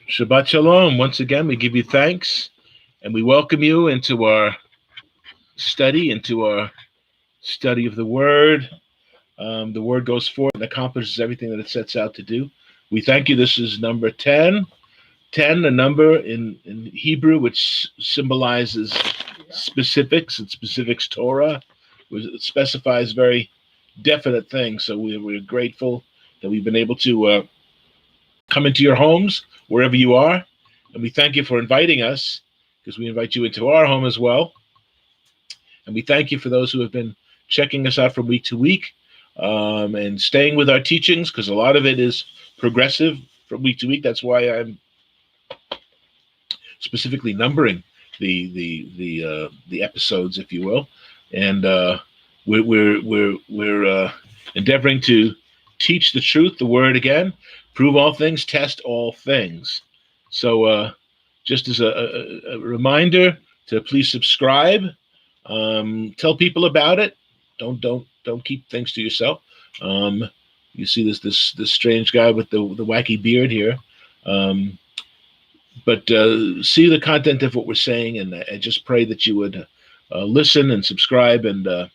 Shabbat Shalom. Once again, we give you thanks and we welcome you into our study of the Word. The Word goes forth and accomplishes everything that it sets out to do. We thank you. This is number 10. 10, a number in Hebrew, which symbolizes specifics, and specifics Torah. It specifies very definite things. So we're grateful that we've been able to come into your homes, wherever you are. And we thank you for inviting us, because we invite you into our home as well. And we thank you for those who have been checking us out from week to week and staying with our teachings, because a lot of it is progressive from week to week. That's why I'm specifically numbering the episodes, if you will. And we're endeavoring to teach the truth, the word again, prove all things, test all things. So just as a reminder to please subscribe, tell people about it. Don't keep things to yourself. You see this strange guy with the wacky beard here. But see the content of what we're saying, and I just pray that you would listen and subscribe, and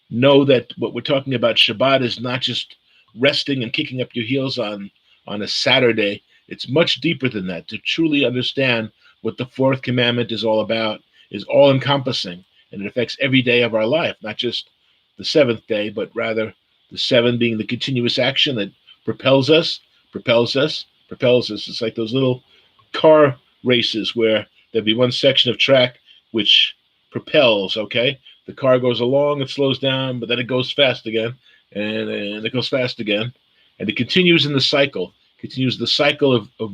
know that what we're talking about Shabbat is not just resting and kicking up your heels on a Saturday. It's much deeper than that. To truly understand what the fourth commandment is all about is all encompassing, and it affects every day of our life, not just the seventh day, but rather the seven being the continuous action that propels us. It's like those little car races where there'd be one section of track which propels, okay? The car goes along, it slows down, but then it goes fast again, and it goes fast again, and it continues in the cycle. Continues the cycle of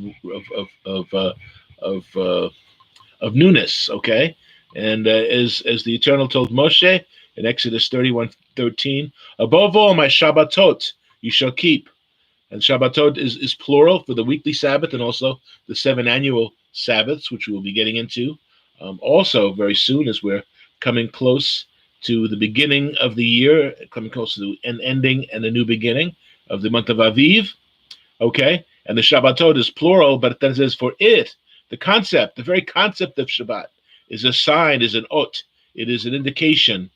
newness, okay? And as the Eternal told Moshe in Exodus 31:13, above all my Shabbatot you shall keep. And Shabbatot is plural for the weekly Sabbath and also the 7 annual Sabbaths, which we will be getting into also very soon, as we're coming close to the beginning of the year, coming close to an ending and a new beginning of the month of Aviv. Okay? And the Shabbatot is plural, but then it says for it, the concept, the very concept of Shabbat is a sign, is an ot. It is an indication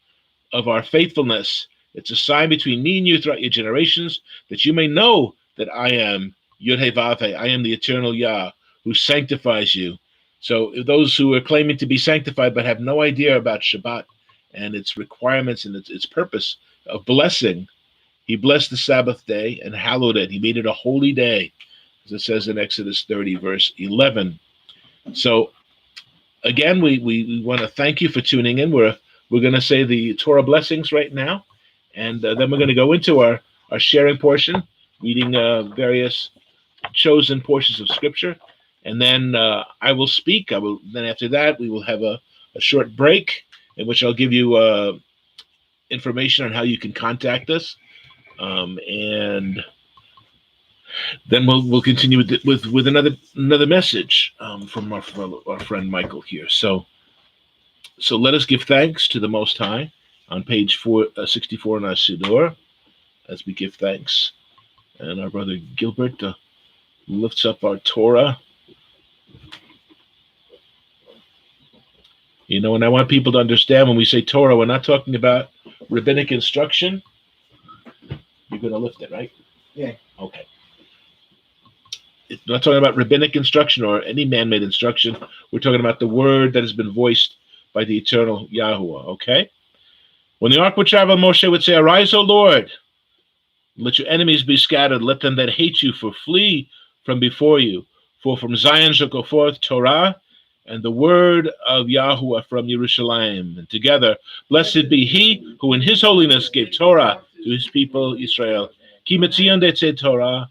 of our faithfulness. It's a sign between me and you throughout your generations, that you may know that I am Yod-Heh-Vav-Heh, I am the eternal Yah, who sanctifies you. So those who are claiming to be sanctified but have no idea about Shabbat and its requirements and its purpose of blessing, he blessed the Sabbath day and hallowed it. He made it a holy day, as it says in Exodus 30, verse 11. So again, we want to thank you for tuning in. We're going to say the Torah blessings right now, and then we're going to go into our sharing portion, reading various chosen portions of Scripture, and then I will speak. Then after that, we will have a short break in which I'll give you information on how you can contact us, and then we'll continue with another message from our friend Michael here. So let us give thanks to the Most High on page 64 in our Siddur, as we give thanks. And our brother Gilbert lifts up our Torah. You know, and I want people to understand when we say Torah, we're not talking about rabbinic instruction. You're going to lift it, right? Yeah. Okay. It's not talking about rabbinic instruction or any man-made instruction. We're talking about the word that has been voiced by the eternal Yahuwah, okay? When the ark would travel, Moshe would say, arise, O Lord, let your enemies be scattered. Let them that hate you flee from before you. For from Zion shall go forth Torah and the word of Yahuwah from Jerusalem. And together, blessed be he who in his holiness gave Torah to his people Israel. Ki metzion detzei Torah.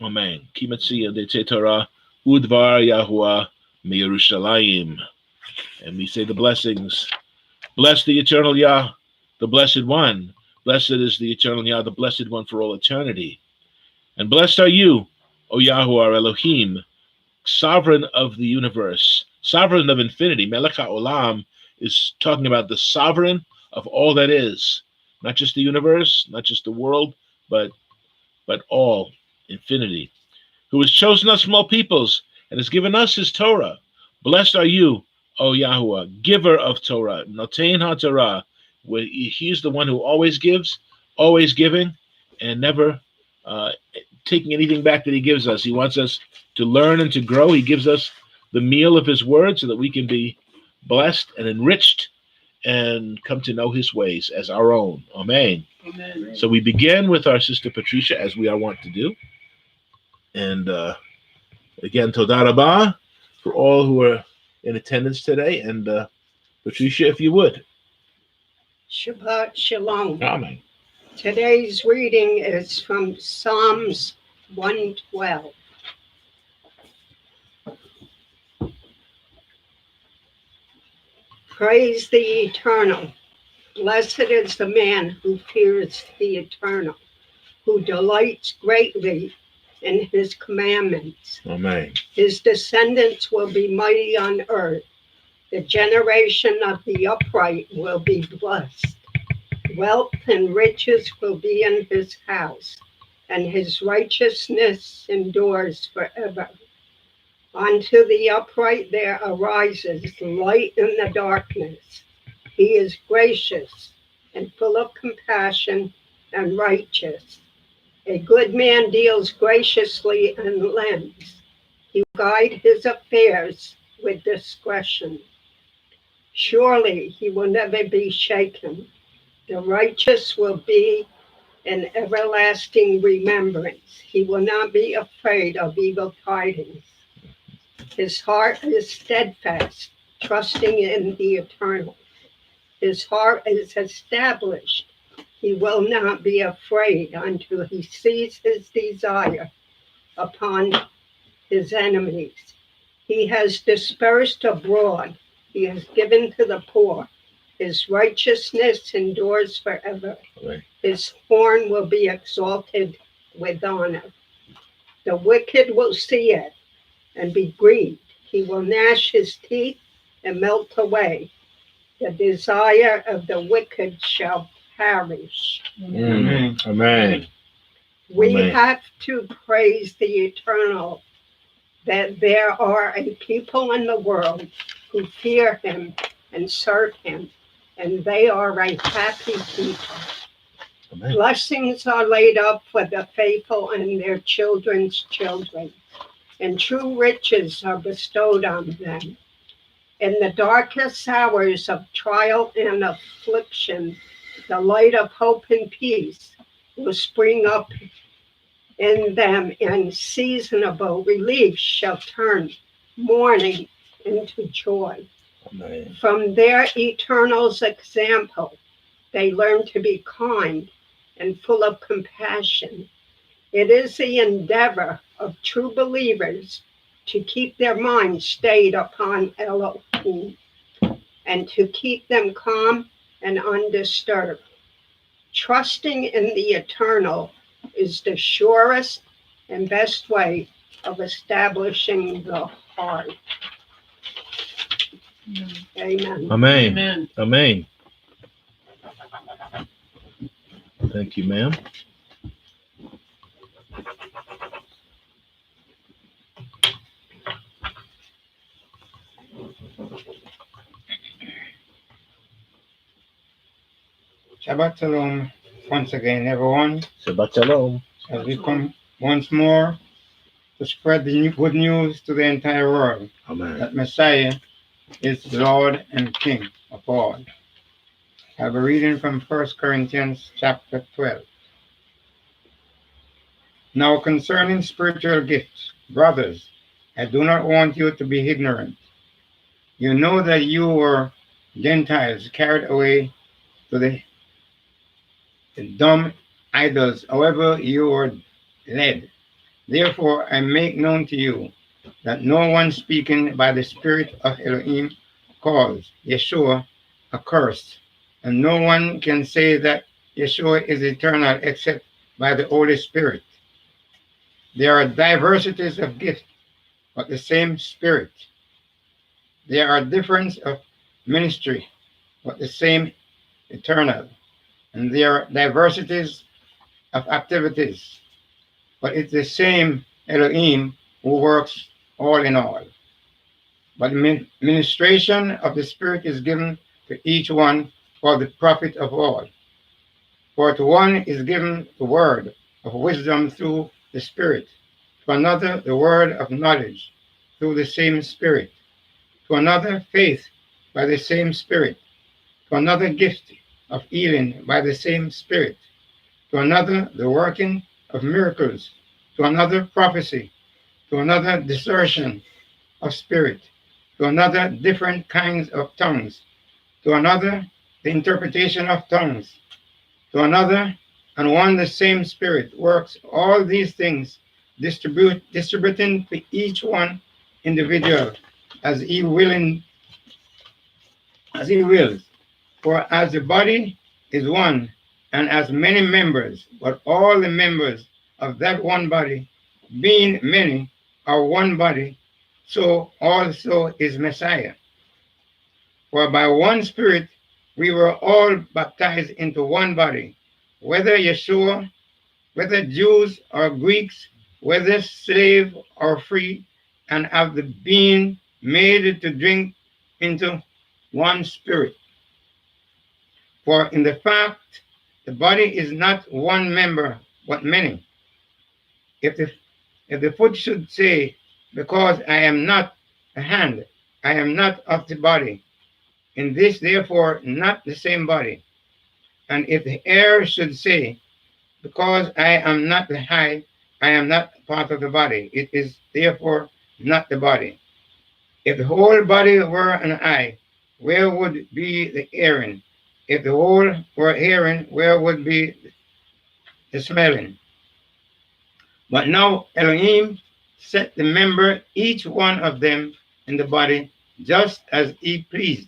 Amen. Ki metzion detzei Torah udvar Yahuwah mi Yerushalayim. And we say the blessings. Bless the eternal Yah, the blessed one. Blessed is the eternal Yah, the blessed one for all eternity. And blessed are you, O Yahuwah our Elohim, sovereign of the universe, sovereign of infinity. Melech HaOlam is talking about the sovereign of all that is, not just the universe, not just the world, but all infinity. who has chosen us from all peoples and has given us his Torah. Blessed are you, O Yahuwah, giver of Torah, Notein HaTorah. He is the one who always gives, always giving, and never taking anything back that he gives us. He wants us to learn and to grow. He gives us the meal of his word so that we can be blessed and enriched and come to know his ways as our own. Amen. Amen. So we begin with our sister Patricia, as we are wont to do. And again, Todah Rabbah for all who are in attendance today. And Patricia, if you would. Shabbat Shalom. Amen. Today's reading is from Psalms 112. Praise the Eternal. Blessed is the man who fears the Eternal, who delights greatly in his commandments. Amen. His descendants will be mighty on earth. The generation of the upright will be blessed. Wealth and riches will be in his house, and his righteousness endures forever. Unto the upright there arises light in the darkness. He is gracious and full of compassion and righteous. A good man deals graciously and lends. He will guide his affairs with discretion. Surely he will never be shaken. The righteous will be an everlasting remembrance. He will not be afraid of evil tidings. His heart is steadfast, trusting in the Eternal. His heart is established. He will not be afraid until he sees his desire upon his enemies. He has dispersed abroad. He has given to the poor. His righteousness endures forever. Amen. His horn will be exalted with honor. The wicked will see it and be grieved. He will gnash his teeth and melt away. The desire of the wicked shall perish. Amen. Amen. We Amen. have to praise the Eternal, that there are a people in the world who fear him and serve him, and they are a happy people. Amen. Blessings are laid up for the faithful and their children's children, and true riches are bestowed on them. In the darkest hours of trial and affliction, the light of hope and peace will spring up in them, and seasonable relief shall turn mourning into joy. Amen. From their Eternal's example, they learn to be kind and full of compassion. It is the endeavor of true believers to keep their minds stayed upon Elohim and to keep them calm and undisturbed. Trusting in the Eternal is the surest and best way of establishing the heart. Amen. Amen. Amen. Amen. Thank you, ma'am. Shabbat Shalom once again, everyone, Shabbat Shalom. as we come once more to spread the good news to the entire world Amen. that Messiah is Lord and King of all. I have a reading from 1 Corinthians chapter 12. Now concerning spiritual gifts, brothers, I do not want you to be ignorant. You know that you were Gentiles carried away to the dumb idols, however you were led. Therefore, I make known to you that no one speaking by the Spirit of Elohim calls Yeshua accursed, and no one can say that Yeshua is eternal except by the Holy Spirit. There are diversities of gifts, but the same Spirit. There are differences of ministry, but the same eternal. And there are diversities of activities, but it's the same Elohim, who works all in all. But ministration of the Spirit is given to each one for the profit of all. For to one is given the word of wisdom through the Spirit, to another the word of knowledge through the same Spirit, to another faith by the same Spirit, to another gift of healing by the same Spirit, to another the working of miracles, to another prophecy, to another discernment of spirit, to another different kinds of tongues, to another the interpretation of tongues, to another and one the same Spirit works all these things, distributing to each one individual as he willing as he wills. For as the body is one and has many members, but all the members of that one body, being many, are one body, so also is Messiah. For by one Spirit we were all baptized into one body, whether Yeshua, whether Jews or Greeks, whether slave or free, and have the being made to drink into one Spirit. For in the fact, the body is not one member, but many. If the foot should say, because I am not a hand, I am not of the body, in this therefore not the same body. And if the ear should say, because I am not the eye, I am not part of the body, it is therefore not the body. If the whole body were an eye, where would be the hearing? If the whole were hearing, where would be the smelling? But now Elohim set the member, each one of them, in the body, just as he pleased.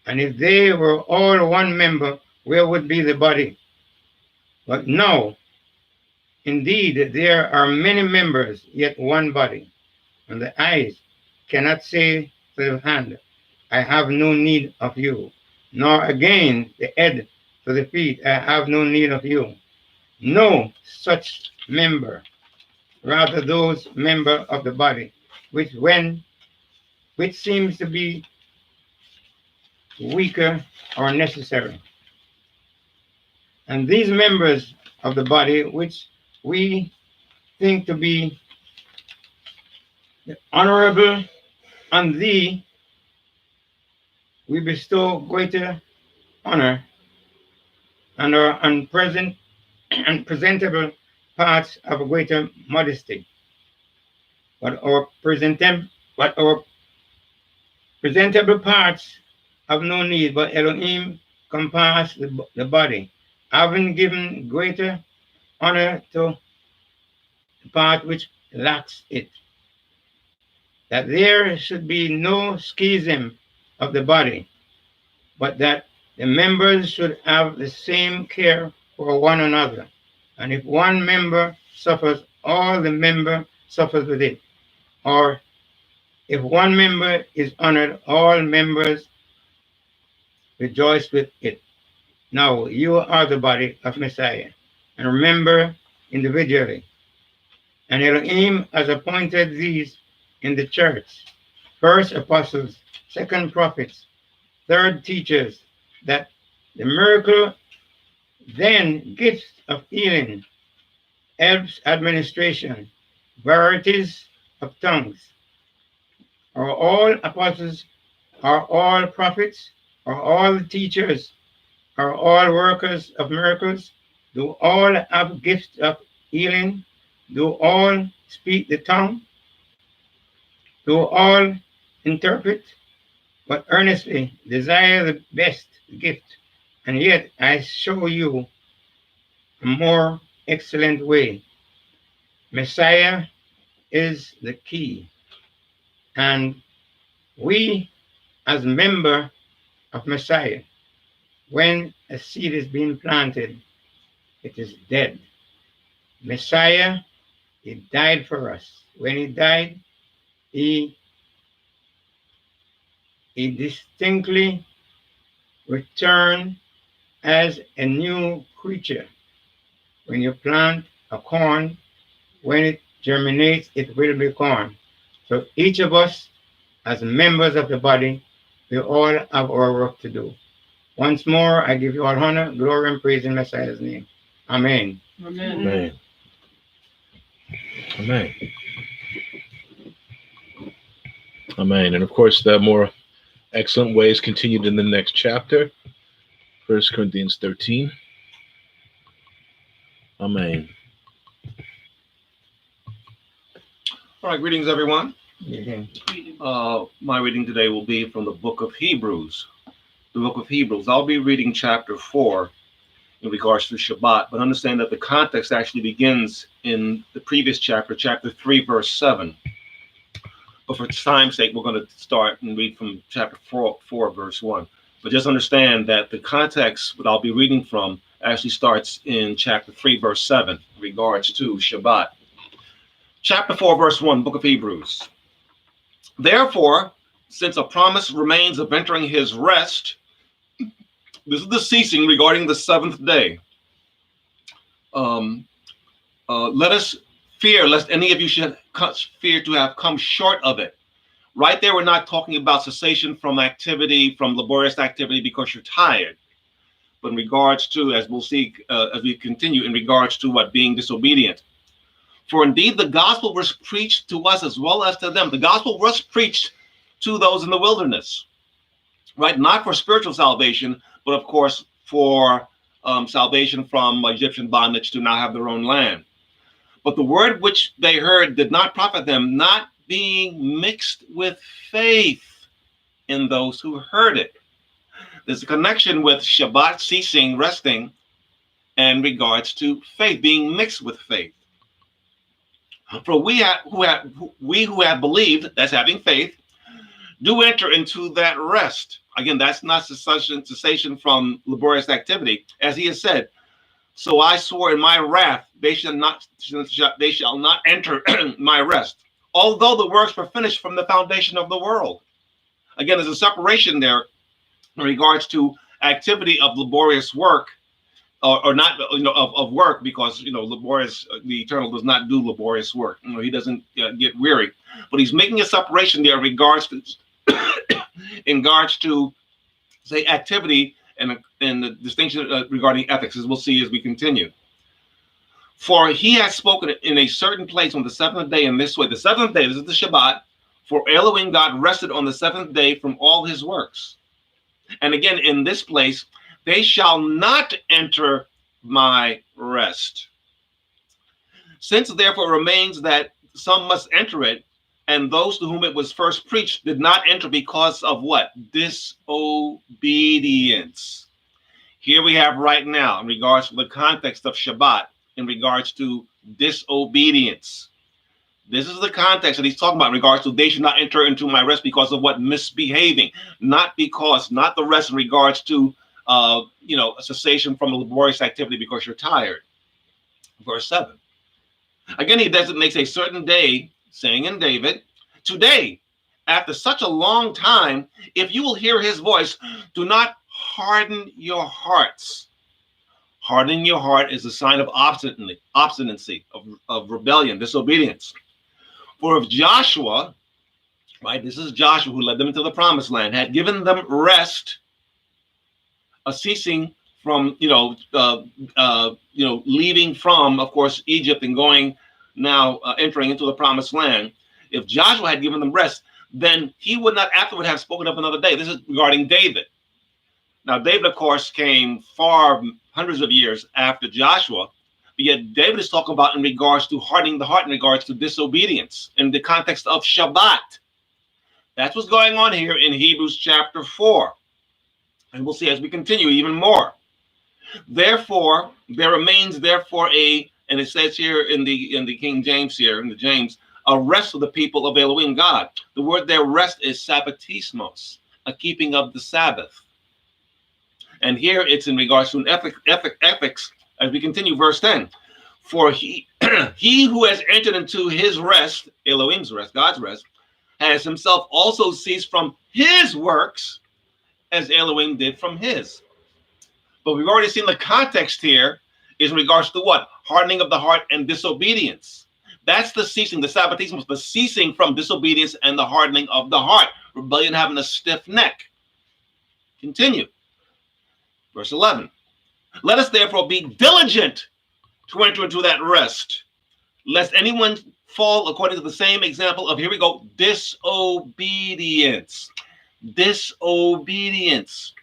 And if they were all one member, where would be the body? But now, indeed, there are many members, yet one body. And the eyes cannot say to the hand, I have no need of you, nor again the head to the feet, I have no need of you. No such member, rather those member of the body, which seems to be weaker or necessary. And these members of the body, which we think to be honorable, on thee we bestow greater honor, and our unpresentable parts of greater modesty. But our presentable parts have no need, but Elohim compass the body, having given greater honor to the part which lacks it, that there should be no schism of the body, but that the members should have the same care for one another. And if one member suffers, all the member suffers with it. Or if one member is honored, all members rejoice with it. Now you are the body of Messiah, and remember individually. And Elohim has appointed these in the church: first apostles, second prophets, third teachers, that the miracle, then gifts of healing, helps administration, varieties of tongues. Are all apostles? Are all prophets? Are all teachers? Are all workers of miracles? Do all have gifts of healing? Do all speak the tongue? Do all interpret? But earnestly desire the best gift. And yet I show you a more excellent way. Messiah is the key. And we, as member of Messiah, when a seed is being planted, it is dead. Messiah, he died for us. When he died, he distinctly returned as a new creature. When you plant a corn, when it germinates, it will be corn. So each of us, as members of the body, we all have our work to do. Once more, I give you all honor, glory, and praise in Messiah's name. Amen. Amen. Amen. Amen. Amen. And of course, the more excellent ways continued in the next chapter, 1 Corinthians 13. Amen. All right, greetings, everyone. Amen. My reading today will be from the book of Hebrews. The book of Hebrews. I'll be reading chapter 4 in regards to Shabbat, but understand that the context actually begins in the previous chapter, chapter 3, verse 7. But for time's sake, we're going to start and read from chapter 4, verse 1. But just understand that the context, what I'll be reading from, actually starts in chapter 3, verse 7, in regards to Shabbat. Chapter 4, verse 1, book of Hebrews. Therefore, since a promise remains of entering his rest, this is the ceasing regarding the seventh day. Let us fear lest any of you should fear to have come short of it. Right there, we're not talking about cessation from activity, from laborious activity because you're tired. But in regards to, as we'll see as we continue, in regards to what being disobedient. For indeed, the gospel was preached to us as well as to them. The gospel was preached to those in the wilderness, right? Not for spiritual salvation, but of course for salvation from Egyptian bondage to now have their own land. But the word which they heard did not profit them, not being mixed with faith in those who heard it. There's a connection with Shabbat, ceasing, resting, and regards to faith, being mixed with faith. For we who have believed, that's having faith, do enter into that rest. Again, that's not cessation from laborious activity, as he has said. So I swore in my wrath, they shall not enter my rest, although the works were finished from the foundation of the world. Again, there's a separation there in regards to activity of laborious work, or not, of work, because laborious. The Eternal does not do laborious work. He doesn't get weary, but he's making a separation there in regards to, say, activity and the distinction regarding ethics, as we'll see as we continue. For he has spoken in a certain place on the seventh day in this way. The seventh day, this is the Shabbat. For Elohim God rested on the seventh day from all his works. And again, in this place, they shall not enter my rest. Since therefore remains that some must enter it, and those to whom it was first preached did not enter because of what? Disobedience. Here we have right now, in regards to the context of Shabbat, in regards to disobedience. This is the context that he's talking about in regards to they should not enter into my rest because of what? Misbehaving. Not the rest in regards to a cessation from a laborious activity because you're tired. Verse 7. Again, he designates a certain day, saying in David, today, after such a long time, if you will hear his voice, do not harden your hearts. Hardening your heart is a sign of obstinacy, of rebellion, disobedience. For if Joshua, right, this is Joshua who led them into the promised land, had given them rest, a ceasing from, leaving from, of course, Egypt and going now entering into the promised land. If Joshua had given them rest, then he would not afterward have spoken of another day. This is regarding David. Now, David, of course, came far hundreds of years after Joshua, but yet David is talking about in regards to hardening the heart, in regards to disobedience, in the context of Shabbat. That's what's going on here in Hebrews chapter 4. And we'll see as we continue even more. Therefore, there remains and it says here in the King James here, in the James, a rest of the people of Elohim God. The word there, rest, is sabbatismos, a keeping of the Sabbath. And here it's in regards to an ethics, as we continue, verse 10. For he who has entered into his rest, Elohim's rest, God's rest, has himself also ceased from his works, as Elohim did from his. But we've already seen the context here is in regards to what? Hardening of the heart and disobedience. That's the ceasing. The Sabbatism was the ceasing from disobedience and the hardening of the heart. Rebellion having a stiff neck. Continue. Verse 11. Let us therefore be diligent to enter into that rest, lest anyone fall according to the same example of, here we go, disobedience. Disobedience.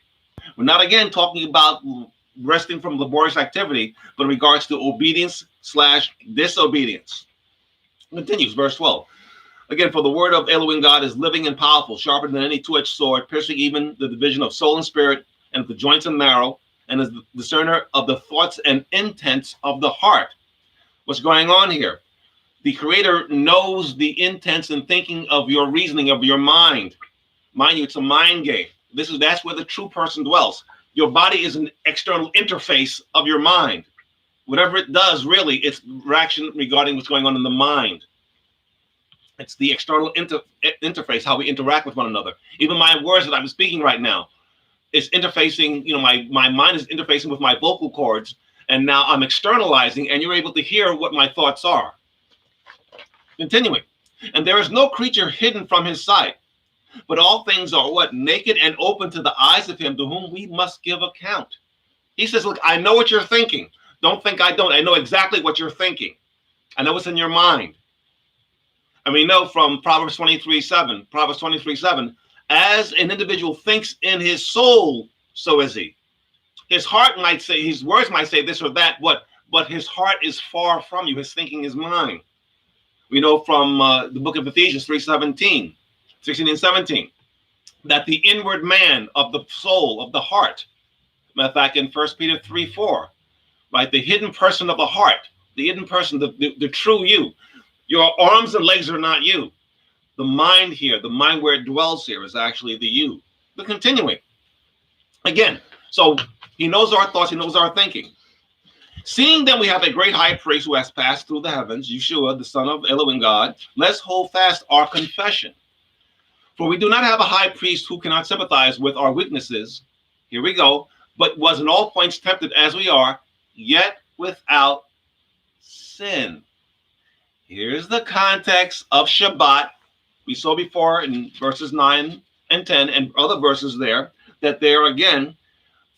We're not again talking about resting from laborious activity, but in regards to obedience / disobedience. Continues, verse 12. Again, for the word of Elohim God is living and powerful, sharper than any two-edged sword, piercing even the division of soul and spirit, and of the joints and marrow, and is the discerner of the thoughts and intents of the heart. What's going on here? The Creator knows the intents and thinking of your reasoning, of your mind. Mind you, it's a mind game. That's where the true person dwells. Your body is an external interface of your mind. Whatever it does, really, it's reaction regarding what's going on in the mind. It's the external interface, how we interact with one another. Even my words that I'm speaking right now, it's interfacing, my mind is interfacing with my vocal cords, and now I'm externalizing, and you're able to hear what my thoughts are. Continuing. And there is no creature hidden from his sight, but all things are what? Naked and open to the eyes of him to whom we must give account. He says, look, I know what you're thinking. Don't think I don't. I know exactly what you're thinking. I know what's in your mind. And we know from Proverbs 23:7, as an individual thinks in his soul, so is he. His heart might say, his words might say this or that, but his heart is far from you. His thinking is mine. We know from the book of Ephesians 3:16 and 17, that the inward man of the soul, of the heart, matter of fact, in 1 Peter 3:4, right, the hidden person of the heart, the hidden person, the true you. Your arms and legs are not you. The mind here, the mind where it dwells here, is actually the you. But continuing. Again, so he knows our thoughts, he knows our thinking. Seeing then we have a great high priest who has passed through the heavens, Yeshua, the Son of Elohim God, let's hold fast our confession. For we do not have a high priest who cannot sympathize with our weaknesses, here we go, but was in all points tempted as we are, yet without sin. Here's the context of Shabbat. We saw before in verses 9 and 10 and other verses there, that there again,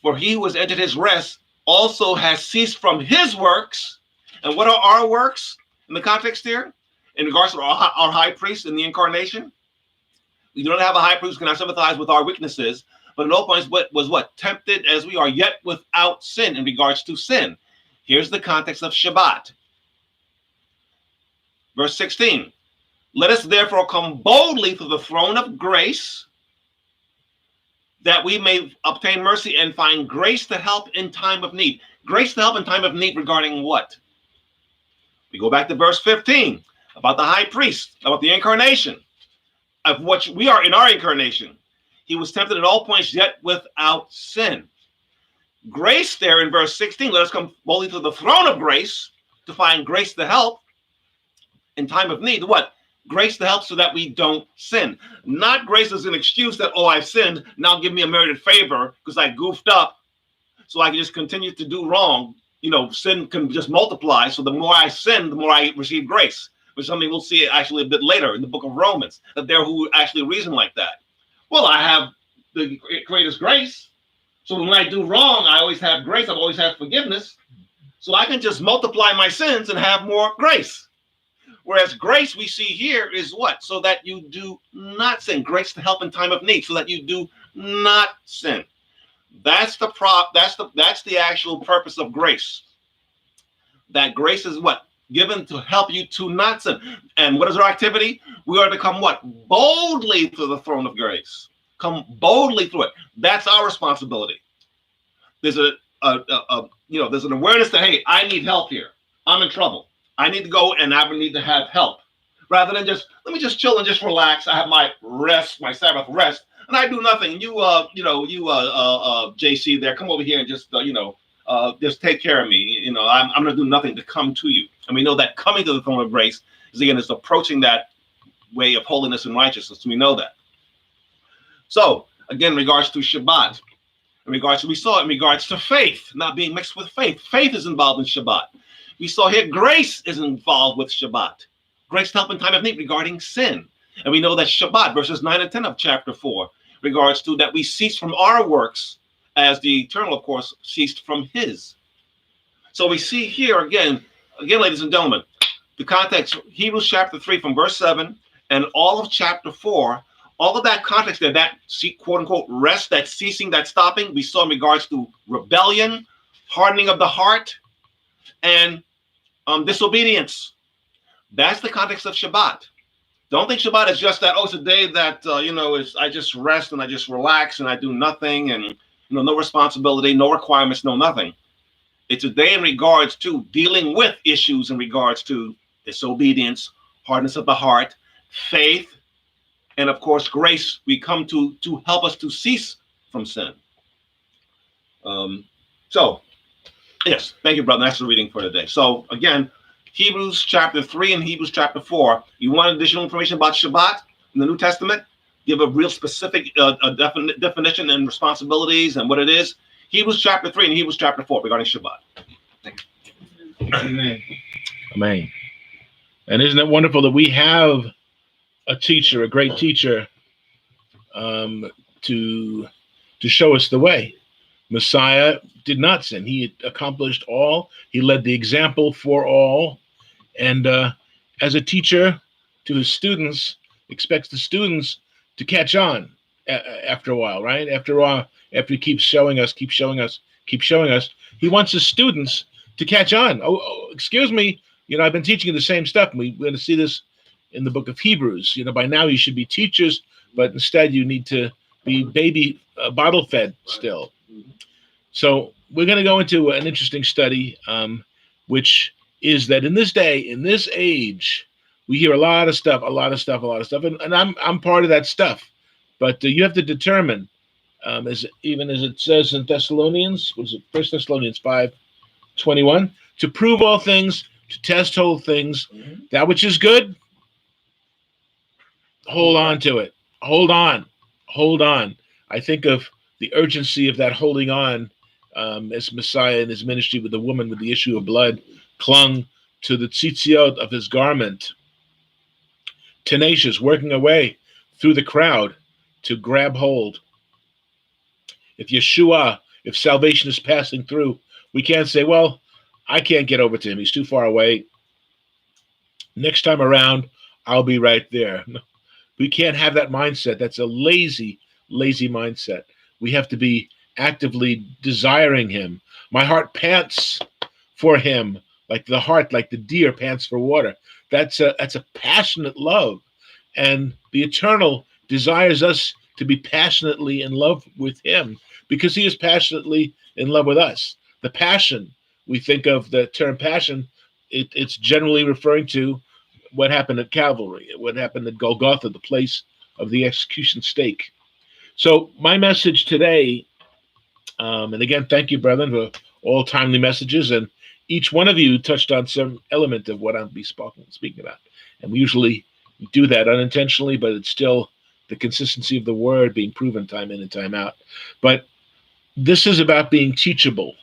for he who has entered his rest also has ceased from his works. And what are our works in the context here? In regards to our high priest in the incarnation? We do not have a high priest who cannot sympathize with our weaknesses, but in all points was what? Tempted as we are, yet without sin in regards to sin. Here's the context of Shabbat. Verse 16. Let us therefore come boldly to the throne of grace, that we may obtain mercy and find grace to help in time of need. Grace to help in time of need regarding what? We go back to verse 15 about the high priest, about the incarnation, of what we are in our incarnation. He was tempted in all points, yet without sin. Grace there in verse 16, let us come boldly to the throne of grace to find grace to help in time of need. What? Grace to help so that we don't sin. Not grace as an excuse that, oh, I've sinned, now give me a merited favor because I goofed up so I can just continue to do wrong. Sin can just multiply. So the more I sin, the more I receive grace, which is something we'll see actually a bit later in the book of Romans, that there who actually reason like that. Well, I have the greatest grace. So when I do wrong, I always have grace. I always have forgiveness. So I can just multiply my sins and have more grace. Whereas grace we see here is what? So that you do not sin. Grace to help in time of need, so that you do not sin. That's the actual purpose of grace. That grace is what? Given to help you to not sin. And what is our activity? We are to come what? Boldly to the throne of grace. Come boldly through it. That's our responsibility. There's there's an awareness that, hey, I need help here. I'm in trouble. I need to go and I need to have help, rather than just let me just chill and just relax. I have my rest, my Sabbath rest, and I do nothing. JC there, come over here and just take care of me. I'm going to do nothing to come to you. And we know that coming to the throne of grace is approaching that way of holiness and righteousness. We know that. So again, in regards to Shabbat, we saw in regards to faith not being mixed with faith. Faith is involved in Shabbat. We saw here grace is involved with Shabbat. grace to help in time of need regarding sin. And we know that Shabbat, verses 9 and 10 of chapter 4, regards to that we cease from our works as the eternal, of course, ceased from his. So we see here again, ladies and gentlemen, the context, Hebrews chapter 3 from verse 7 and all of chapter 4, all of that context there, that quote unquote rest, that ceasing, that stopping, we saw in regards to rebellion, hardening of the heart, and disobedience. That's the context of Shabbat. Don't think Shabbat is just that, oh, it's a day that, I just rest and I just relax and I do nothing and, no responsibility, no requirements, no nothing. It's a day in regards to dealing with issues in regards to disobedience, hardness of the heart, faith, and of course, grace. We come to help us to cease from sin. So, yes, thank you, brother. That's the reading for today. So, again, Hebrews chapter 3 and Hebrews chapter 4. You want additional information about Shabbat in the New Testament? Give a real specific definition and responsibilities and what it is. Hebrews chapter 3 and Hebrews chapter 4 regarding Shabbat. Thank you. Amen. Amen. And isn't it wonderful that we have a teacher, a great teacher, to show us the way? Messiah did not sin. He accomplished all. He led the example for all. And as a teacher to his students, expects the students to catch on after a while, right? After a while, after he keeps showing us, he wants his students to catch on. Oh, excuse me, I've been teaching you the same stuff. We're going to see this in the book of Hebrews. By now you should be teachers, but instead you need to be baby bottle fed still. So we're going to go into an interesting study, which is that in this day, in this age, we hear a lot of stuff, and I'm part of that stuff. But you have to determine, as it says in Thessalonians, was it 1 Thessalonians 5:21, to prove all things, to test all things, that which is good, hold on to it. Hold on. I think of the urgency of that holding on, as Messiah in his ministry with the woman with the issue of blood clung to the tzitziot of his garment, tenacious, working away through the crowd to grab hold. If Yeshua, if salvation is passing through, we can't say, well, I can't get over to him. He's too far away. Next time around, I'll be right there. No, we can't have that mindset. That's a lazy mindset. We have to be actively desiring him. My heart pants for him, like the deer pants for water. That's a passionate love. And the Eternal desires us to be passionately in love with him because he is passionately in love with us. The passion, we think of the term passion, it's generally referring to what happened at Calvary, what happened at Golgotha, the place of the execution stake. So my message today, and again, thank you, brethren, for all timely messages, and each one of you touched on some element of what I'll be speaking about. And we usually do that unintentionally, but it's still the consistency of the word being proven time in and time out. But this is about being teachable.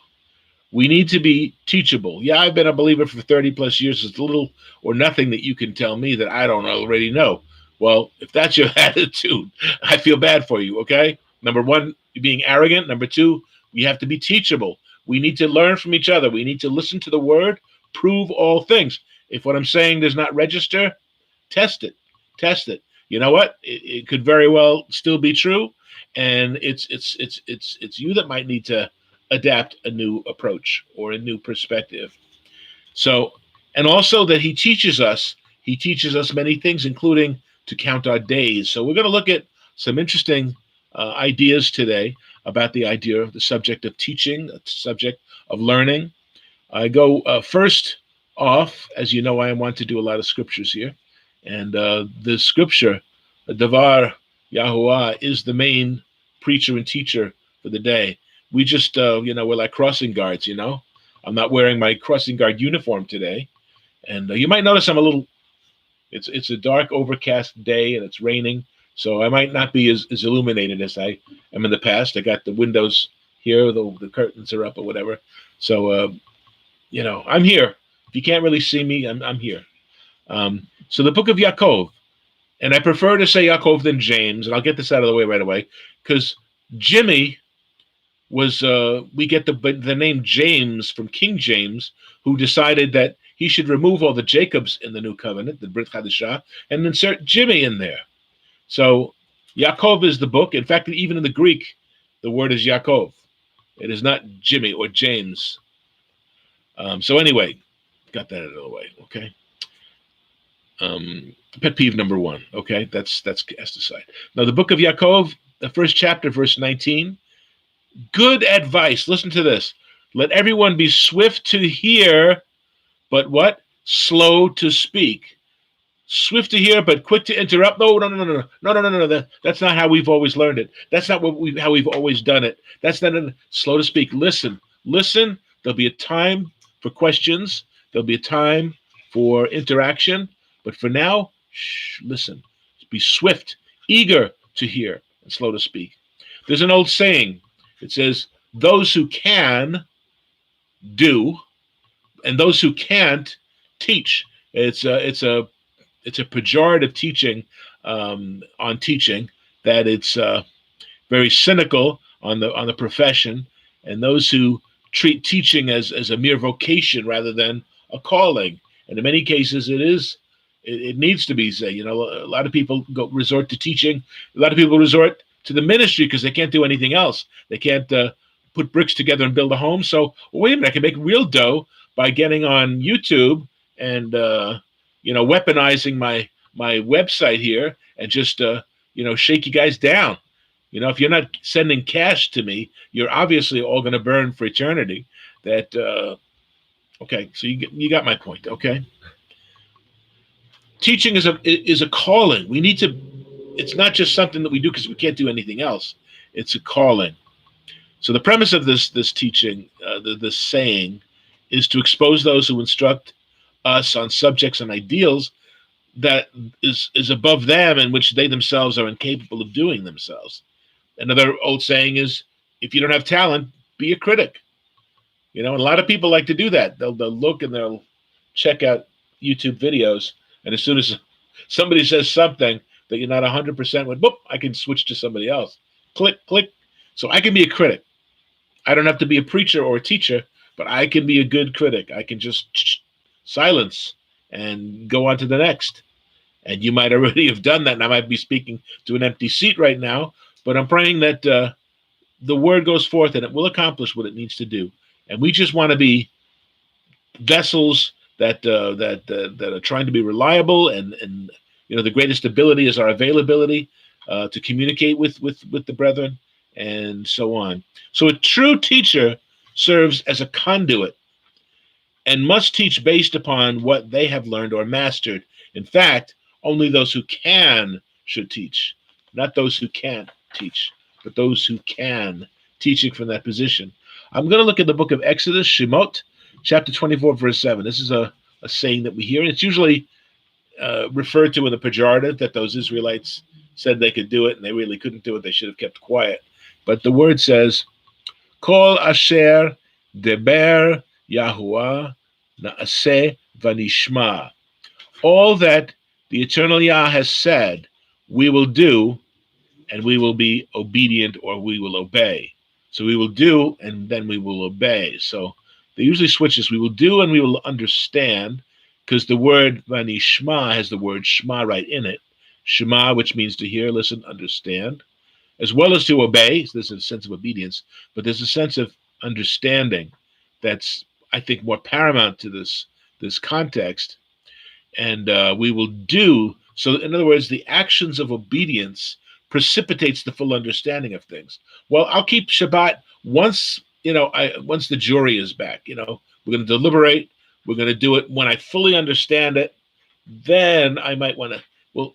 We need to be teachable. Yeah, I've been a believer for 30 plus years. It's little or nothing that you can tell me that I don't already know. Well, if that's your attitude, I feel bad for you, okay? Number one, you're being arrogant. Number two, we have to be teachable. We need to learn from each other. We need to listen to the word, prove all things. If what I'm saying does not register, test it. You know what? It could very well still be true, and it's you that might need to adapt a new approach or a new perspective. So, and also that he teaches us many things, including to count our days. So we're going to look at some interesting ideas today about the idea of the subject of teaching, the subject of learning. I go first off, as you know, I want to do a lot of scriptures here. And the scripture, Davar Yahuwah, is the main preacher and teacher for the day. We just, we're like crossing guards, I'm not wearing my crossing guard uniform today. And you might notice I'm a little, it's a dark, overcast day and it's raining. So I might not be as illuminated as I am in the past. I got the windows here, the curtains are up or whatever. So, I'm here. If you can't really see me, I'm here. So the book of Yaakov, and I prefer to say Yaakov than James, and I'll get this out of the way right away, because Jimmy was, we get the name James from King James, who decided that he should remove all the Jacobs in the New Covenant, the Brit Chadashah, and insert Jimmy in there. So Yaakov is the book. In fact, even in the Greek, the word is Yaakov. It is not Jimmy or James. So anyway, got that out of the way, okay? Pet peeve number 1, okay? That's cast aside. Now, the book of Yaakov, the first chapter, verse 19, good advice. Listen to this. Let everyone be swift to hear, but what? Slow to speak. Swift to hear, but quick to interrupt. No. That's not how we've always learned it. That's not how we've always done it. That's not slow to speak. Listen. There'll be a time for questions. There'll be a time for interaction. But for now, listen. Be swift, eager to hear, and slow to speak. There's an old saying. It says, those who can do, and those who can't teach. It's a pejorative teaching on teaching, that it's very cynical on the profession, and those who treat teaching as a mere vocation rather than a calling. And in many cases, it needs to be. Say, a lot of people resort to teaching. A lot of people resort to the ministry because they can't do anything else. They can't put bricks together and build a home. So wait a minute, I can make real dough by getting on YouTube and weaponizing my website here and just shake you guys down. If you're not sending cash to me, you're obviously all going to burn for eternity. That okay? So you got my point, okay? Teaching is a calling. We need to. It's not just something that we do because we can't do anything else. It's a calling. So the premise of this teaching, this saying, is to expose those who instruct us on subjects and ideals that is above them and which they themselves are incapable of doing themselves. Another old saying is, if you don't have talent, be a critic. And a lot of people like to do that. They'll look and they'll check out YouTube videos, and as soon as somebody says something that you're not 100% with, boop, I can switch to somebody else. Click. So I can be a critic. I don't have to be a preacher or a teacher, but I can be a good critic. I can just silence and go on to the next. And you might already have done that, and I might be speaking to an empty seat right now, but I'm praying that the word goes forth and it will accomplish what it needs to do. And we just want to be vessels that are trying to be reliable, and the greatest ability is our availability to communicate with the brethren, and so on. So a true teacher serves as a conduit and must teach based upon what they have learned or mastered. In fact, only those who can should teach, not those who can't teach, but those who can, teaching from that position. I'm going to look at the book of Exodus, Shemot, chapter 24, verse 7. This is a saying that we hear, and it's usually referred to in the pejorative, that those Israelites said they could do it, and they really couldn't do it. They should have kept quiet. But the word says, Kol asher deber Yahuwah na'aseh vanishma. All that the eternal Yah has said, we will do, and we will be obedient, or we will obey. So we will do, and then we will obey. So they usually switches. We will do, and we will understand, because the word vanishma has the word shema right in it. Shema, which means to hear, listen, understand, as well as to obey. So there's a sense of obedience, but there's a sense of understanding that's, I think, more paramount to this context. And we will do. So in other words, the actions of obedience precipitates the full understanding of things. Well, I'll keep Shabbat once the jury is back. We're going to deliberate. We're going to do it when I fully understand it. Then I might want to. Well,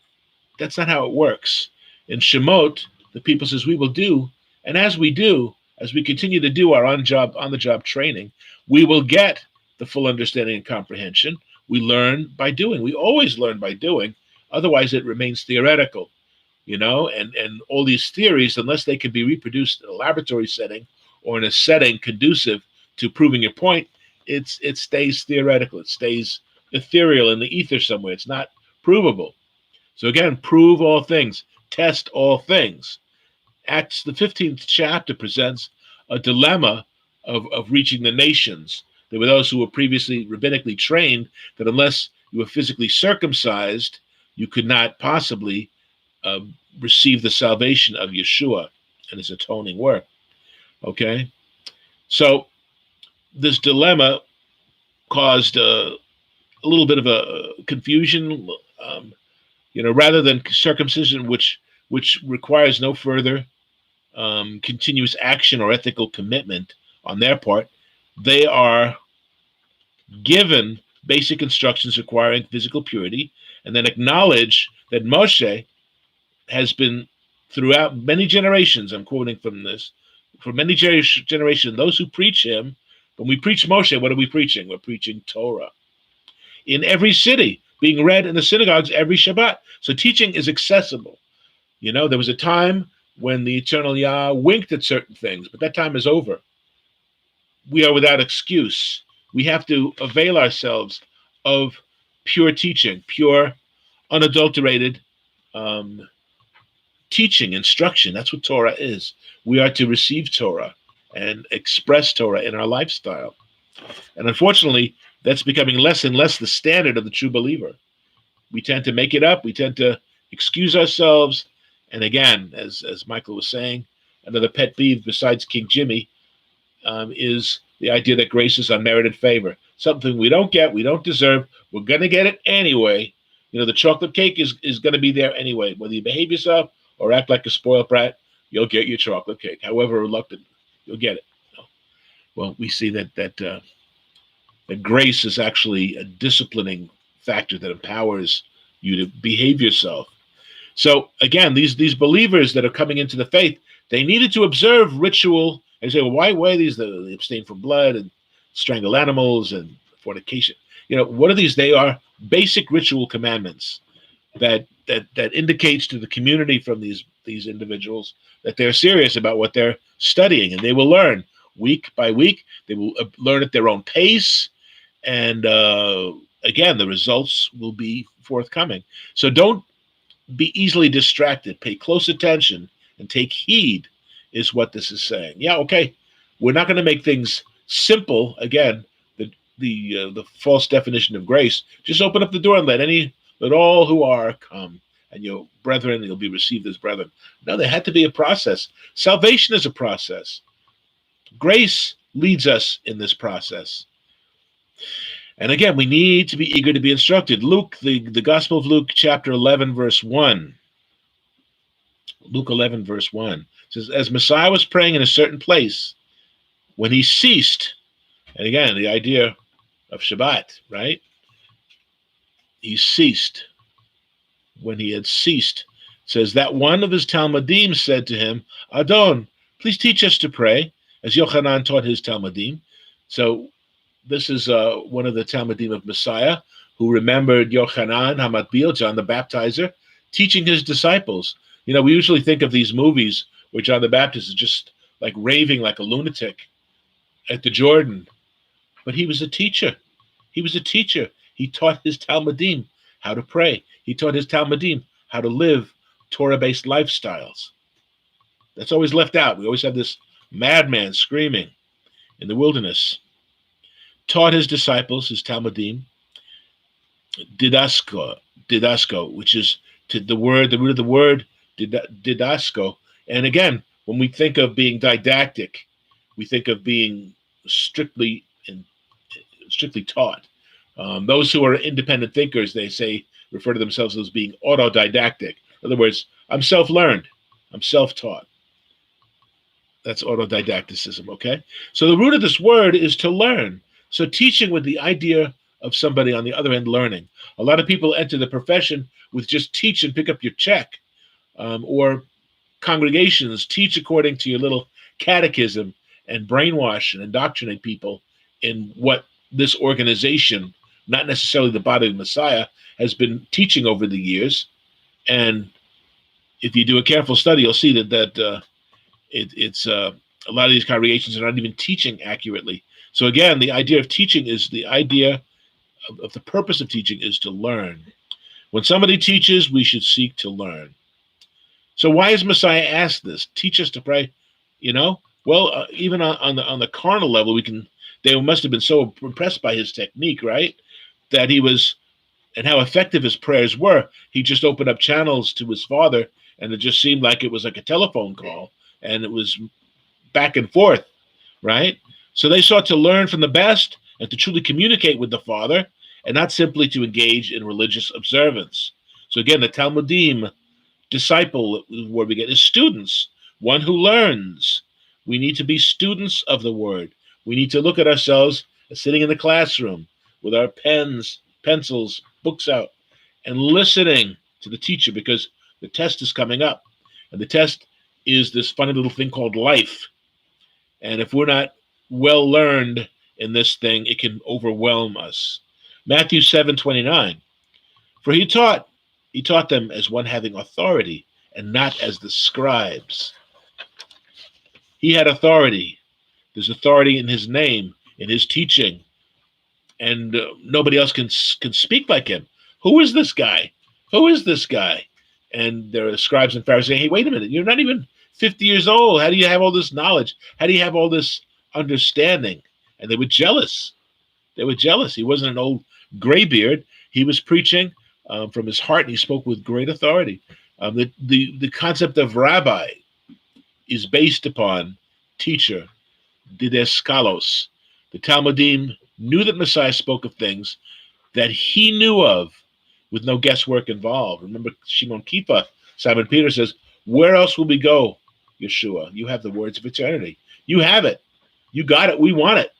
that's not how it works. In Shemot, the people says we will do, and as we do, as we continue to do our on-the-job training, we will get the full understanding and comprehension. We learn by doing. We always learn by doing. Otherwise, it remains theoretical. And all these theories, unless they can be reproduced in a laboratory setting or in a setting conducive to proving your point, it stays theoretical. It stays ethereal in the ether somewhere. It's not provable. So again, prove all things, test all things. Acts, the 15th chapter, presents a dilemma of reaching the nations. There were those who were previously rabbinically trained that unless you were physically circumcised, you could not possibly uh, receive the salvation of Yeshua and his atoning work. Okay? So this dilemma caused a little bit of a confusion. Rather than circumcision, which requires no further continuous action or ethical commitment on their part, they are given basic instructions requiring physical purity, and then acknowledge that Moshe has been throughout many generations. I'm quoting from this. For many generations, those who preach him, when we preach Moshe, what are we preaching? We're preaching Torah. In every city, being read in the synagogues every Shabbat. So teaching is accessible. There was a time when the eternal Yah winked at certain things, but that time is over. We are without excuse. We have to avail ourselves of pure teaching, pure, unadulterated teaching, instruction. That's what Torah is. We are to receive Torah and express Torah in our lifestyle. And unfortunately, that's becoming less and less the standard of the true believer. We tend to make it up. We tend to excuse ourselves. And again, as Michael was saying, another pet peeve besides King Jimmy is the idea that grace is unmerited favor. Something we don't get, we don't deserve. We're going to get it anyway. The chocolate cake is going to be there anyway. Whether you behave yourself or act like a spoiled brat, you'll get your chocolate cake. However reluctant, you'll get it. Well, we see that grace is actually a disciplining factor that empowers you to behave yourself. So again, these believers that are coming into the faith, they needed to observe ritual. And say, well, why are these? They abstain from blood and strangle animals and fornication. What are these? They are basic ritual commandments that indicates to the community from these individuals that they're serious about what they're studying, and they will learn week by week. They will learn at their own pace, and again, the results will be forthcoming. So don't be easily distracted. Pay close attention and take heed, is what this is saying. Yeah, okay, we're not going to make things simple. Again, the false definition of grace. Just open up the door and let all who are come, and your brethren, you'll be received as brethren. No, there had to be a process. Salvation is a process. Grace leads us in this process. And again, we need to be eager to be instructed. Luke, the Gospel of Luke, chapter 11, verse 1. Luke 11, verse 1 says, as Messiah was praying in a certain place, when he ceased, and again, the idea of Shabbat, right? He ceased. When he had ceased, says that one of his Talmudim said to him, Adon, please teach us to pray, as Yochanan taught his Talmudim. So this is one of the Talmudim of Messiah who remembered Yochanan HaMatbil, John the Baptizer, teaching his disciples. We usually think of these movies where John the Baptist is just like raving like a lunatic at the Jordan. But he was a teacher. He was a teacher. He taught his Talmudim how to pray. He taught his Talmudim how to live Torah-based lifestyles. That's always left out. We always have this madman screaming in the wilderness. Taught his disciples, his Talmudim, didasko, which is the root of the word didasko. And again, when we think of being didactic, we think of being strictly taught. Those who are independent thinkers, they refer to themselves as being autodidactic. In other words, I'm self-learned, I'm self-taught. That's autodidacticism, okay? So the root of this word is to learn. So teaching with the idea of somebody on the other end learning. A lot of people enter the profession with just teach and pick up your check, or congregations teach according to your little catechism and brainwash and indoctrinate people in what this organization, not necessarily the body of Messiah, has been teaching over the years. And if you do a careful study, you'll see that it's a lot of these congregations are not even teaching accurately. So again, the idea of teaching is the idea of the purpose of teaching is to learn. When somebody teaches, we should seek to learn. So why is Messiah asked this? Teach us to pray. Well, even on the carnal level, they must have been so impressed by his technique, right? That he was, and how effective his prayers were. He just opened up channels to his Father, and it just seemed like it was like a telephone call, and it was back and forth, right? So they sought to learn from the best and to truly communicate with the Father, and not simply to engage in religious observance. So again, the Talmudim, disciple, where we get is students, one who learns. We need to be students of the word. We need to look at ourselves as sitting in the classroom with our pens, pencils, books out, and listening to the teacher, because the test is coming up. And the test is this funny little thing called life. And if we're not well learned in this thing, it can overwhelm us. Matthew 7:29. For he taught them as one having authority, and not as the scribes. He had authority. There's authority in his name, in his teaching, and nobody else can speak like him. Who is this guy? Who is this guy? And there are scribes and Pharisees saying, hey, wait a minute, you're not even 50 years old. How do you have all this knowledge? How do you have all this understanding? And they were jealous. They were jealous. He wasn't an old graybeard. He was preaching from his heart, and he spoke with great authority. The concept of rabbi is based upon teacher, didaskalos. The Talmudim knew that Messiah spoke of things that he knew of with no guesswork involved. Remember Shimon Kippur, Simon Peter says, where else will we go, Yeshua? You have the words of eternity. You have it. You got it. We want it.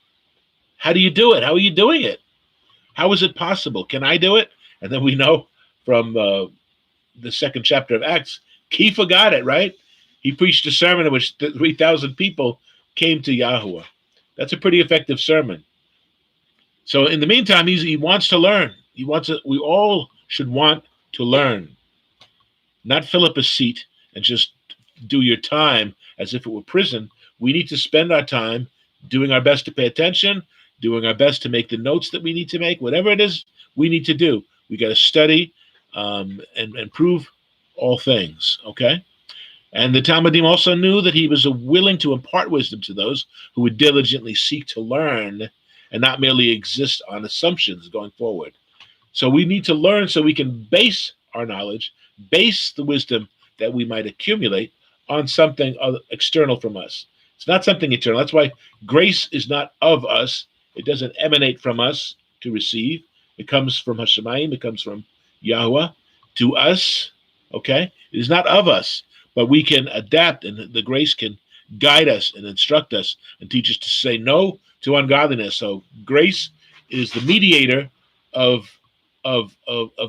How do you do it? How are you doing it? How is it possible? Can I do it? And then we know from the second chapter of Acts, Kepha got it, right? He preached a sermon in which 3,000 people came to Yahuwah. That's a pretty effective sermon. So in the meantime, he wants to learn. We all should want to learn. Not fill up a seat and just do your time as if it were prison. We need to spend our time doing our best to pay attention, doing our best to make the notes that we need to make, whatever it is we need to do. We got to study and prove all things, okay? And the Talmudim also knew that he was willing to impart wisdom to those who would diligently seek to learn and not merely exist on assumptions going forward. So we need to learn so we can base our knowledge, base the wisdom that we might accumulate on something external from us. It's not something eternal. That's why grace is not of us. It doesn't emanate from us to receive. It comes from Hashemayim. It comes from Yahuwah to us, okay? It is not of us, but we can adapt, and the grace can guide us and instruct us and teach us to say no to ungodliness. So grace is the mediator of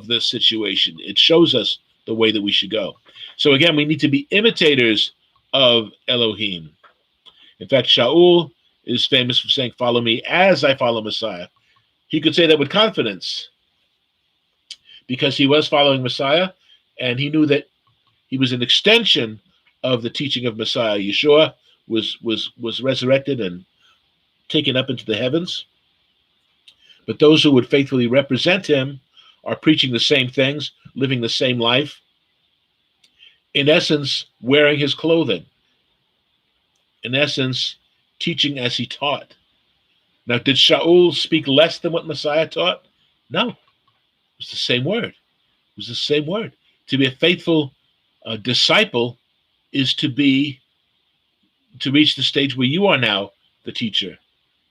this situation. It shows us the way that we should go. So again, we need to be imitators of Elohim. In fact, Shaul is famous for saying, follow me as I follow Messiah. He could say that with confidence because he was following Messiah, and he knew that he was an extension of the teaching of Messiah. Yeshua was resurrected and taken up into the heavens. But those who would faithfully represent him are preaching the same things, living the same life, in essence, wearing his clothing, in essence, teaching as he taught. Now, did Shaul speak less than what Messiah taught? No. It was the same word. It was the same word. To be a faithful disciple is to reach the stage where you are now the teacher.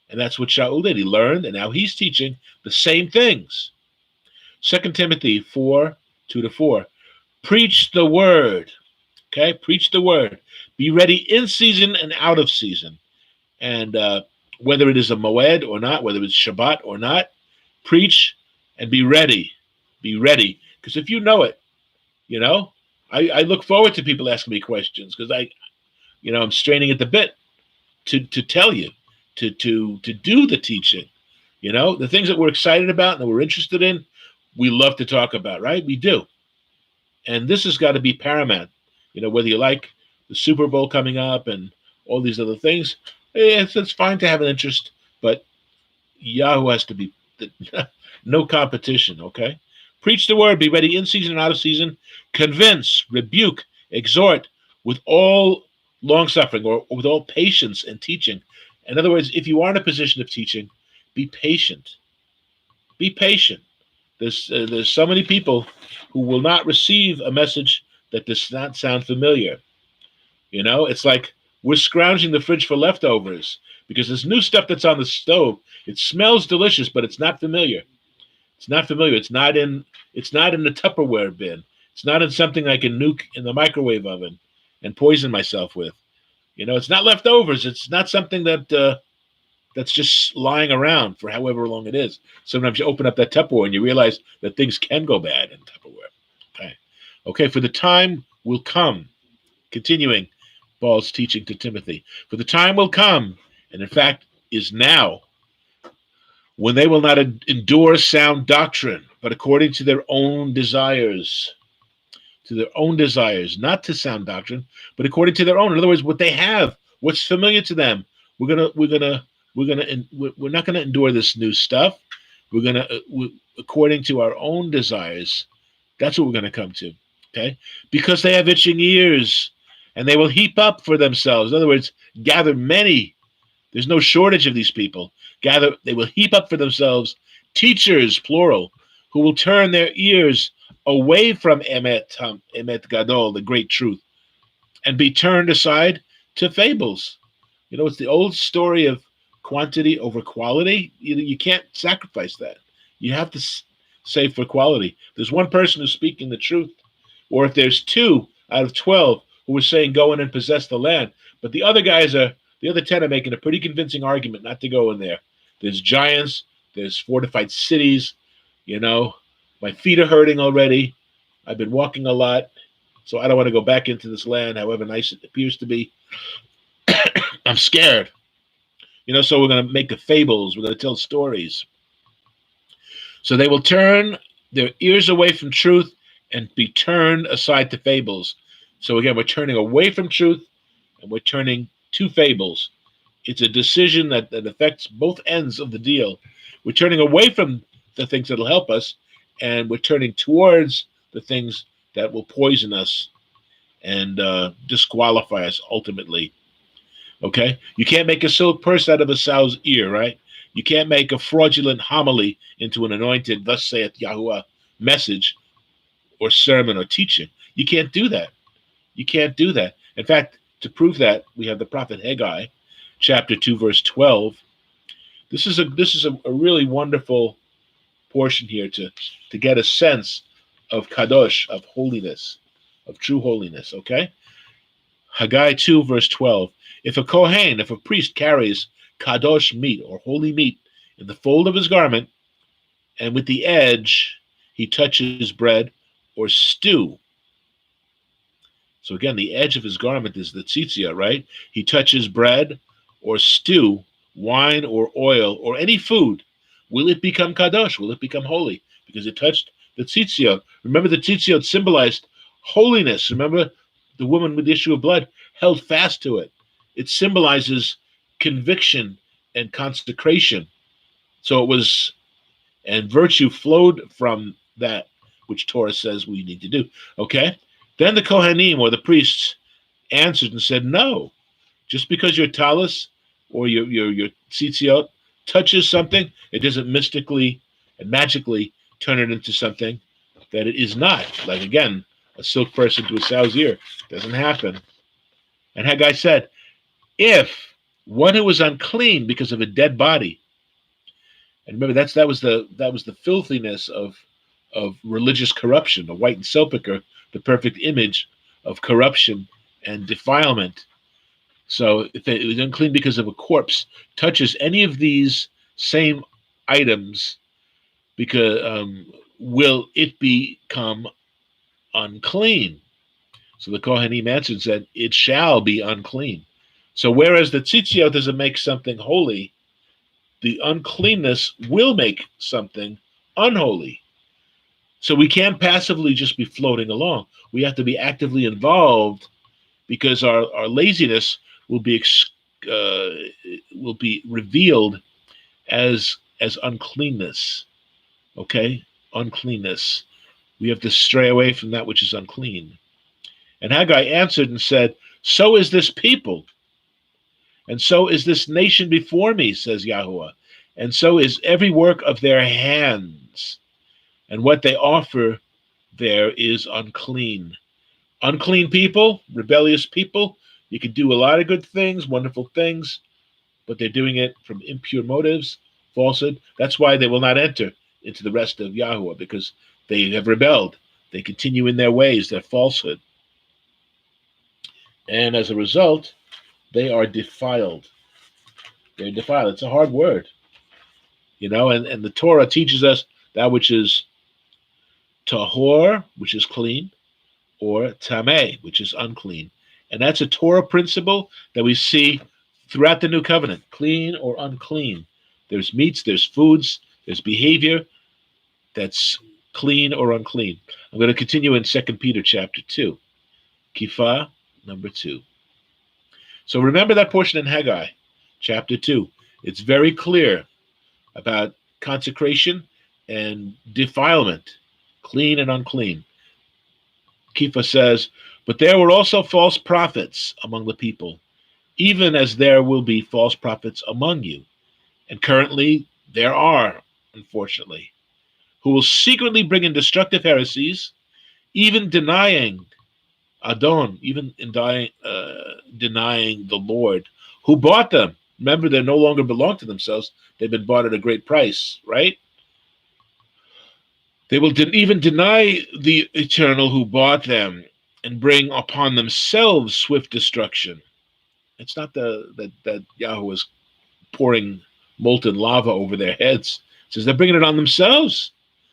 And that's what Shaul did. He learned, and now he's teaching the same things. 2 Timothy 4:2-4. Preach the word. Okay? Preach the word. Be ready in season and out of season. And whether it is a moed or not, whether it's Shabbat or not, preach and be ready. Be ready. Because if you know it, I look forward to people asking me questions because I'm straining at the bit to tell you, to do the teaching. The things that we're excited about and that we're interested in, we love to talk about, right? We do. And this has got to be paramount. Whether you like the Super Bowl coming up and all these other things, it's fine to have an interest, but Yahoo has to be no competition, okay? Preach the word, be ready in season and out of season. Convince, rebuke, exhort with all long suffering or with all patience and teaching. In other words, if you are in a position of teaching, be patient. Be patient. There's so many people who will not receive a message that does not sound familiar. You know, it's like we're scrounging the fridge for leftovers because there's new stuff that's on the stove. It smells delicious, but it's not familiar. It's not familiar. It's not in the Tupperware bin. It's not in something I can nuke in the microwave oven and poison myself with. You know, it's not leftovers. It's not something that's just lying around for however long it is. Sometimes you open up that Tupperware and you realize that things can go bad in Tupperware. Okay. Okay, for the time will come. Continuing Paul's teaching to Timothy. For the time will come, and in fact is now, when they will not endure sound doctrine, but according to their own desires. To their own desires, not to sound doctrine, but according to their own. In other words, what they have, what's familiar to them. We're not gonna endure this new stuff. According to our own desires. That's what we're gonna come to. Okay, because they have itching ears, and they will heap up for themselves. In other words, gather many. There's no shortage of these people. They will heap up for themselves teachers, plural, who will turn their ears away from Emet Gadol, the great truth, and be turned aside to fables. You know, it's the old story of quantity over quality. You can't sacrifice that. You have to save for quality. There's one person who's speaking the truth, or if there's 2 out of 12 who are saying go in and possess the land, but the other 10 are making a pretty convincing argument not to go in there. There's giants, there's fortified cities. You know, my feet are hurting already. I've been walking a lot, so I don't want to go back into this land, however nice it appears to be. I'm scared. You know, so we're going to make the fables. We're going to tell stories. So they will turn their ears away from truth and be turned aside to fables. So again, we're turning away from truth and we're turning to fables. It's a decision that affects both ends of the deal. We're turning away from the things that will help us, and we're turning towards the things that will poison us and disqualify us ultimately. Okay? You can't make a silk purse out of a sow's ear, right? You can't make a fraudulent homily into an anointed, thus saith Yahuwah, message or sermon or teaching. You can't do that. You can't do that. In fact, to prove that, we have the prophet Haggai, chapter 2, verse 12. This is a really wonderful portion here to get a sense of kadosh, of holiness, of true holiness, okay? Haggai 2, verse 12. If a priest carries kadosh meat or holy meat in the fold of his garment, and with the edge he touches bread or stew. So again, the edge of his garment is the tzitzia, right? He touches bread or stew, wine or oil, or any food. Will it become kadosh? Will it become holy? Because it touched the tzitzia. Remember, the tzitzia symbolized holiness. Remember, the woman with the issue of blood held fast to it. It symbolizes conviction and consecration. So it was, and virtue flowed from that which Torah says we need to do. Okay? Then the Kohanim, or the priests, answered and said, no. Just because your talus or your tzitziot touches something, it doesn't mystically and magically turn it into something that it is not. Like, again, a silk purse into a sow's ear. Doesn't happen. And Haggai said, if one who is unclean because of a dead body, and remember that was the filthiness of religious corruption, the white sepulchre, the perfect image of corruption and defilement. So if it was unclean because of a corpse, touches any of these same items, because will it become unclean? So the Kohanim answered and said, it shall be unclean. So whereas the tzitziot doesn't make something holy, the uncleanness will make something unholy. So we can't passively just be floating along. We have to be actively involved, because our laziness will be revealed as uncleanness. Okay, uncleanness. We have to stray away from that which is unclean. And Haggai answered and said, so is this people, and so is this nation before me, says Yahweh, and so is every work of their hands, and what they offer there is unclean. Unclean people, rebellious people, you can do a lot of good things, wonderful things, but they're doing it from impure motives, falsehood. That's why they will not enter into the rest of Yahweh, because they have rebelled. They continue in their ways, their falsehood. And as a result, they are defiled. They're defiled. It's a hard word, and the Torah teaches us that which is tahor, which is clean, or tameh, which is unclean. And that's a Torah principle that we see throughout the New Covenant, clean or unclean. There's meats, there's foods, there's behavior that's clean or unclean. I'm going to continue in 2 Peter chapter 2, Kifa number 2. So remember that portion in Haggai chapter 2. It's very clear about consecration and defilement, clean and unclean. Kifa says, but there were also false prophets among the people, even as there will be false prophets among you. And currently there are, unfortunately, who will secretly bring in destructive heresies, even denying Adon, even in denying the Lord who bought them. Remember, they no longer belong to themselves. They've been bought at a great price, right? They will even deny the Eternal who bought them and bring upon themselves swift destruction. It's not that Yahweh is pouring molten lava over their heads. It says they're bringing it on themselves,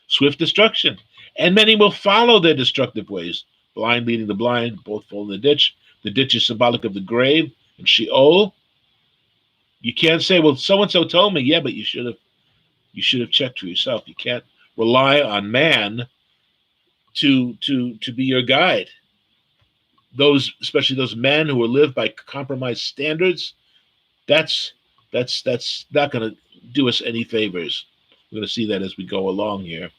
swift destruction. And many will follow their destructive ways, blind leading the blind, both fall in the ditch. The ditch is symbolic of the grave and Sheol. You can't say, well, so-and-so told me. Yeah, but you should have checked for yourself. You can't rely on man to be your guide. Those, especially those men who are lived by compromised standards, that's not going to do us any favors. We're going to see that as we go along here.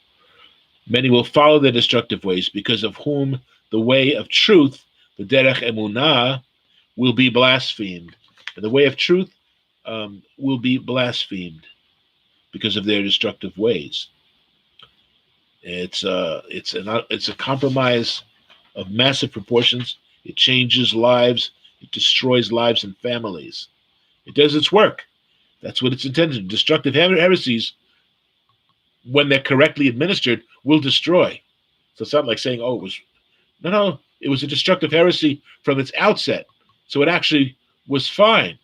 Many will follow their destructive ways, because of whom the way of truth, the derech emunah, will be blasphemed. And the way of truth will be blasphemed because of their destructive ways. It's a compromise of massive proportions. It changes lives. It destroys lives and families. It does its work. That's what it's intended. Destructive heresies, when they're correctly administered, will destroy. So it's not like saying, oh, it was a destructive heresy from its outset. So it actually was fine.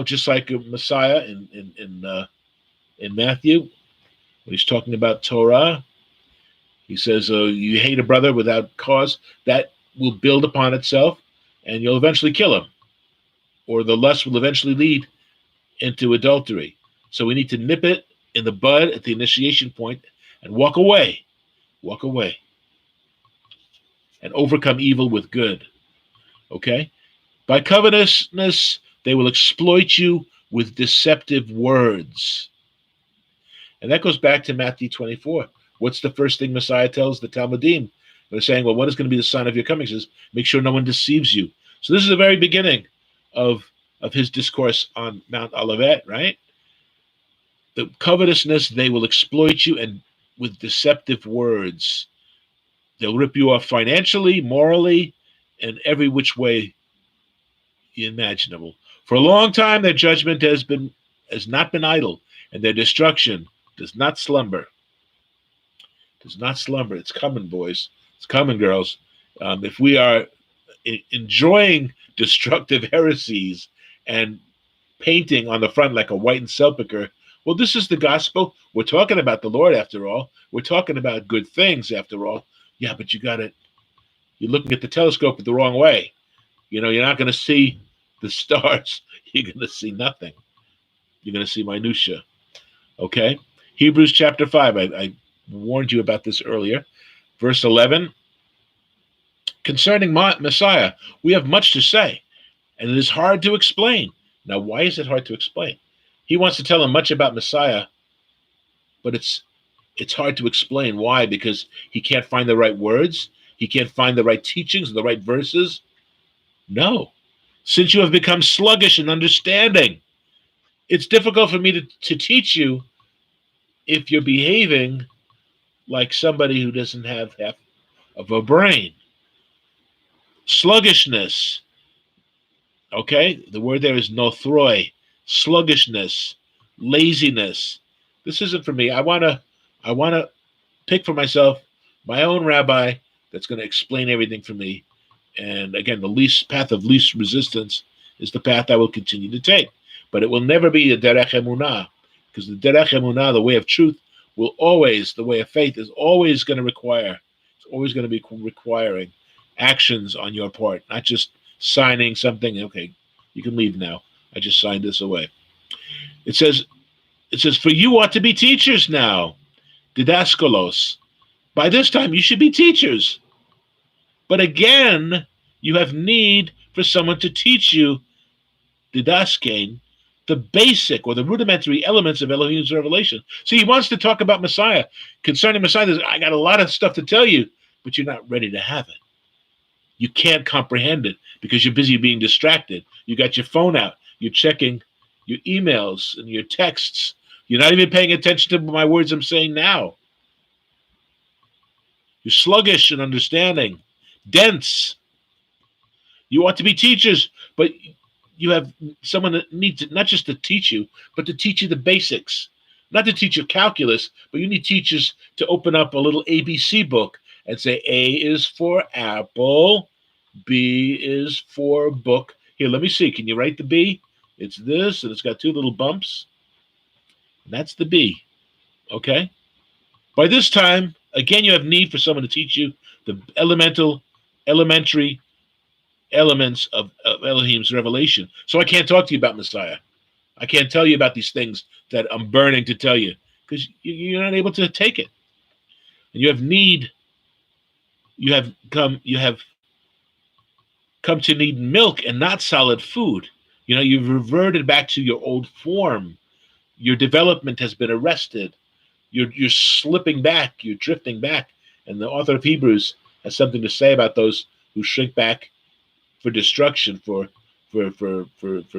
Just like Messiah in Matthew, when he's talking about Torah, he says, you hate a brother without cause, that will build upon itself, and you'll eventually kill him. Or the lust will eventually lead into adultery. So we need to nip it in the bud at the initiation point and walk away, and overcome evil with good. Okay? By covetousness, they will exploit you with deceptive words. And that goes back to Matthew 24. What's the first thing Messiah tells the Talmudim? They're saying, well, what is going to be the sign of your coming? He says, make sure no one deceives you. So this is the very beginning of his discourse on Mount Olivet, right? The covetousness, they will exploit you, and with deceptive words. They'll rip you off financially, morally, and every which way imaginable. For a long time, their judgment has not been idle, and their destruction does not slumber. It's coming, boys. It's coming, girls. If we are enjoying destructive heresies and painting on the front like a whitened sepulcher, well, this is the gospel. We're talking about the Lord, after all. We're talking about good things, after all. Yeah, but you're looking at the telescope the wrong way. You're not going to see the stars. You're going to see nothing. You're going to see minutia. Okay? Hebrews chapter 5. I warned you about this earlier. Verse 11. Concerning Messiah, we have much to say, and it is hard to explain. Now, why is it hard to explain? He wants to tell him much about Messiah, but it's it's hard to explain why, because he can't find the right words, he can't find the right teachings, the right verses. No. Since you have become sluggish in understanding, it's difficult for me to teach you if you're behaving like somebody who doesn't have half of a brain. Sluggishness, okay? The word there is nothroi, sluggishness, laziness. This isn't for me. I wanna pick for myself my own rabbi that's going to explain everything for me. And again, the least path of least resistance is the path I will continue to take. But it will never be a derech emunah, because the derech emunah, the way of truth, will always, the way of faith, is always going to require, it's always going to be requiring actions on your part, not just signing something. Okay, you can leave now. I just signed this away. It says, for you ought to be teachers now, didaskalos. By this time, you should be teachers. But again, you have need for someone to teach you, didaskein, the basic or the rudimentary elements of Elohim's revelation. See, he wants to talk about Messiah. Concerning Messiah, I got a lot of stuff to tell you, but you're not ready to have it. You can't comprehend it because you're busy being distracted. You got your phone out. You're checking your emails and your texts. You're not even paying attention to my words I'm saying now. You're sluggish in understanding, dense. You ought to be teachers, but you have someone that needs not just to teach you, but to teach you the basics. Not to teach you calculus, but you need teachers to open up a little ABC book and say A is for apple, B is for book. Here, let me see. Can you write the B? It's this, and it's got two little bumps. And that's the B. Okay? By this time, again, you have need for someone to teach you the elementary elements of Elohim's revelation. So I can't talk to you about Messiah. I can't tell you about these things that I'm burning to tell you because you're not able to take it. And you have need. You have come to need milk and not solid food. You know, you've reverted back to your old form. Your development has been arrested. You're slipping back. You're drifting back. And the author of Hebrews has something to say about those who shrink back for destruction, for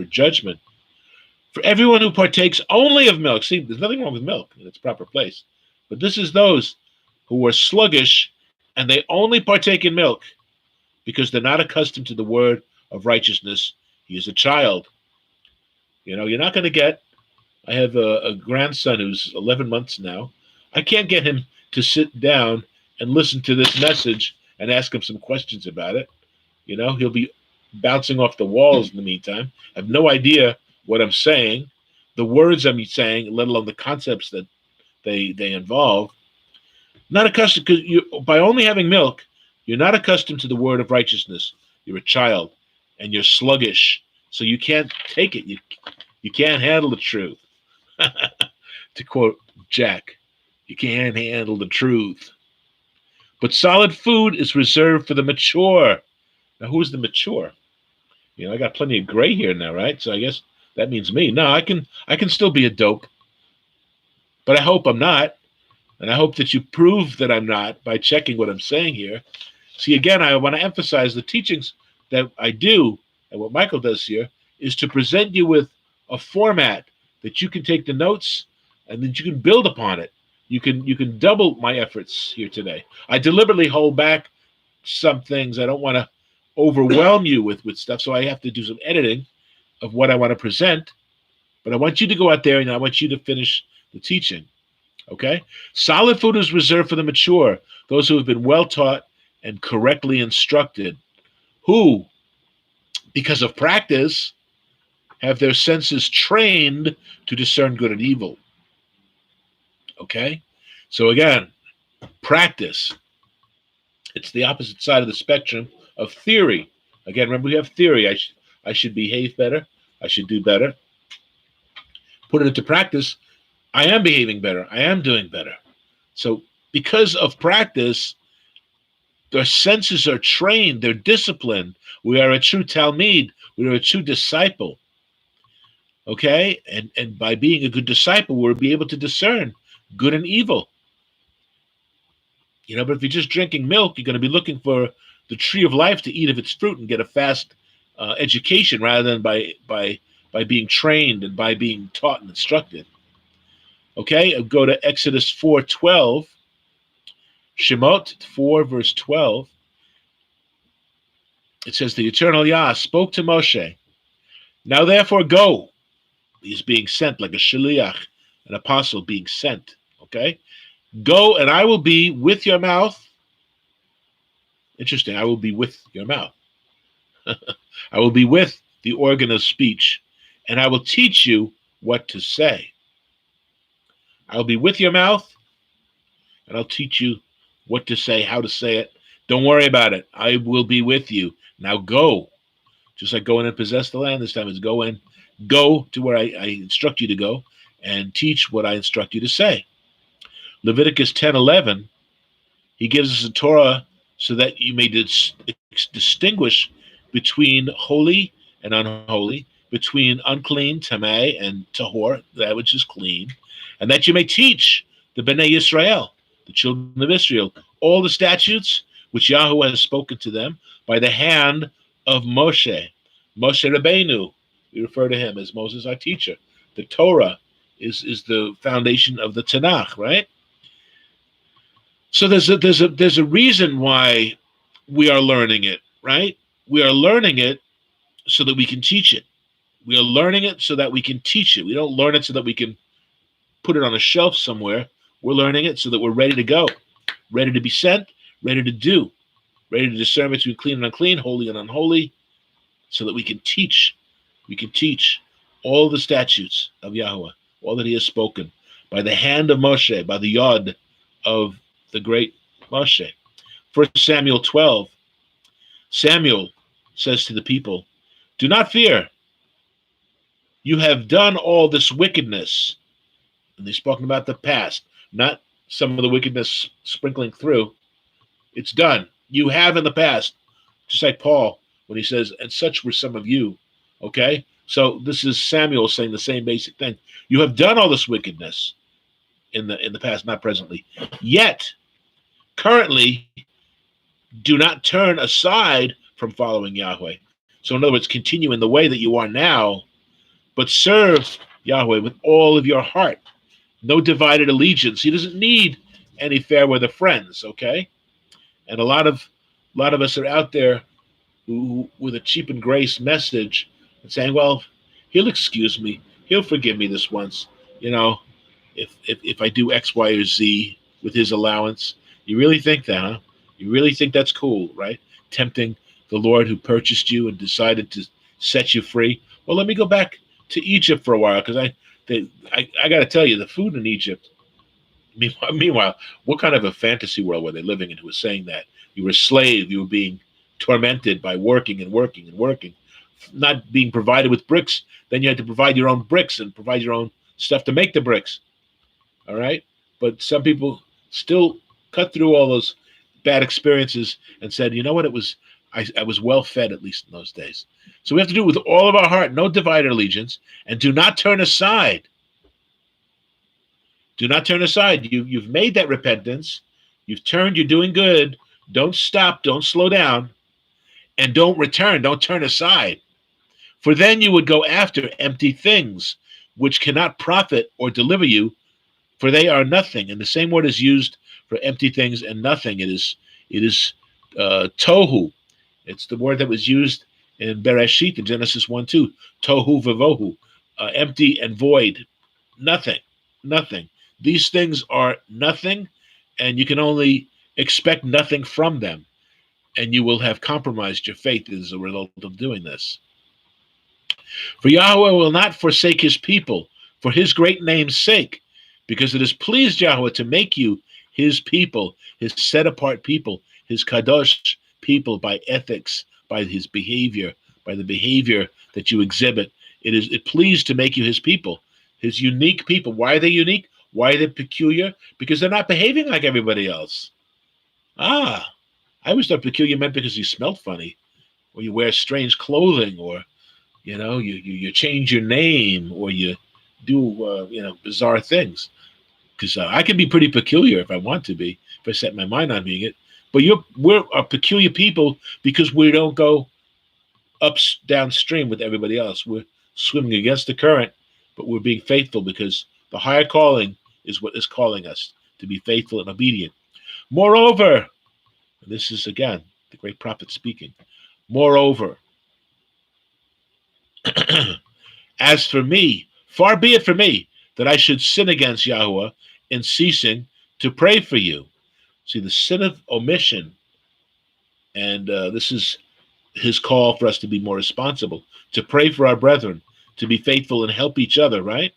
judgment. For everyone who partakes only of milk, see, there's nothing wrong with milk in its proper place, but this is those who are sluggish and they only partake in milk because they're not accustomed to the word of righteousness. He is a child. You know, you're not going to get. I have a grandson who's 11 months now. I can't get him to sit down and listen to this message and ask him some questions about it. You know, he'll be bouncing off the walls in the meantime. I have no idea what I'm saying, the words I'm saying, let alone the concepts that they involve. Not accustomed, because by only having milk, you're not accustomed to the word of righteousness. You're a child, and you're sluggish, so you can't take it. You can't handle the truth. To quote Jack, you can't handle the truth. But solid food is reserved for the mature. Now, who's the mature? You know, I got plenty of gray here now, right? So I guess that means me. No, I can still be a dope, but I hope I'm not, and I hope that you prove that I'm not by checking what I'm saying here. See, again, I want to emphasize the teachings that I do, and what Michael does here is to present you with a format that you can take the notes and that you can build upon it. You can double my efforts here today. I deliberately hold back some things. I don't want to overwhelm you with stuff, so I have to do some editing of what I want to present. But I want you to go out there and I want you to finish the teaching. Okay? Solid food is reserved for the mature, those who have been well taught and correctly instructed, who, because of practice, have their senses trained to discern good and evil. Okay? So again, practice. It's the opposite side of the spectrum of theory. Again, remember, we have theory. I should behave better. I should do better. Put it into practice. I am behaving better. I am doing better. So because of practice, their senses are trained. They're disciplined. We are a true Talmud. We are a true disciple. Okay? And by being a good disciple, we'll be able to discern good and evil. But if you're just drinking milk, you're going to be looking for the tree of life to eat of its fruit and get a fast education rather than by being trained and by being taught and instructed. Okay, I'll go to Exodus 4:12. Shemot 4, verse 12. It says, the eternal Yah spoke to Moshe, now therefore go. He's being sent like a shaliach, an apostle being sent. Okay, go and I will be with your mouth. Interesting, I will be with your mouth. I will be with the organ of speech, and I will teach you what to say. I will be with your mouth, and I'll teach you what to say, how to say it. Don't worry about it. I will be with you. Now go. Just like go in and possess the land, this time is go to where I instruct you to go, and teach what I instruct you to say. Leviticus 10:11, he gives us a Torah so that you may distinguish between holy and unholy, between unclean, tameh, and tahor, that which is clean, and that you may teach the Bnei Yisrael, the children of Israel, all the statutes which Yahweh has spoken to them by the hand of Moshe. Moshe Rabbeinu, we refer to him as Moses, our teacher. The Torah is the foundation of the Tanakh, right? So there's a reason why we are learning it, right? We are learning it so that we can teach it. We are learning it so that we can teach it. We don't learn it so that we can put it on a shelf somewhere. We're learning it so that we're ready to go, ready to be sent, ready to do, ready to discern between clean and unclean, holy and unholy, so that we can teach. We can teach all the statutes of Yahweh, all that he has spoken, by the hand of Moshe, by the yod of the great Moshe. 1 Samuel 12, Samuel says to the people, do not fear. You have done all this wickedness. And he's spoken about the past, not some of the wickedness sprinkling through. It's done. You have in the past, just like Paul, when he says, and such were some of you. Okay? So this is Samuel saying the same basic thing. You have done all this wickedness in the past, not presently. Yet, currently, do not turn aside from following Yahweh. So in other words, continue in the way that you are now, but serve Yahweh with all of your heart. No divided allegiance. He doesn't need any fair weather friends, okay? And a lot of us are out there who with a cheap and grace message and saying, well, he'll excuse me. He'll forgive me this once. If I do X, Y, or Z with his allowance. You really think that, huh? You really think that's cool, right? Tempting the Lord who purchased you and decided to set you free. Well, let me go back to Egypt for a while, because I got to tell you, the food in Egypt. Meanwhile, what kind of a fantasy world were they living in? Who was saying that you were a slave, you were being tormented by working and working and working, not being provided with bricks. Then you had to provide your own bricks and provide your own stuff to make the bricks. All right, but some people still cut through all those bad experiences and said, you know what, I was well fed, at least in those days. So we have to do it with all of our heart, no divided allegiance, and do not turn aside. Do not turn aside. You've made that repentance. You've turned. You're doing good. Don't stop. Don't slow down. And don't return. Don't turn aside. For then you would go after empty things, which cannot profit or deliver you, for they are nothing. And the same word is used for empty things and nothing. It is tohu. It's the word that was used in Bereshit in Genesis 1:2. Tohu vavohu, empty and void. Nothing. Nothing. These things are nothing, and you can only expect nothing from them. And you will have compromised your faith as a result of doing this. For Yahweh will not forsake his people for his great name's sake, because it has pleased Yahweh to make you his people, his set-apart people, his kadosh people, by ethics, by his behavior, by the behavior that you exhibit. It pleased to make you his people, his unique people. Why are they unique? Why are they peculiar? Because they're not behaving like everybody else. I always thought peculiar meant because you smelled funny, or you wear strange clothing, or you change your name, or you do bizarre things. Because I can be pretty peculiar if I want to be. if I set my mind on being it. But we're a peculiar people because we don't go downstream with everybody else. We're swimming against the current, but we're being faithful because the higher calling is what is calling us to be faithful and obedient. Moreover, and this is again the great prophet speaking. Moreover, as for me, far be it from me that I should sin against Yahweh in ceasing to pray for you. See, the sin of omission, and this is his call for us to be more responsible, to pray for our brethren, to be faithful and help each other, right?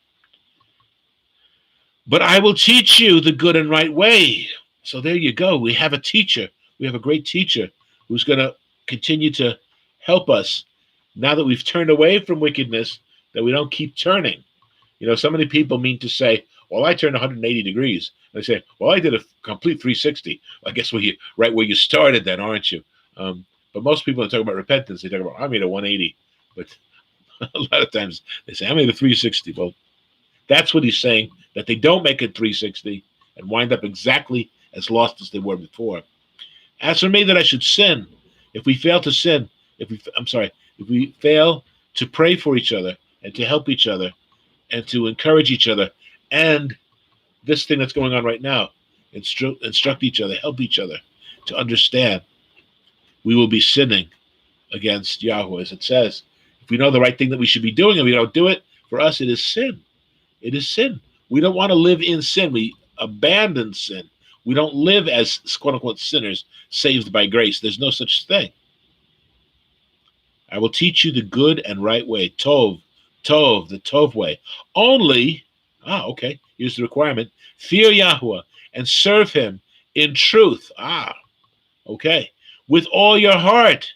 But I will teach you the good and right way. So there you go. We have a teacher. We have a great teacher who's going to continue to help us now that we've turned away from wickedness, that we don't keep turning. You know, so many people mean to say, well, I turned 180 degrees. They say, well, I did a complete 360. I guess right where you started then, aren't you? But most people that talk about repentance, they talk about, I made a 180. But a lot of times they say, I made a 360. Well, that's what he's saying, that they don't make it 360 and wind up exactly as lost as they were before. As for me, that I should sin, if we fail to sin, if we fail to pray for each other and to help each other and to encourage each other, and this thing that's going on right now, instruct each other, help each other to understand, we will be sinning against Yahweh, as it says. If we know the right thing that we should be doing and we don't do it, for us it is sin. It is sin. We don't want to live in sin. We abandon sin. We don't live as quote-unquote sinners saved by grace. There's no such thing. I will teach you the good and right way. Tov, the Tov way. Only, okay, here's the requirement. Fear Yahweh and serve him in truth. Okay. With all your heart.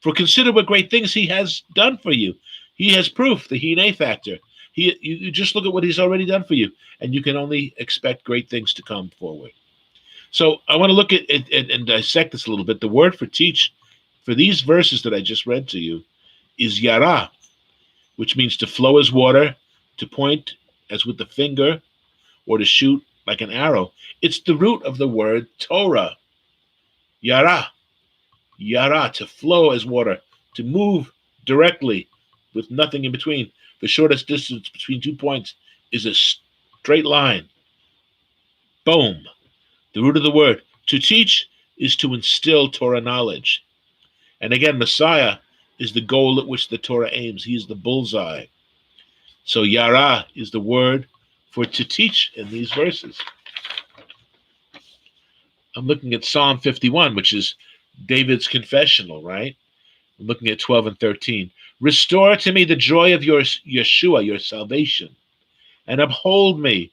For consider what great things he has done for you. He has proof, the Hine factor. You just look at what he's already done for you, and you can only expect great things to come forward. So I want to look at it and dissect this a little bit. The word for teach, for these verses that I just read to you, is yara, which means to flow as water, to point as with the finger, or to shoot like an arrow. It's the root of the word Torah. Yara, to flow as water, to move directly with nothing in between. The shortest distance between 2 points is a straight line. Boom. The root of the word. To teach is to instill Torah knowledge. And again, Messiah is the goal at which the Torah aims. He is the bullseye. So yara is the word for to teach in these verses. I'm looking at Psalm 51, which is David's confessional, right? I'm looking at 12 and 13. Restore to me the joy of your Yeshua, your salvation, and uphold me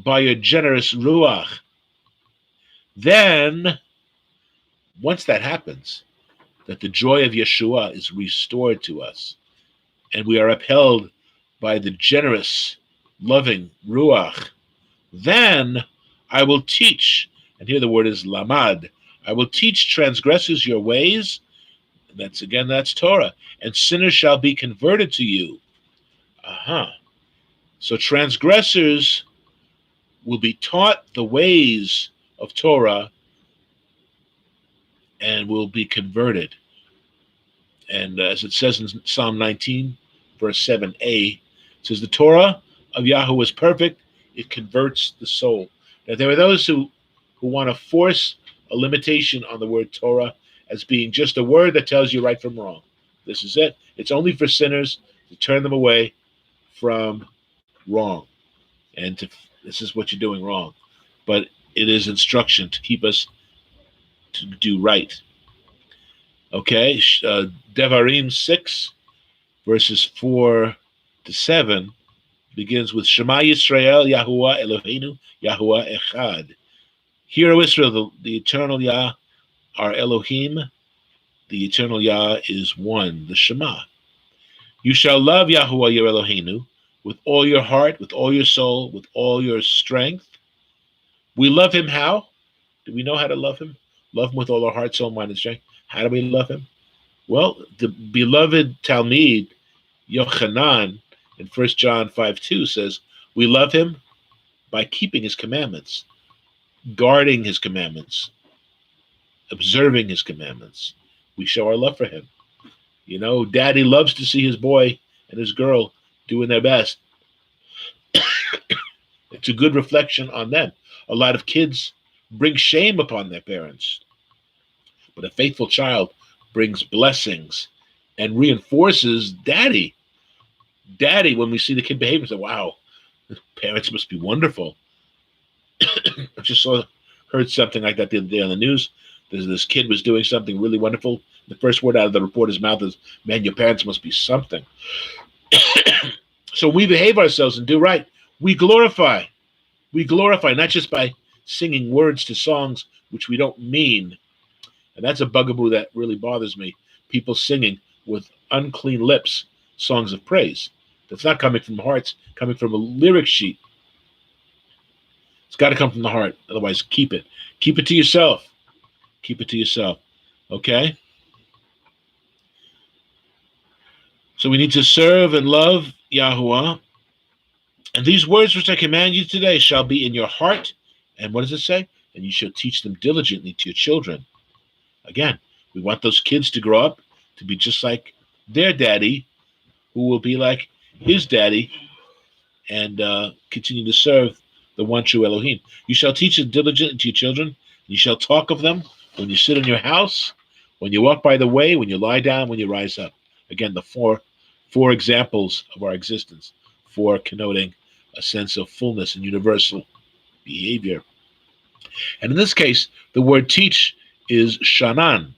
by your generous ruach. Then, once that happens, that the joy of Yeshua is restored to us, and we are upheld by the generous, loving ruach, then I will teach, and here the word is lamad, I will teach transgressors your ways. That's Torah. And sinners shall be converted to you. So transgressors will be taught the ways of Torah and will be converted. And as it says in Psalm 19, verse 7a, it says, the Torah of Yahweh is perfect. It converts the soul. Now, there are those who want to force a limitation on the word Torah as being just a word that tells you right from wrong. This is it. It's only for sinners to turn them away from wrong. And this is what you're doing wrong. But it is instruction to keep us to do right. Okay, Devarim 6, verses 4 to 7, begins with Shema Yisrael, Yahuwah Eloheinu, Yahuwah Echad. Hear, O Israel, the eternal Yah, our Elohim, the eternal Yah is one, the Shema. You shall love Yahuwah your Eloheinu with all your heart, with all your soul, with all your strength. We love him how? Do we know how to love him? Love him with all our heart, soul, mind, and strength. How do we love him? Well, the beloved Talmid, Yochanan, in 1 John 5:2 says, we love him by keeping his commandments. guarding his commandments, observing his commandments, we show our love for him. You know, daddy loves to see his boy and his girl doing their best. It's a good reflection on them. A lot of kids bring shame upon their parents, but a faithful child brings blessings and reinforces daddy. Daddy, when we see the kid behave, we say, wow, parents must be wonderful. I just heard something like that the other day on the news. This kid was doing something really wonderful. The first word out of the reporter's mouth is, man, your parents must be something. So we behave ourselves and do right. We glorify. We glorify, not just by singing words to songs which we don't mean. And that's a bugaboo that really bothers me. People singing with unclean lips songs of praise. That's not coming from hearts, coming from a lyric sheet. It's got to come from the heart. Otherwise, keep it. Keep it to yourself. Keep it to yourself. Okay? So we need to serve and love Yahuwah. And these words which I command you today shall be in your heart. And what does it say? And you shall teach them diligently to your children. Again, we want those kids to grow up to be just like their daddy, who will be like his daddy, and continue to serve the one true Elohim. You shall teach them diligently to your children. You shall talk of them when you sit in your house, when you walk by the way, when you lie down, when you rise up. Again, the four examples of our existence, four connoting a sense of fullness and universal behavior. And in this case, the word teach is shanan,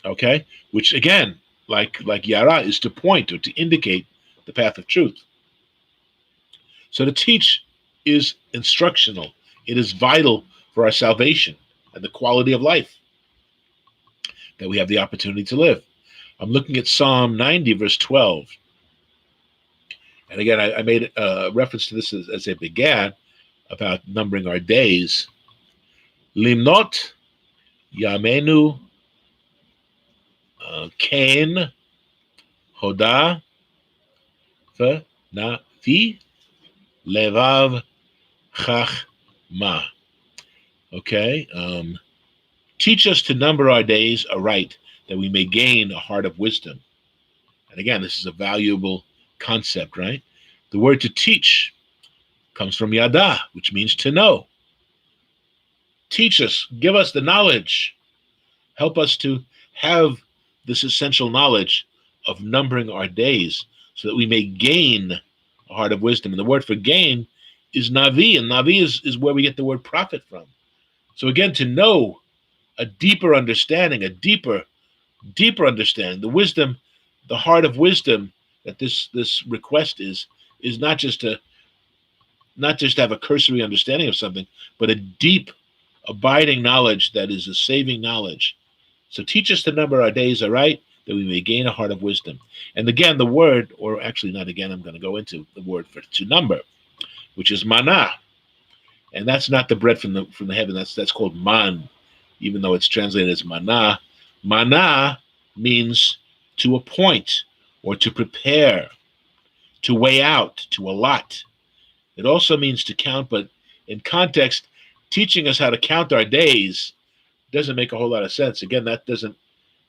okay? Which again, like yara, is to point or to indicate the path of truth. So to teach is instructional. It is vital for our salvation and the quality of life that we have the opportunity to live. I'm looking at Psalm 90, verse 12. And again, I made a reference to this as I began about numbering our days. Limnot Yamenu Kain Hoda Navi Levav Chachma. Okay. Teach us to number our days aright, that we may gain a heart of wisdom. And again, this is a valuable concept, right? The word to teach comes from yada, which means to know. Teach us, give us the knowledge. Help us to have this essential knowledge of numbering our days so that we may gain a heart of wisdom. And the word for gain is navi, and navi is where we get the word prophet from. So again, to know a deeper understanding, understanding, the wisdom, the heart of wisdom that this request is not just to have a cursory understanding of something, but a deep, abiding knowledge that is a saving knowledge. So teach us to number our days aright, that we may gain a heart of wisdom. And again, the word, or actually not again, I'm going to go into the word for to number, which is manna. And that's not the bread from the heaven. That's called man, even though it's translated as manna. Manna means to appoint or to prepare, to weigh out, to allot. It also means to count, but in context, teaching us how to count our days doesn't make a whole lot of sense. Again, that doesn't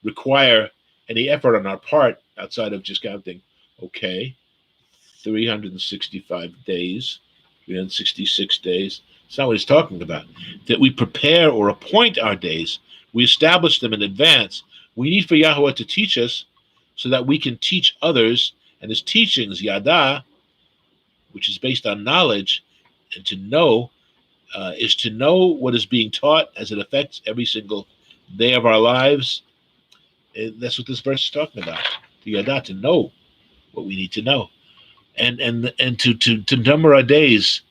require any effort on our part outside of just counting, okay, 365 days, 366 days. That's not what he's talking about. That we prepare or appoint our days, we establish them in advance. We need for Yahweh to teach us so that we can teach others, and his teachings, yada, which is based on knowledge, and to know, is to know what is being taught as it affects every single day of our lives. And that's what this verse is talking about. The yada, to know what we need to know, and to number our days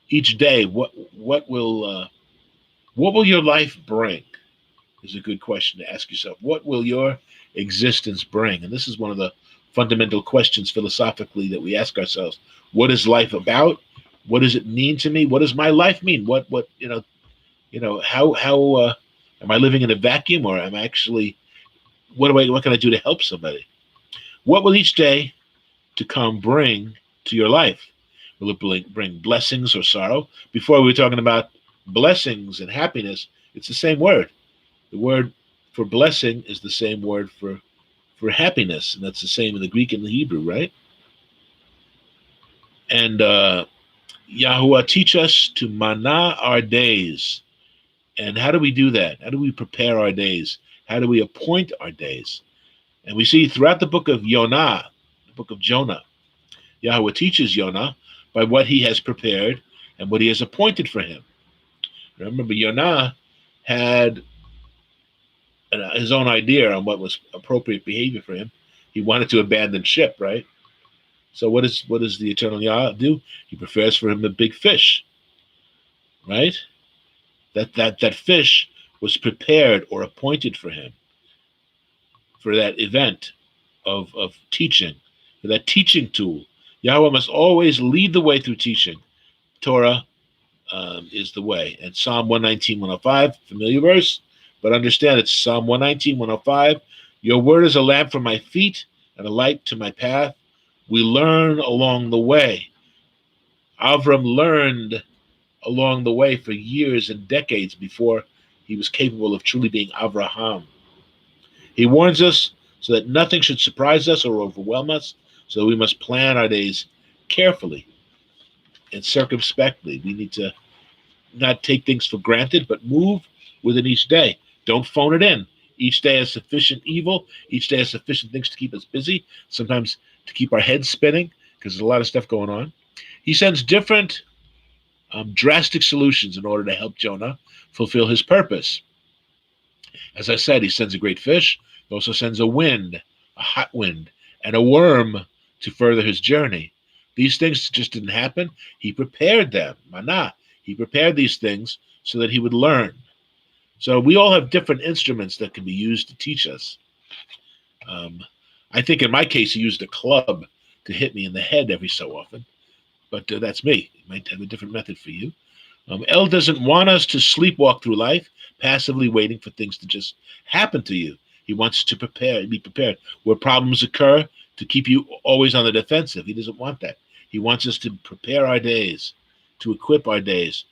each day. What will your life bring? Is a good question to ask yourself. What will your existence bring? And this is one of the fundamental questions philosophically that we ask ourselves. What is life about? What does it mean to me? What does my life mean? What how am I living in a vacuum, or am I actually, what can I do to help somebody? What will each day to come bring to your life? Will it bring blessings or sorrow? Before we were talking about blessings and happiness, it's the same word. The word for blessing is the same word for happiness, and that's the same in the Greek and the Hebrew, right? And Yahuwah teach us to mana our days. And how do we do that? How do we prepare our days? How do we appoint our days? And we see throughout the book of Yonah, the book of Jonah, Yahweh teaches Yonah by what he has prepared and what he has appointed for him. Remember, Yonah had his own idea on what was appropriate behavior for him. He wanted to abandon ship, right? So what does the eternal Yah do? He prepares for him a big fish, right? That fish was prepared or appointed for him for that event of teaching, for that teaching tool. Yahweh must always lead the way through teaching. Torah is the way. And Psalm 119, 105, familiar verse, but understand it's Psalm 119, 105. Your word is a lamp for my feet and a light to my path. We learn along the way. Avram learned along the way for years and decades before he was capable of truly being Avraham. He warns us so that nothing should surprise us or overwhelm us, so we must plan our days carefully and circumspectly. We need to not take things for granted, but move within each day. Don't phone it in. Each day has sufficient evil. Each day has sufficient things to keep us busy, sometimes to keep our heads spinning, because there's a lot of stuff going on. He sends different drastic solutions in order to help Jonah fulfill his purpose. As I said, he sends a great fish. He also sends a wind, a hot wind, and a worm to further his journey. These things just didn't happen. He prepared them, manah. He prepared these things so that he would learn. So we all have different instruments that can be used to teach us. I think in my case, he used a club to hit me in the head every so often, but that's me. It might have a different method for you. El doesn't want us to sleepwalk through life, passively waiting for things to just happen to you. He wants us to be prepared. Where problems occur, to keep you always on the defensive. He doesn't want that. He wants us to prepare our days, to equip our days,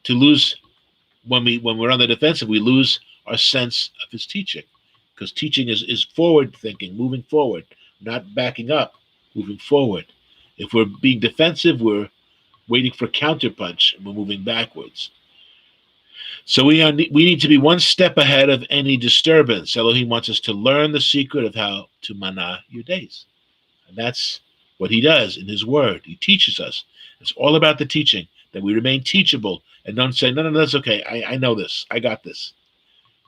to lose, when we're on the defensive, we lose our sense of his teaching. Because teaching is forward thinking, moving forward, not backing up, moving forward. If we're being defensive, we're waiting for counterpunch, and we're moving backwards. So we need to be one step ahead of any disturbance. Elohim wants us to learn the secret of how to mana your days. And that's what he does in his word. He teaches us. It's all about the teaching, that we remain teachable and don't say, no, that's okay. I know this. I got this.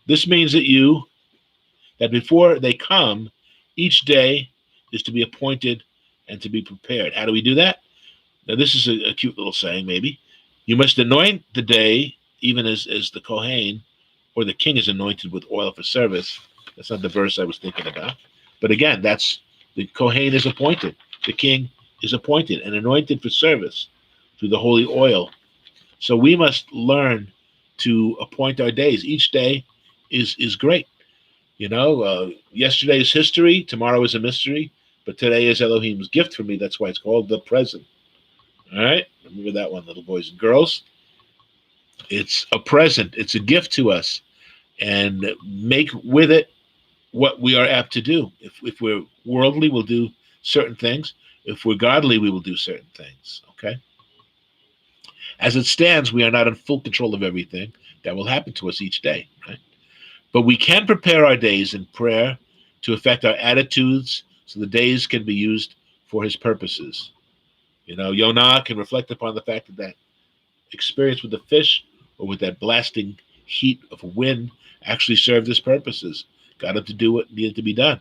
This means that before they come, each day is to be appointed and to be prepared. How do we do that? Now, this is a cute little saying, maybe. You must anoint the day, even as the Kohen or the king is anointed with oil for service. That's not the verse I was thinking about. But again, that's the Kohen is appointed. The king is appointed and anointed for service through the holy oil. So we must learn to appoint our days. Each day is great. Yesterday's history, tomorrow is a mystery, but today is Elohim's gift for me. That's why it's called the present. All right? Remember that one, little boys and girls. It's a present. It's a gift to us. And make with it what we are apt to do. If we're worldly, we'll do certain things. If we're godly, we will do certain things. Okay? As it stands, we are not in full control of everything that will happen to us each day, right? But we can prepare our days in prayer to affect our attitudes so the days can be used for his purposes. Yonah can reflect upon the fact that experience with the fish or with that blasting heat of wind actually served his purposes, got him to do what needed to be done.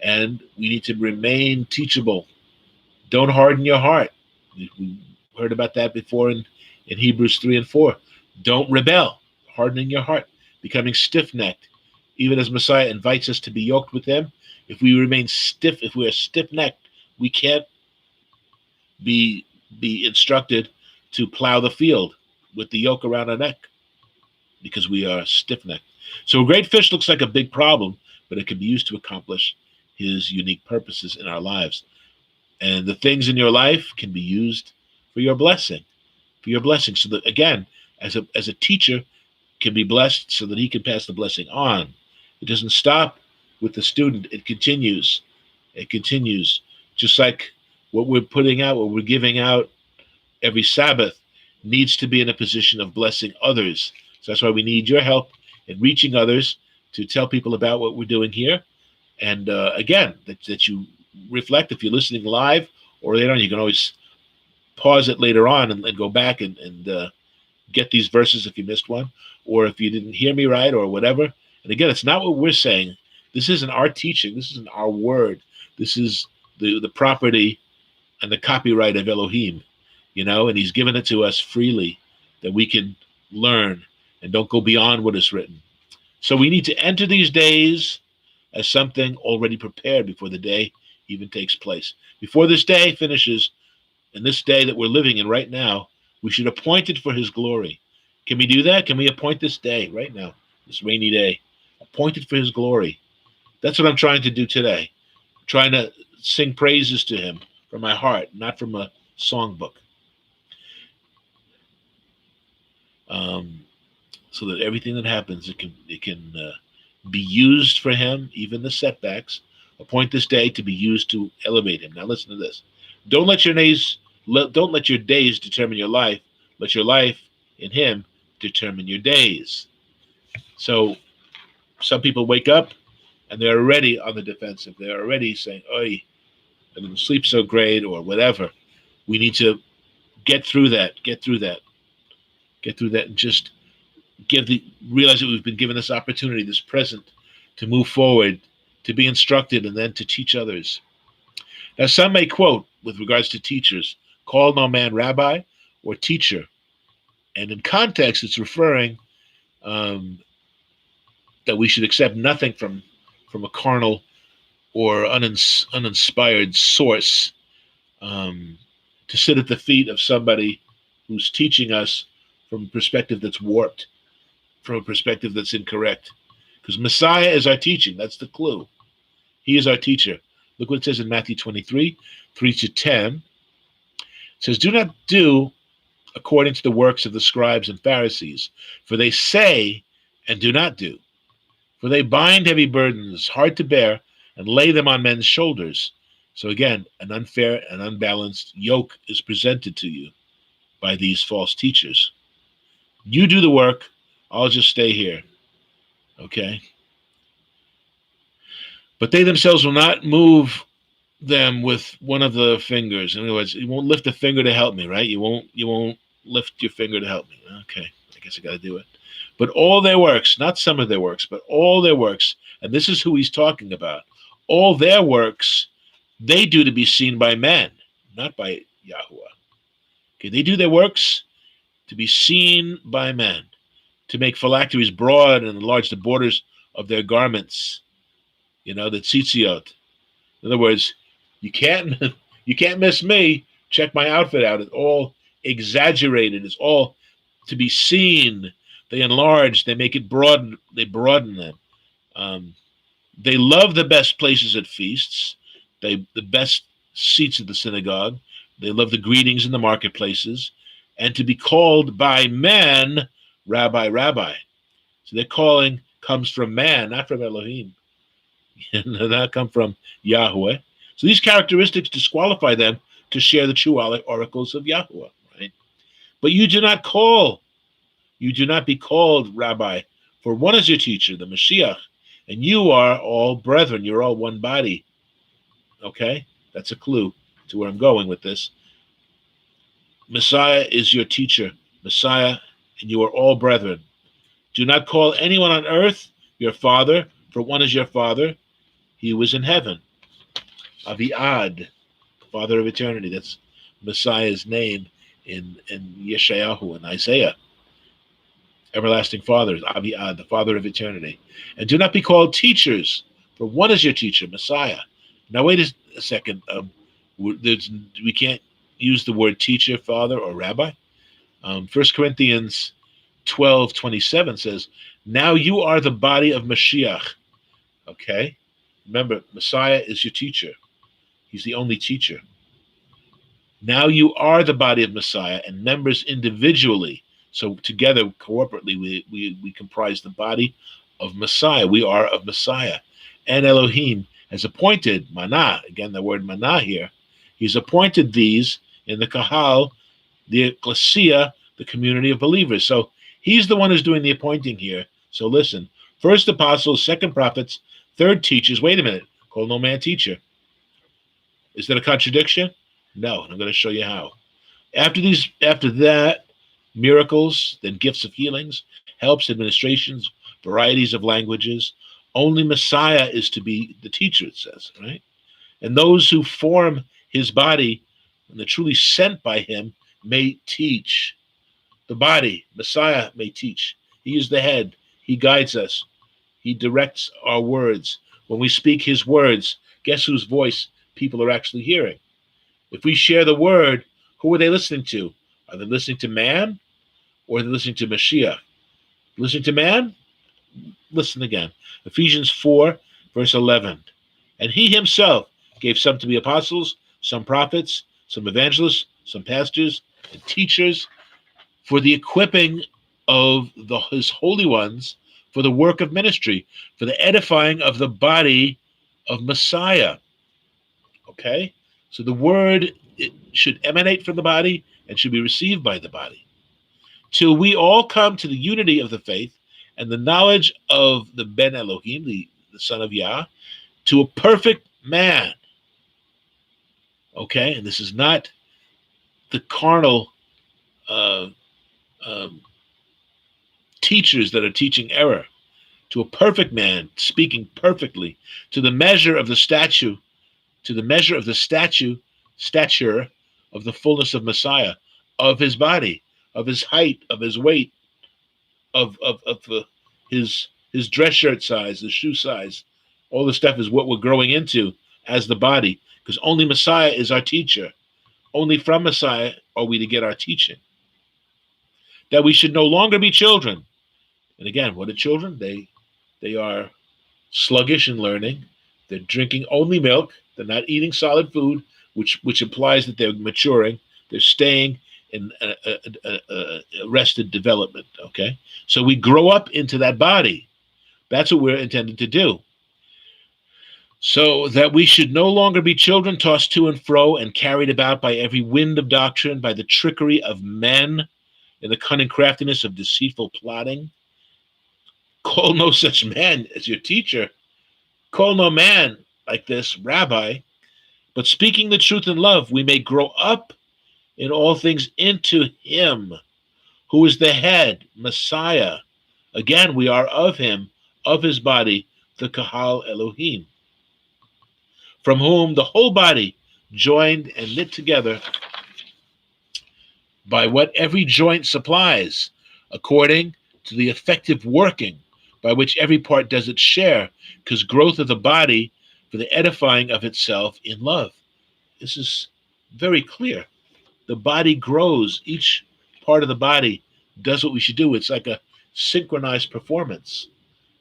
And we need to remain teachable. Don't harden your heart. We heard about that before in Hebrews 3 and 4. Don't rebel, hardening your heart, becoming stiff-necked. Even as Messiah invites us to be yoked with him, if we remain stiff, if we are stiff-necked, we can't be instructed to plow the field with the yoke around our neck because we are stiff-necked. So a great fish looks like a big problem, but it can be used to accomplish his unique purposes in our lives. And the things in your life can be used for your blessing. So that, again, as a teacher can be blessed so that he can pass the blessing on. It doesn't stop with the student. It continues. It continues. Just like what we're putting out, what we're giving out every Sabbath needs to be in a position of blessing others. So that's why we need your help in reaching others to tell people about what we're doing here. And again, that you reflect. If you're listening live or later on, you can always pause it later on and go back and get these verses if you missed one, or if you didn't hear me right or whatever. And again, it's not what we're saying. This isn't our teaching. This isn't our word. This is the property and the copyright of Elohim, and he's given it to us freely that we can learn and don't go beyond what is written. So we need to enter these days as something already prepared before the day even takes place. Before this day finishes, and this day that we're living in right now, we should appoint it for his glory. Can we do that? Can we appoint this day right now, this rainy day? Appoint it for his glory. That's what I'm trying to do today. I'm trying to sing praises to him from my heart, not from a songbook. So that everything that happens, it can be used for him, even the setbacks. Appoint this day to be used to elevate him. Now listen to this. Don't let your days determine your life. Let your life in him determine your days. So some people wake up and they're already on the defensive. They're already saying, "Oy, I didn't sleep so great," or whatever. We need to get through that, and just realize that we've been given this opportunity, this present, to move forward, to be instructed, and then to teach others. Now, some may quote, with regards to teachers, "Call no man rabbi or teacher." And in context, it's referring that we should accept nothing from a carnal or uninspired source, to sit at the feet of somebody who's teaching us from a perspective that's warped, from a perspective that's incorrect. Because Messiah is our teaching. That's the clue. He is our teacher. Look what it says in Matthew 23, 3-10. It says, "Do not do according to the works of the scribes and Pharisees, for they say and do not do. For they bind heavy burdens, hard to bear, and lay them on men's shoulders." So again, an unfair and unbalanced yoke is presented to you by these false teachers. You do the work, I'll just stay here. Okay? But they themselves will not move them with one of the fingers. In other words, you won't lift a finger to help me, right? You won't lift your finger to help me. Okay, I guess I got to do it. But all their works, not some of their works, but all their works, and this is who he's talking about, all their works, they do to be seen by men, not by Yahuwah. Okay, they do their works to be seen by men, to make phylacteries broad and enlarge the borders of their garments, the tzitziot. In other words, you can't miss me. Check my outfit out. It's all exaggerated. It's all to be seen. They enlarge. They make it broad. They broaden them. They love the best places at feasts. The best seats at the synagogue. They love the greetings in the marketplaces, and to be called by men, Rabbi, Rabbi. So their calling comes from man, not from Elohim. That come from Yahweh. So these characteristics disqualify them to share the true oracles of Yahweh, right? But you do not be called Rabbi, for one is your teacher, the Mashiach, and you are all brethren. You're all one body. Okay? That's a clue to where I'm going with this. Messiah is your teacher, Messiah, and you are all brethren. Do not call anyone on earth your father, for one is your father. He was in heaven. Aviad, Father of eternity. That's Messiah's name in Yeshayahu and Isaiah. Everlasting Father, Aviad, the Father of eternity. And do not be called teachers, for one is your teacher, Messiah. Now wait a second. We can't use the word teacher, father, or rabbi. 1 Corinthians 12:27 says, "Now you are the body of Mashiach." Okay? Remember, Messiah is your teacher. He's the only teacher. Now you are the body of Messiah and members individually. So together, corporately, we comprise the body of Messiah. We are of Messiah. And Elohim has appointed, manah, again the word manah here, he's appointed these in the Kahal, the Ecclesia, the community of believers. So he's the one who's doing the appointing here. So listen, first apostles, second prophets, third teachers. Wait a minute, call no man teacher. Is that a contradiction? No, I'm going to show you how. After that, miracles, then gifts of healings, helps, administrations, varieties of languages. Only Messiah is to be the teacher, it says, right? And those who form his body, and the truly sent by him, may teach. The body, Messiah, may teach. He is the head. He guides us. He directs our words. When we speak his words, guess whose voice people are actually hearing? If we share the word, who are they listening to? Are they listening to man, or are they listening to Mashiach? Listening to man? Listen again. Ephesians 4, verse 11. And he himself gave some to be apostles, some prophets, some evangelists, some pastors, and teachers, for the equipping of his holy ones, for the work of ministry, for the edifying of the body of Messiah. Okay? So the word, it should emanate from the body and should be received by the body. Till we all come to the unity of the faith and the knowledge of the Ben Elohim, the Son of Yah, to a perfect man. Okay? And this is not the carnal teachers that are teaching error. To a perfect man, speaking perfectly, to the measure of the stature of the fullness of Messiah, of his body, of his height, of his weight, of his dress shirt size, his shoe size. All this stuff is what we're growing into as the body, because only Messiah is our teacher. Only from Messiah are we to get our teaching. That we should no longer be children. And again, what are children? They are sluggish in learning. They're drinking only milk. They're not eating solid food, which implies that they're maturing. They're staying in arrested development, okay? So we grow up into that body. That's what we're intended to do. So that we should no longer be children tossed to and fro and carried about by every wind of doctrine, by the trickery of men, and the cunning craftiness of deceitful plotting. Call no such man as your teacher. Call no man like this rabbi. But speaking the truth in love, we may grow up in all things into him, who is the head, Messiah. Again, we are of him, of his body, the Kahal Elohim, from whom the whole body, joined and knit together by what every joint supplies, according to the effective working by which every part does its share, because growth of the body for the edifying of itself in love. This is very clear. The body grows. Each part of the body does what we should do. It's like a synchronized performance,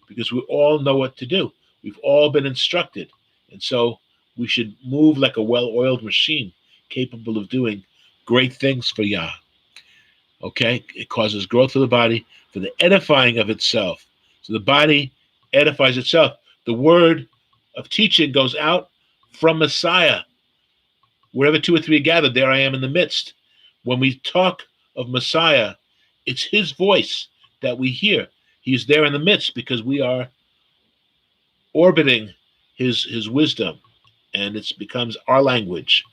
because we all know what to do. We've all been instructed. And so we should move like a well-oiled machine, capable of doing great things for Yah. Okay? It causes growth of the body for the edifying of itself. So the body edifies itself. The word of teaching goes out from Messiah. Wherever two or three are gathered, there I am in the midst. When we talk of Messiah, it's his voice that we hear. He's there in the midst because we are orbiting his wisdom, and it becomes our language.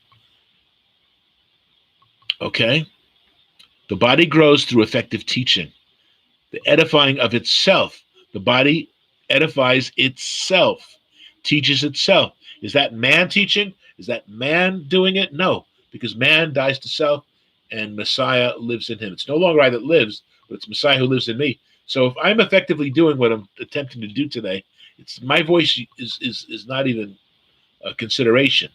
Okay? The body grows through effective teaching, the edifying of itself. The body edifies itself, teaches itself. Is that man teaching? Is that man doing it? No, because man dies to self and Messiah lives in him. It's no longer I that lives, but it's Messiah who lives in me. So if I'm effectively doing what I'm attempting to do today, it's my voice is not even a consideration.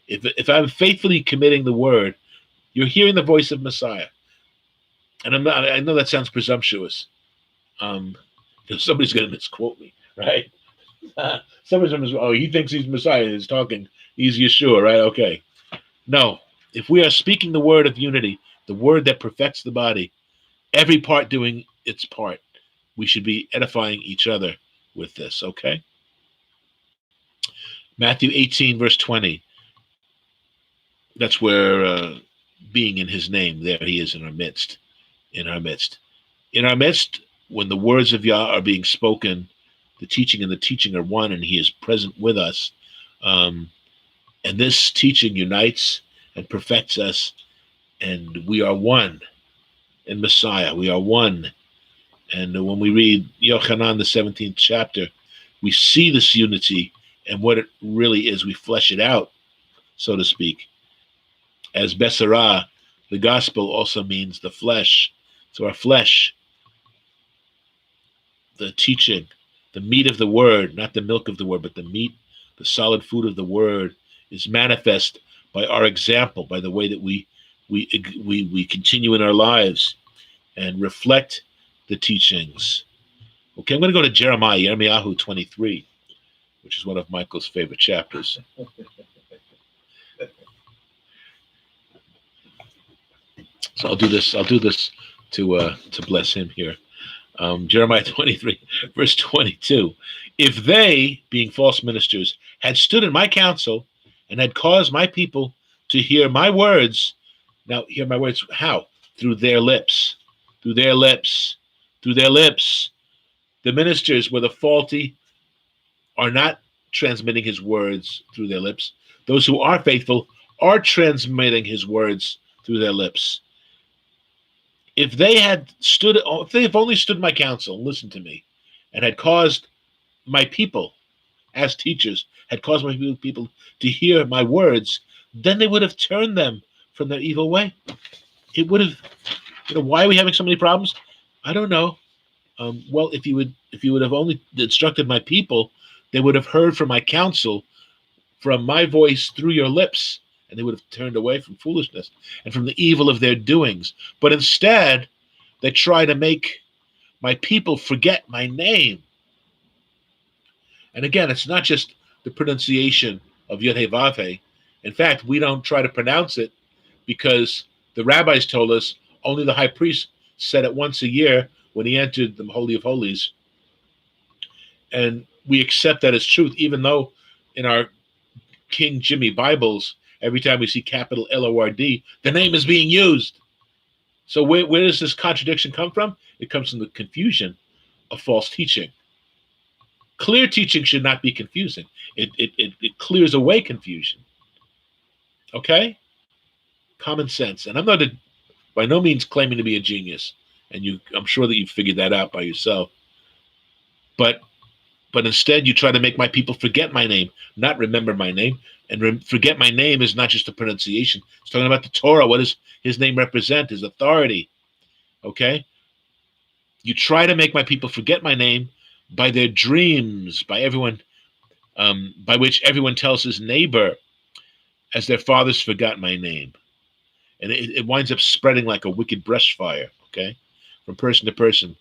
If I'm faithfully committing the word, you're hearing the voice of Messiah. And I know that sounds presumptuous. Somebody's going to misquote me, right? Somebody's going to, he thinks he's Messiah. He's talking. He's Yeshua, right? Okay. No. If we are speaking the word of unity, the word that perfects the body, Every part doing its part. We should be edifying each other with this, okay? Matthew 18, verse 20. That's where being in his name, there he is in our midst. In our midst. In our midst, when the words of Yah are being spoken, the teaching and the teaching are one, and he is present with us. And this teaching unites and perfects us, and we are one in Messiah. We are one. And when we read Yochanan, the 17th chapter, we see this unity and what it really is. We flesh it out, so to speak. As Besarah, the gospel also means the flesh. So our flesh, the teaching, the meat of the word, not the milk of the word, but the meat, the solid food of the word, is manifest by our example, by the way that we continue in our lives and reflect the teachings. Okay, I'm going to go to Yirmiyahu 23, which is one of Michael's favorite chapters. So I'll do this to bless him here. Jeremiah 23, verse 22. If they, being false ministers, had stood in my counsel and had caused my people to hear my words, now hear my words, how? Through their lips, through their lips, through their lips. The ministers, whether faulty, are not transmitting his words through their lips. Those who are faithful are transmitting his words through their lips. If they have only stood my counsel, listened to me, and had caused my people, as teachers, had caused my people to hear my words, then they would have turned them from their evil way. It would have, why are we having so many problems? I don't know. Well, if you would have only instructed my people, they would have heard from my counsel, from my voice through your lips, and they would have turned away from foolishness and from the evil of their doings. But instead, they try to make my people forget my name. And again, it's not just the pronunciation of Yod-Heh-Vav-Heh. In fact, we don't try to pronounce it because the rabbis told us only the high priest said it once a year when he entered the Holy of Holies. And we accept that as truth, even though in our King Jimmy Bibles, every time we see capital L-O-R-D, the name is being used. So where does this contradiction come from? It comes from the confusion of false teaching. Clear teaching should not be confusing. It clears away confusion. Okay? Common sense. And I'm not by no means claiming to be a genius. And I'm sure that you've figured that out by yourself. But instead, you try to make my people forget my name, not remember my name. And forget my name is not just a pronunciation. It's talking about the Torah. What does his name represent? His authority. Okay? You try to make my people forget my name by their dreams, by everyone, by which everyone tells his neighbor, as their fathers forgot my name. And it winds up spreading like a wicked brush fire, okay? From person to person.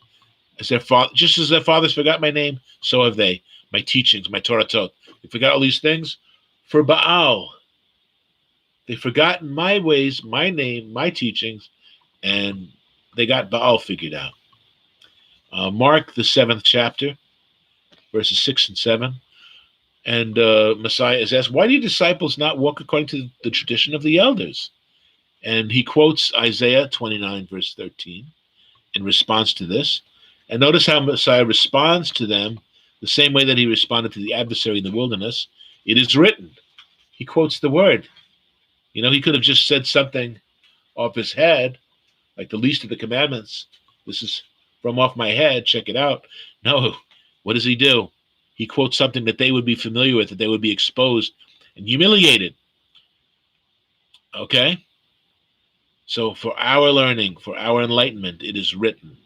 Just as their fathers forgot my name, so have they. My teachings, my Torah. They forgot all these things for Baal. They've forgotten my ways, my name, my teachings, and they got Baal figured out. Mark, the 7th chapter, verses 6 and 7. And Messiah is asked, why do your disciples not walk according to the tradition of the elders? And he quotes Isaiah 29, verse 13, in response to this. And notice how Messiah responds to them the same way that he responded to the adversary in the wilderness. It is written. He quotes the word. He could have just said something off his head, like the least of the commandments. This is from off my head. Check it out. No. What does he do? He quotes something that they would be familiar with, that they would be exposed and humiliated. Okay? So for our learning, for our enlightenment, it is written.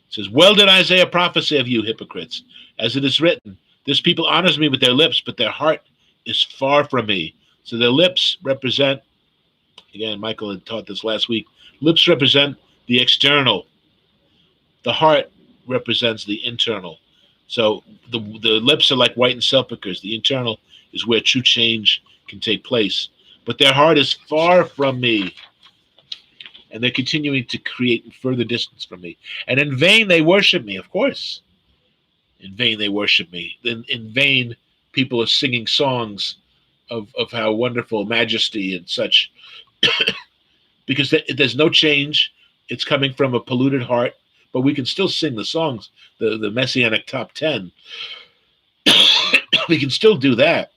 It says, well did Isaiah prophesy of you, hypocrites, as it is written, this people honors me with their lips, but their heart is far from me. So their lips represent, again, Michael had taught this last week, lips represent the external. The heart represents the internal. So the lips are like whitened sepulchres. The internal is where true change can take place. But their heart is far from me. and they're continuing to create further distance from me. And in vain they worship me, of course. In vain they worship me. In vain people are singing songs of how wonderful majesty and such, because there's no change. It's coming from a polluted heart, but we can still sing the songs, the Messianic top 10. We can still do that.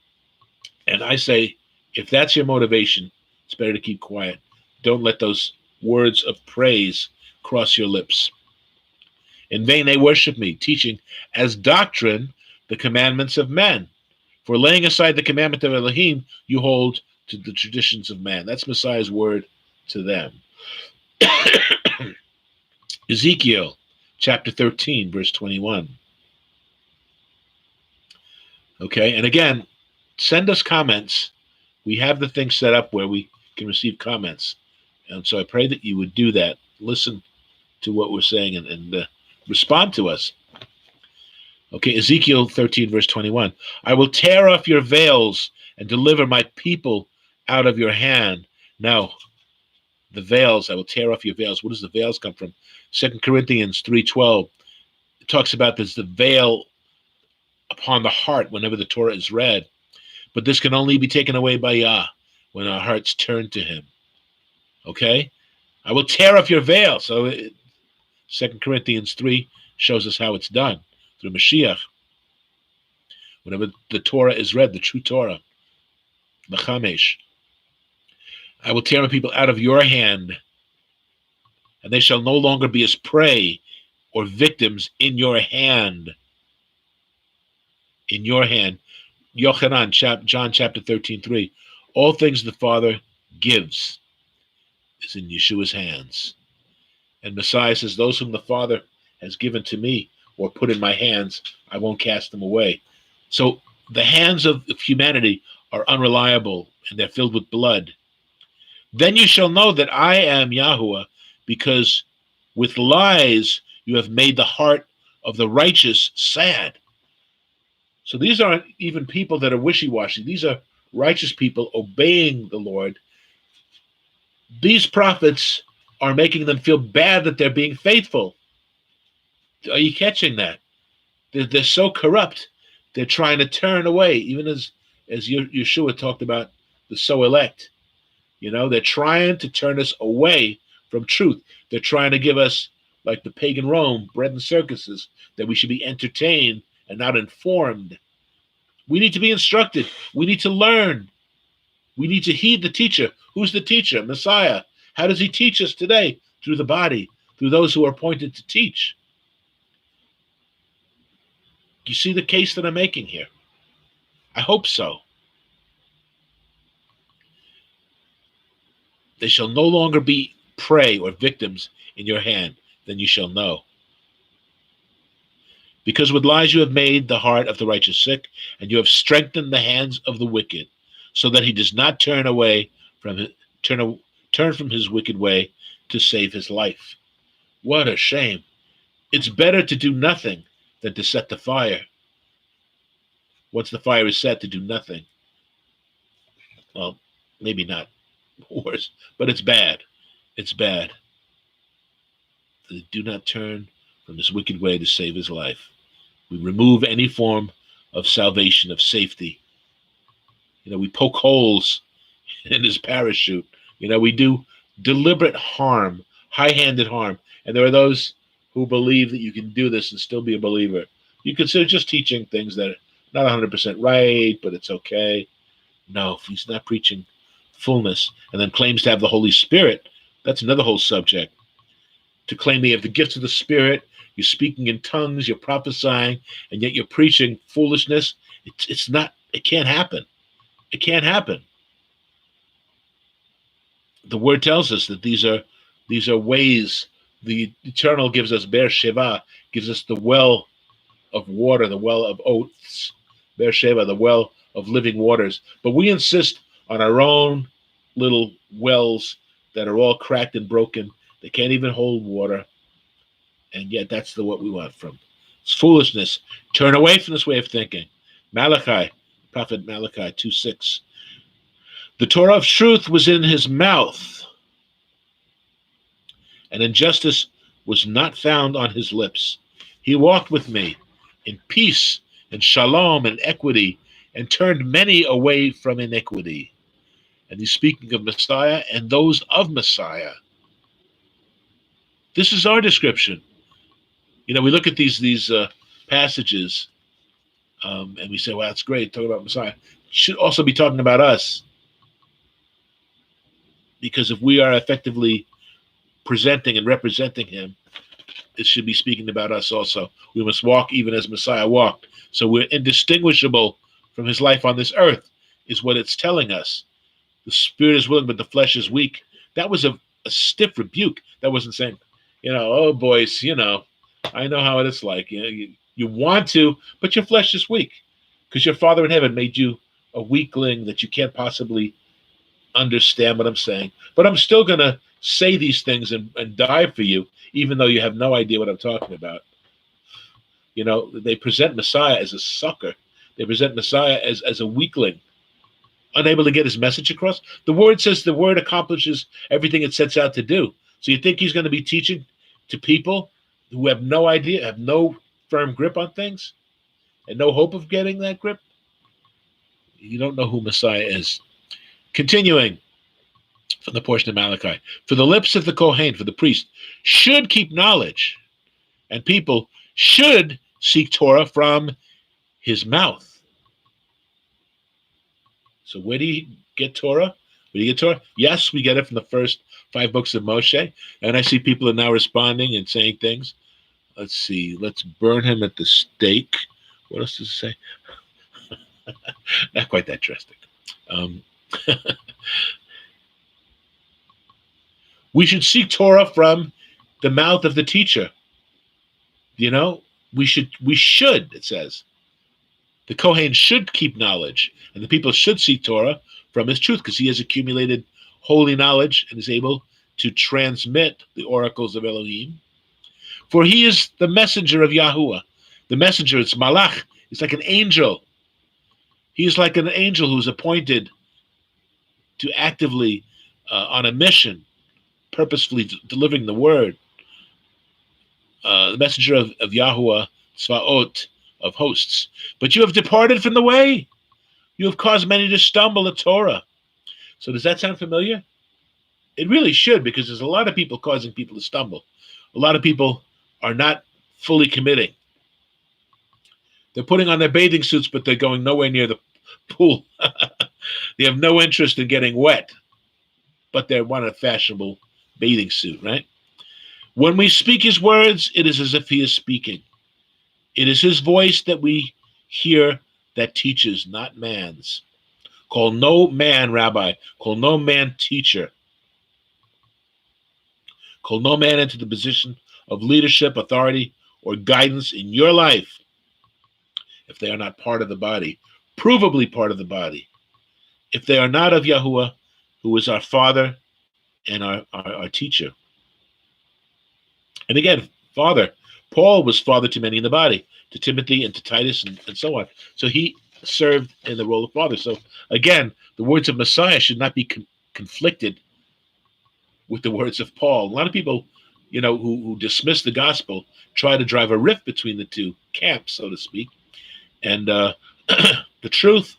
And I say, if that's your motivation, it's better to keep quiet. Don't let those words of praise cross your lips. In vain they worship me, teaching as doctrine the commandments of men. For laying aside the commandment of Elohim, you hold to the traditions of man. That's Messiah's word to them. Ezekiel chapter 13, verse 21. Okay, and again, send us comments. We have the thing set up where we can receive comments. And so I pray that you would do that. Listen to what we're saying and respond to us. Okay, Ezekiel 13, verse 21. I will tear off your veils and deliver my people out of your hand. Now, the veils, I will tear off your veils. What does the veils come from? 2 Corinthians 3:12. It talks about this, the veil upon the heart whenever the Torah is read. But this can only be taken away by Yah when our hearts turn to him. Okay? I will tear off your veil. So 2 Corinthians 3 shows us how it's done through Mashiach. Whenever the Torah is read, the true Torah, the Chamesh, I will tear my people out of your hand, and they shall no longer be as prey or victims in your hand. In your hand. Yochanan, John chapter 13:3. All things the Father gives is in Yeshua's hands. And Messiah says, those whom the Father has given to me or put in my hands, I won't cast them away. So the hands of humanity are unreliable, and they're filled with blood. Then you shall know that I am Yahuwah, because with lies you have made the heart of the righteous sad. So these aren't even people that are wishy-washy. These are righteous people obeying the Lord. These prophets are making them feel bad that they're being faithful. Are you catching that? They're so corrupt. They're trying to turn away, even as Yeshua talked about the so elect. You know, they're trying to turn us away from truth. They're trying to give us, like the pagan Rome, bread and circuses, that we should be entertained and not informed. We need to be instructed. We need to learn. We need to heed the teacher. Who's the teacher? Messiah. How does he teach us today? Through the body, through those who are appointed to teach. Do you see the case that I'm making here? I hope so. They shall no longer be prey or victims in your hand, then you shall know. Because with lies you have made the heart of the righteous sick, and you have strengthened the hands of the wicked, so that he does not turn from his wicked way to save his life. What a shame. It's better to do nothing than to set the fire. Once the fire is set, to do nothing. Well, maybe not worse, but it's bad. It's bad. Do not turn from his wicked way to save his life. We remove any form of salvation, of safety. You know, we poke holes in his parachute. You know, we do deliberate harm, high-handed harm. And there are those who believe that you can do this and still be a believer. You consider just teaching things that are not 100% right, but it's okay. No, if he's not preaching fullness and then claims to have the Holy Spirit, that's another whole subject. To claim that you have the gifts of the Spirit, you're speaking in tongues, you're prophesying, and yet you're preaching foolishness. It can't happen. It can't happen. The word tells us that these are ways. The Eternal gives us Beersheba, gives us the well of water, the well of oaths, Beersheba, the well of living waters. But we insist on our own little wells that are all cracked and broken. They can't even hold water. And yet that's what we want from. It's foolishness. Turn away from this way of thinking. Malachi, Prophet Malachi 2:6. The Torah of truth was in his mouth. and injustice was not found on his lips. He walked with me in peace and shalom and equity, and turned many away from iniquity. And he's speaking of Messiah and those of Messiah. This is our description. You know, we look at these passages, and we say, "Well, that's great. Talk about Messiah." Should also be talking about us, because if we are effectively presenting and representing him, it should be speaking about us also. We must walk even as Messiah walked. So we're indistinguishable from his life on this earth, is what it's telling us. The spirit is willing, but the flesh is weak. That was a stiff rebuke. That wasn't saying, oh, boys, I know how it is like. You want to, but your flesh is weak, because your Father in heaven made you a weakling that you can't possibly understand what I'm saying. But I'm still going to say these things and die for you, even though you have no idea what I'm talking about. They present Messiah as a sucker. They present Messiah as a weakling, unable to get his message across. The word says the word accomplishes everything it sets out to do. So you think he's going to be teaching to people who have no idea, have no firm grip on things, and no hope of getting that grip? You don't know who Messiah is. Continuing from the portion of Malachi. For the lips of the Kohen, for the priest, should keep knowledge, and people should seek Torah from his mouth. So where do you get Torah? Where do you get Torah? Yes, we get it from the first 5 books of Moshe. And I see people are now responding and saying things. Let's see. Let's burn him at the stake. What else does it say? Not quite that drastic. We should seek Torah from the mouth of the teacher. We should, it says. The Kohen should keep knowledge, and the people should seek Torah from his truth, because he has accumulated holy knowledge and is able to transmit the oracles of Elohim. For he is the messenger of Yahuwah. The messenger, it's Malach. It's like an angel. He is like an angel who's appointed to actively, on a mission, purposefully delivering the word. The messenger of Yahuwah, Tzvaot, of hosts. But you have departed from the way. You have caused many to stumble at Torah. So does that sound familiar? It really should, because there's a lot of people causing people to stumble. A lot of people are not fully committing. They're putting on their bathing suits, but they're going nowhere near the pool. They have no interest in getting wet, but they want a fashionable bathing suit, right? When we speak his words, it is as if he is speaking. It is his voice that we hear that teaches, not man's. Call no man rabbi. Call no man teacher. Call no man into the position of leadership, authority, or guidance in your life if they are not part of the body, provably part of the body. If they are not of Yahuwah, who is our Father and our teacher. And again, Father. Paul was father to many in the body, to Timothy and to Titus and so on. So he served in the role of father. So again, the words of Messiah should not be conflicted with the words of Paul. A lot of people, who dismiss the gospel, try to drive a rift between the two camps, so to speak. And the truth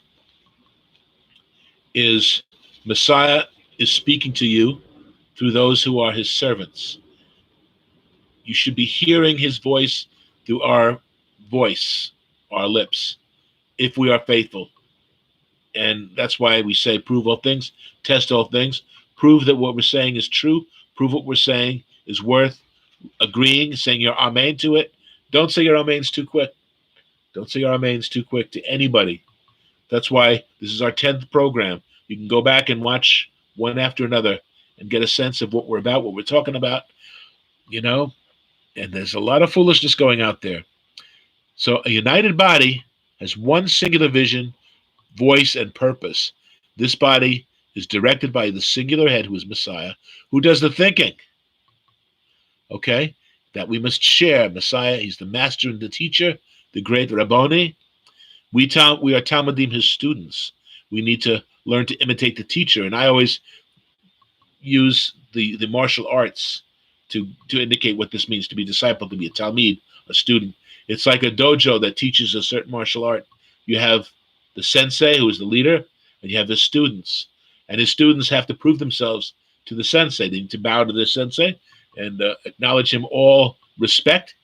is Messiah is speaking to you through those who are his servants. You should be hearing his voice through our voice, our lips, if we are faithful. And that's why we say, prove all things, test all things, prove that what we're saying is true, prove what we're saying is worth agreeing, saying your amen to it. Don't say your amens too quick. Don't say your amens too quick to anybody. That's why this is our 10th program. You can go back and watch one after another and get a sense of what we're about, what we're talking about, And there's a lot of foolishness going out there. So a united body has one singular vision, voice, and purpose. This body is directed by the singular head, who is Messiah, who does the thinking. Okay? That we must share. Messiah, he's the master and the teacher, the great Rabboni. We are Talmudim, his students. We need to learn to imitate the teacher. And I always use the martial arts to indicate what this means to be disciple, to be a talmid, a student. It's like a dojo that teaches a certain martial art. You have the sensei, who is the leader, and you have the students. And his students have to prove themselves to the sensei. They need to bow to the sensei and acknowledge him all respect.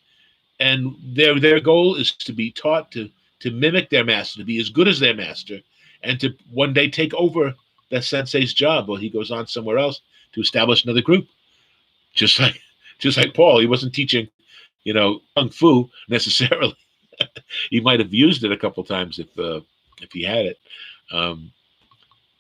And their goal is to be taught to mimic their master, to be as good as their master, and to one day take over that sensei's job while he goes on somewhere else to establish another group. Just like Paul, he wasn't teaching, kung fu necessarily. He might have used it a couple times if he had it.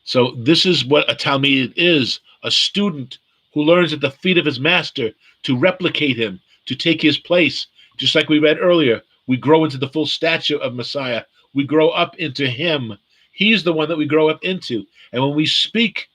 So this is what a talmid is: a student who learns at the feet of his master to replicate him, to take his place. Just like we read earlier, we grow into the full stature of Messiah. We grow up into him. He's the one that we grow up into. And when we speak,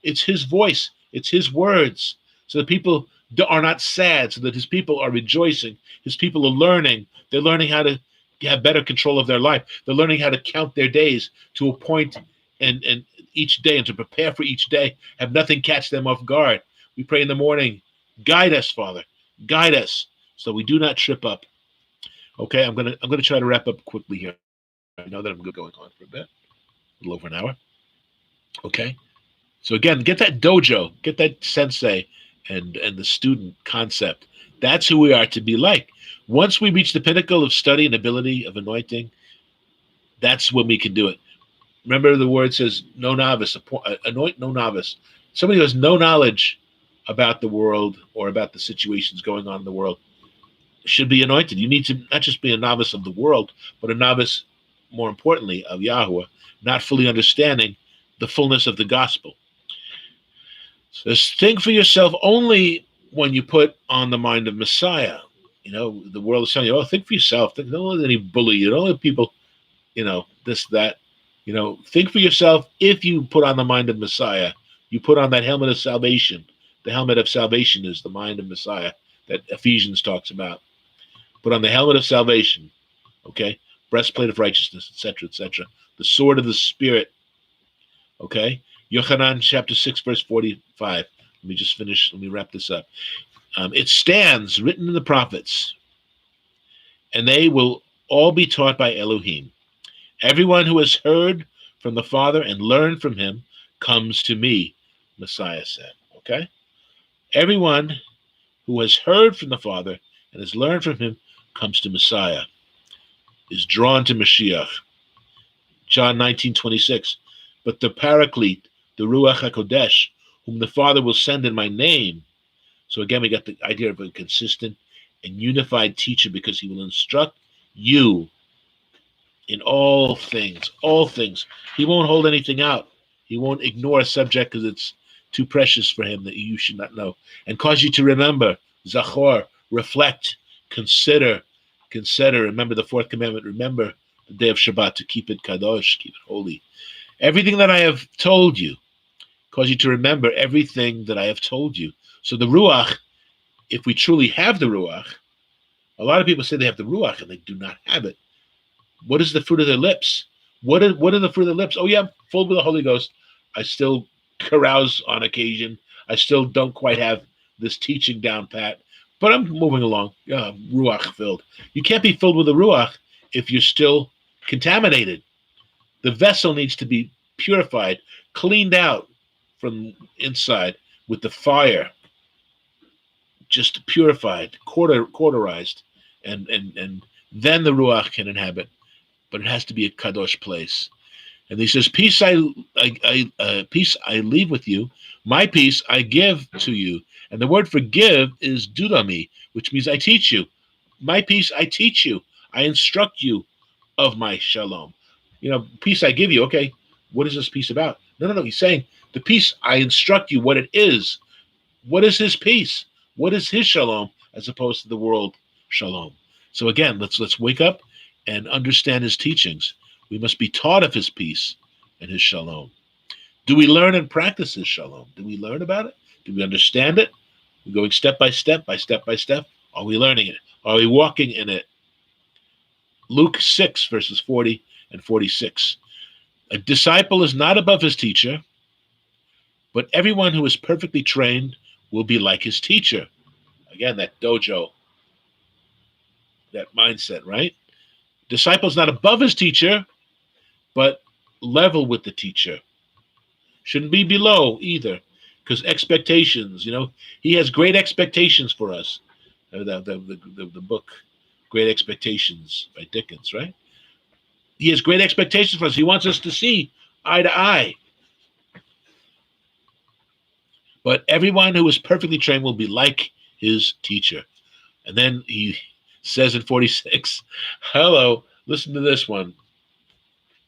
it's his voice, it's his words. So the people are not sad, so that his people are rejoicing. His people are learning. They're learning how to have better control of their life. They're learning how to count their days, to appoint and each day, and to prepare for each day. Have nothing catch them off guard. We pray in the morning, guide us, Father, guide us, so we do not trip up. Okay, I'm gonna try to wrap up quickly here. I know that I'm going on for a bit, a little over an hour. Okay, so again, get that dojo, get that sensei, and the student concept. That's who we are to be like. Once we reach the pinnacle of study and ability of anointing, that's when we can do it. Remember, the word says, no novice, anoint no novice. Somebody who has no knowledge about the world or about the situations going on in the world should be anointed. You need to not just be a novice of the world, but a novice, more importantly, of Yahweh, not fully understanding the fullness of the gospel. So think for yourself only when you put on the mind of Messiah. The world is telling you, think for yourself. Don't let any bully you. Don't let people, this, that. Think for yourself. If you put on the mind of Messiah, you put on that helmet of salvation. The helmet of salvation is the mind of Messiah that Ephesians talks about. Put on the helmet of salvation, okay? Breastplate of righteousness, etc., etc. The sword of the Spirit, okay? Yochanan chapter 6, verse 45. Let me just finish. Let me wrap this up. It stands written in the prophets, and they will all be taught by Elohim. Everyone who has heard from the Father and learned from him comes to me, Messiah said. Okay? Everyone who has heard from the Father and has learned from him comes to Messiah, is drawn to Mashiach. John 19:26. But the Paraclete, the Ruach HaKodesh, whom the Father will send in my name. So again, we got the idea of a consistent and unified teacher, because he will instruct you in all things, all things. He won't hold anything out. He won't ignore a subject because it's too precious for him that you should not know, and cause you to remember, zachor, reflect, consider. Remember the fourth commandment. Remember the day of Shabbat, to keep it kadosh, keep it holy. Everything that I have told you, cause you to remember everything that I have told you. So the Ruach, if we truly have the Ruach, a lot of people say they have the Ruach and they do not have it. What is the fruit of their lips? What are the fruit of their lips? Oh yeah, I'm full with the Holy Ghost. I still carouse on occasion. I still don't quite have this teaching down pat, but I'm moving along. Ruach filled. You can't be filled with the Ruach if you're still contaminated. The vessel needs to be purified, cleaned out from inside with the fire, just purified, cauterized, and then the Ruach can inhabit. But it has to be a kadosh place. And he says, peace I leave with you, my peace I give to you. And the word for give is dudami, which means I teach you. My peace I teach you. I instruct you of my shalom. Peace I give you. Okay, what is this peace about? No. He's saying the peace I instruct you what it is. What is his peace? What is his shalom as opposed to the world shalom? So again, let's wake up and understand his teachings. We must be taught of his peace and his shalom. Do we learn and practice his shalom? Do we learn about it? Do we understand it? We're going step by step. Are we learning it? Are we walking in it? Luke 6, verses 40 and 46. A disciple is not above his teacher, but everyone who is perfectly trained will be like his teacher. Again, that dojo, that mindset, right? Disciple's not above his teacher, but level with the teacher. Shouldn't be below either, because expectations, he has great expectations for us. The book, Great Expectations by Dickens, right? He has great expectations for us. He wants us to see eye to eye. But everyone who is perfectly trained will be like his teacher. And then he says in 46, hello, listen to this one.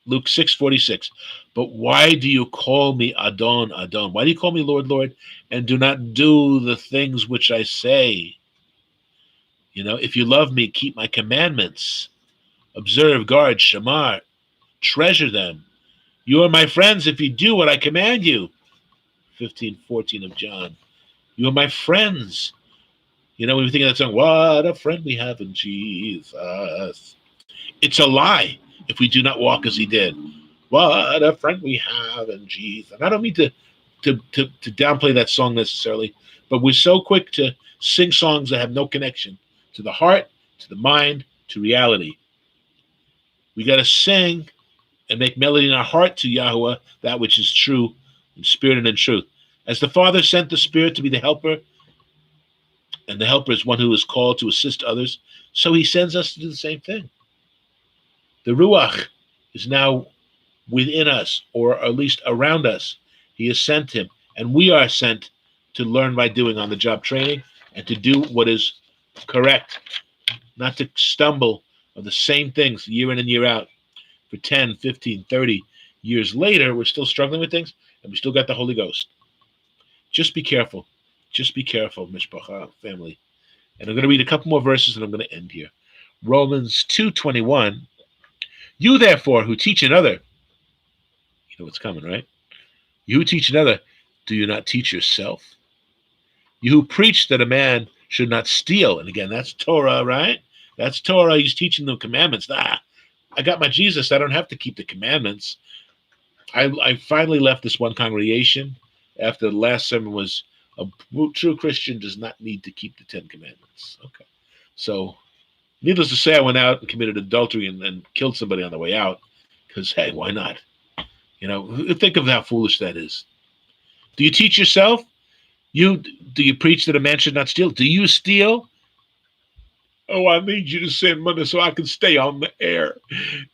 Luke 6:46. But why do you call me Adon, Adon? Why do you call me Lord, Lord, and do not do the things which I say? If you love me, keep my commandments. Observe, guard, shamar, treasure them. You are my friends if you do what I command you. 15:14 of John. You are my friends. When we think of that song, what a friend we have in Jesus. It's a lie if we do not walk as he did. What a friend we have in Jesus. And I don't mean to downplay that song necessarily, but we're so quick to sing songs that have no connection to the heart, to the mind, to reality. We got to sing and make melody in our heart to Yahweh, that which is true in spirit and in truth. As the Father sent the Spirit to be the helper, and the helper is one who is called to assist others, so he sends us to do the same thing. The Ruach is now within us, or at least around us. He has sent him, and we are sent to learn by doing on-the-job training and to do what is correct, not to stumble on the same things year in and year out. For 10, 15, 30 years later, we're still struggling with things, and we still got the Holy Ghost. Just be careful. Just be careful, Mishpacha, family. And I'm going to read a couple more verses, and I'm going to end here. Romans 2:21. You, therefore, who teach another, you know what's coming, right? You who teach another, do you not teach yourself? You who preach that a man should not steal, and again, that's Torah, right? That's Torah. He's teaching the commandments. I got my Jesus. I don't have to keep the commandments. I finally left this one congregation after the last sermon was, a true Christian does not need to keep the 10 commandments. Okay. So, needless to say, I went out and committed adultery and killed somebody on the way out because, hey, why not? Think of how foolish that is. Do you teach yourself? Do you preach that a man should not steal? Do you steal? Oh, I need you to send money so I can stay on the air.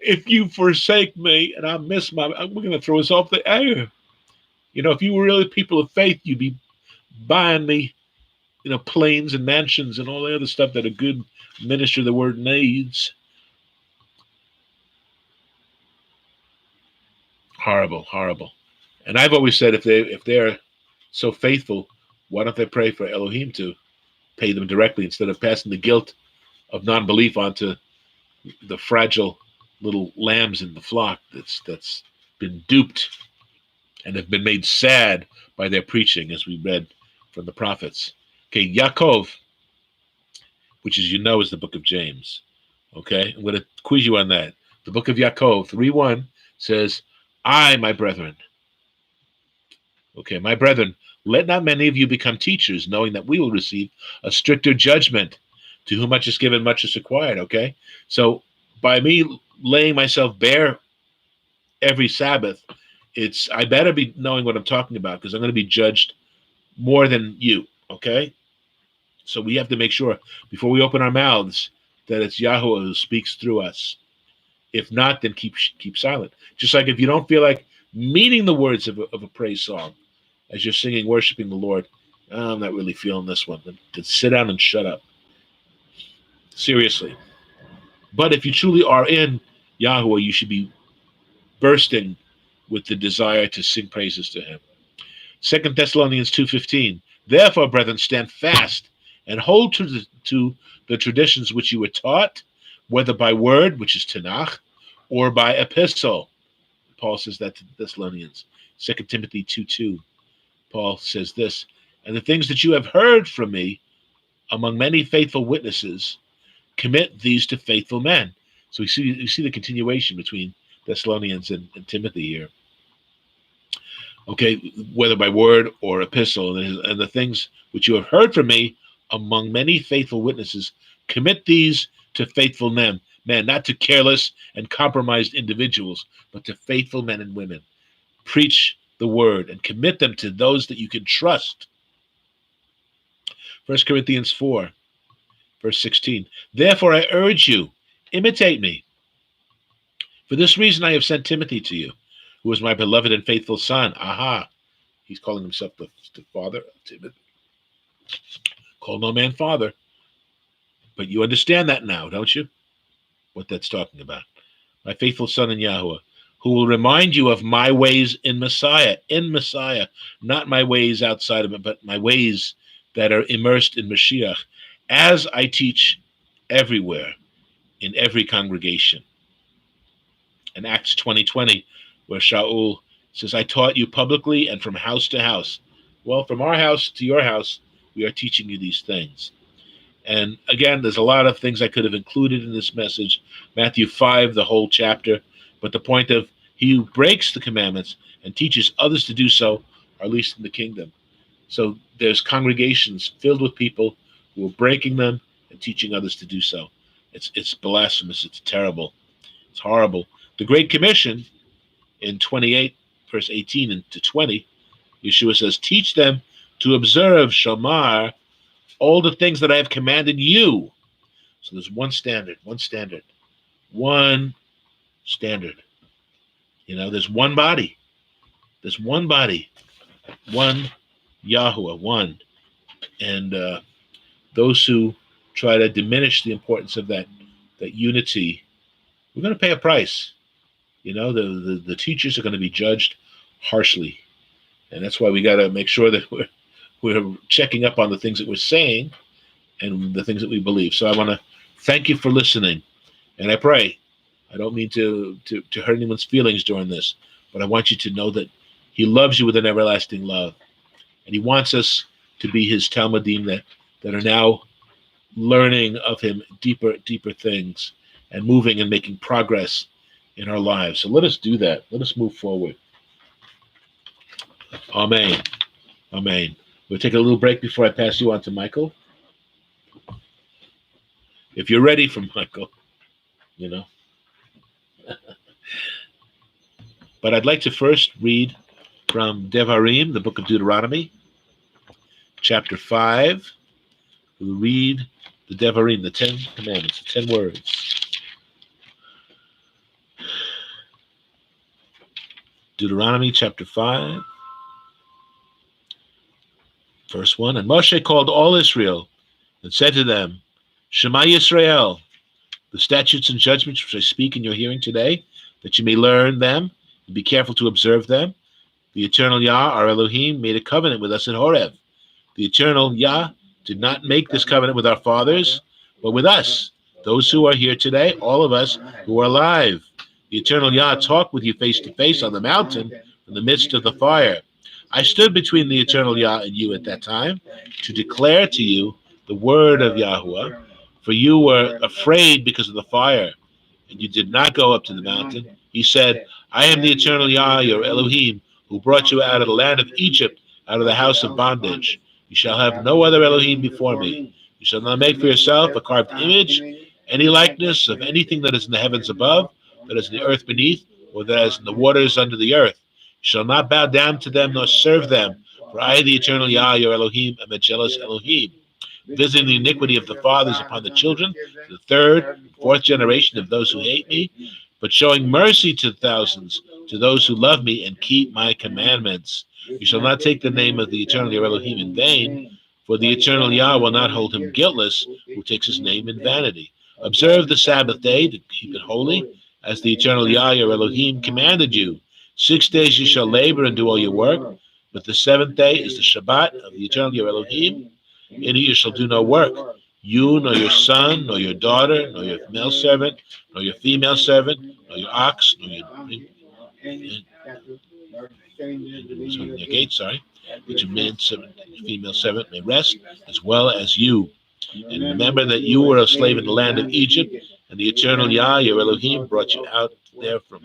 If you forsake me and I miss we're going to throw us off the air. If you were really people of faith, you'd be buying me, planes and mansions and all the other stuff that a good minister of the word needs. Horrible, horrible. And I've always said if they're so faithful, why don't they pray for Elohim to pay them directly instead of passing the guilt of non-belief onto the fragile little lambs in the flock that's been duped and have been made sad by their preaching, as we read from the prophets. Okay, Yaakov, which is the book of James. Okay, I'm going to quiz you on that. The book of Yaakov 3:1 says, I, my brethren. Okay, my brethren, let not many of you become teachers, knowing that we will receive a stricter judgment. To whom much is given, much is required. Okay, so by me laying myself bare every Sabbath, I better be knowing what I'm talking about because I'm going to be judged more than you. Okay, so we have to make sure before we open our mouths that it's Yahweh who speaks through us. If not, then keep silent. Just like if you don't feel like meaning the words of a praise song as you're singing, worshiping the Lord, I'm not really feeling this one. Then sit down and shut up. Seriously. But if you truly are in Yahweh, you should be bursting with the desire to sing praises to him. 2 Thessalonians 2:15. Therefore, brethren, stand fast and hold to the traditions which you were taught, whether by word, which is Tanakh, or by epistle. Paul says that to the Thessalonians. 2 Timothy 2:2. Paul says this, and the things that you have heard from me among many faithful witnesses, commit these to faithful men. So you see the continuation between Thessalonians and Timothy here. Okay, whether by word or epistle, and the things which you have heard from me among many faithful witnesses, commit these to faithful men, not to careless and compromised individuals, but to faithful men and women. Preach the word and commit them to those that you can trust. 1 Corinthians 4, verse 16. Therefore I urge you, imitate me. For this reason I have sent Timothy to you, who is my beloved and faithful son. Aha. He's calling himself the father of Timothy. Call no man father. But you understand that now, don't you? What that's talking about. My faithful son in Yahuwah, who will remind you of my ways in Messiah, not my ways outside of it, but my ways that are immersed in Mashiach, as I teach everywhere, in every congregation. In Acts 20:20, where Shaul says, I taught you publicly and from house to house. Well, from our house to your house, we are teaching you these things. And again, there's a lot of things I could have included in this message. Matthew 5, the whole chapter. But the point of he who breaks the commandments and teaches others to do so are least in the kingdom. So there's congregations filled with people who are breaking them and teaching others to do so. It's blasphemous. It's terrible. It's horrible. The Great Commission in 28, verse 18 and to 20, Yeshua says, teach them to observe Shamar, all the things that I have commanded you. So there's one standard. You know, there's one body. One Yahuwah, one. And those who try to diminish the importance of that unity, we're going to pay a price. You know, the teachers are going to be judged harshly. And that's why we got to make sure that we're checking up on the things that we're saying and the things that we believe. So I want to thank you for listening. And I pray, I don't mean to hurt anyone's feelings during this, but I want you to know that he loves you with an everlasting love. And he wants us to be his Talmudim that are now learning of him deeper things and moving and making progress in our lives. So let us do that. Let us move forward. Amen. We'll take a little break before I pass you on to Michael. If you're ready for Michael, you know. But I'd like to first read from Devarim, the book of Deuteronomy, chapter 5. We'll read the Devarim, the 10 commandments, the 10 words. Deuteronomy chapter 5, verse 1. And Moshe called all Israel and said to them, Shema Yisrael, the statutes and judgments which I speak in your hearing today, that you may learn them and be careful to observe them. The eternal Yah, our Elohim, made a covenant with us at Horeb. The eternal Yah did not make this covenant with our fathers, but with us, those who are here today, all of us who are alive. The eternal Yah talked with you face to face on the mountain in the midst of the fire. I stood between the eternal Yah and you at that time to declare to you the word of Yahuwah, for you were afraid because of the fire, and you did not go up to the mountain. He said, I am the eternal Yah, your Elohim, who brought you out of the land of Egypt, out of the house of bondage. You shall have no other Elohim before me. You shall not make for yourself a carved image, any likeness of anything that is in the heavens above, that is in the earth beneath, or that is in the waters under the earth. You shall not bow down to them nor serve them, for I, the eternal Yah, your Elohim, am a jealous Elohim, visiting the iniquity of the fathers upon the children, the third and fourth generation of those who hate me, but showing mercy to thousands, to those who love me and keep my commandments. You shall not take the name of the eternal Yah Elohim in vain, for the eternal Yah will not hold him guiltless who takes his name in vanity. Observe the Sabbath day to keep it holy, as the eternal Yah your Elohim commanded you. 6 days you shall labor and do all your work, but the seventh day is the Shabbat of the eternal your Elohim. In it you shall do no work, you, nor your son, nor your daughter, nor your male servant, nor your female servant, nor your ox, nor your gate, that your man servant and your female servant may rest, as well as you. And remember that you were a slave in the land of Egypt, and the eternal Yah, your Elohim, brought you out there from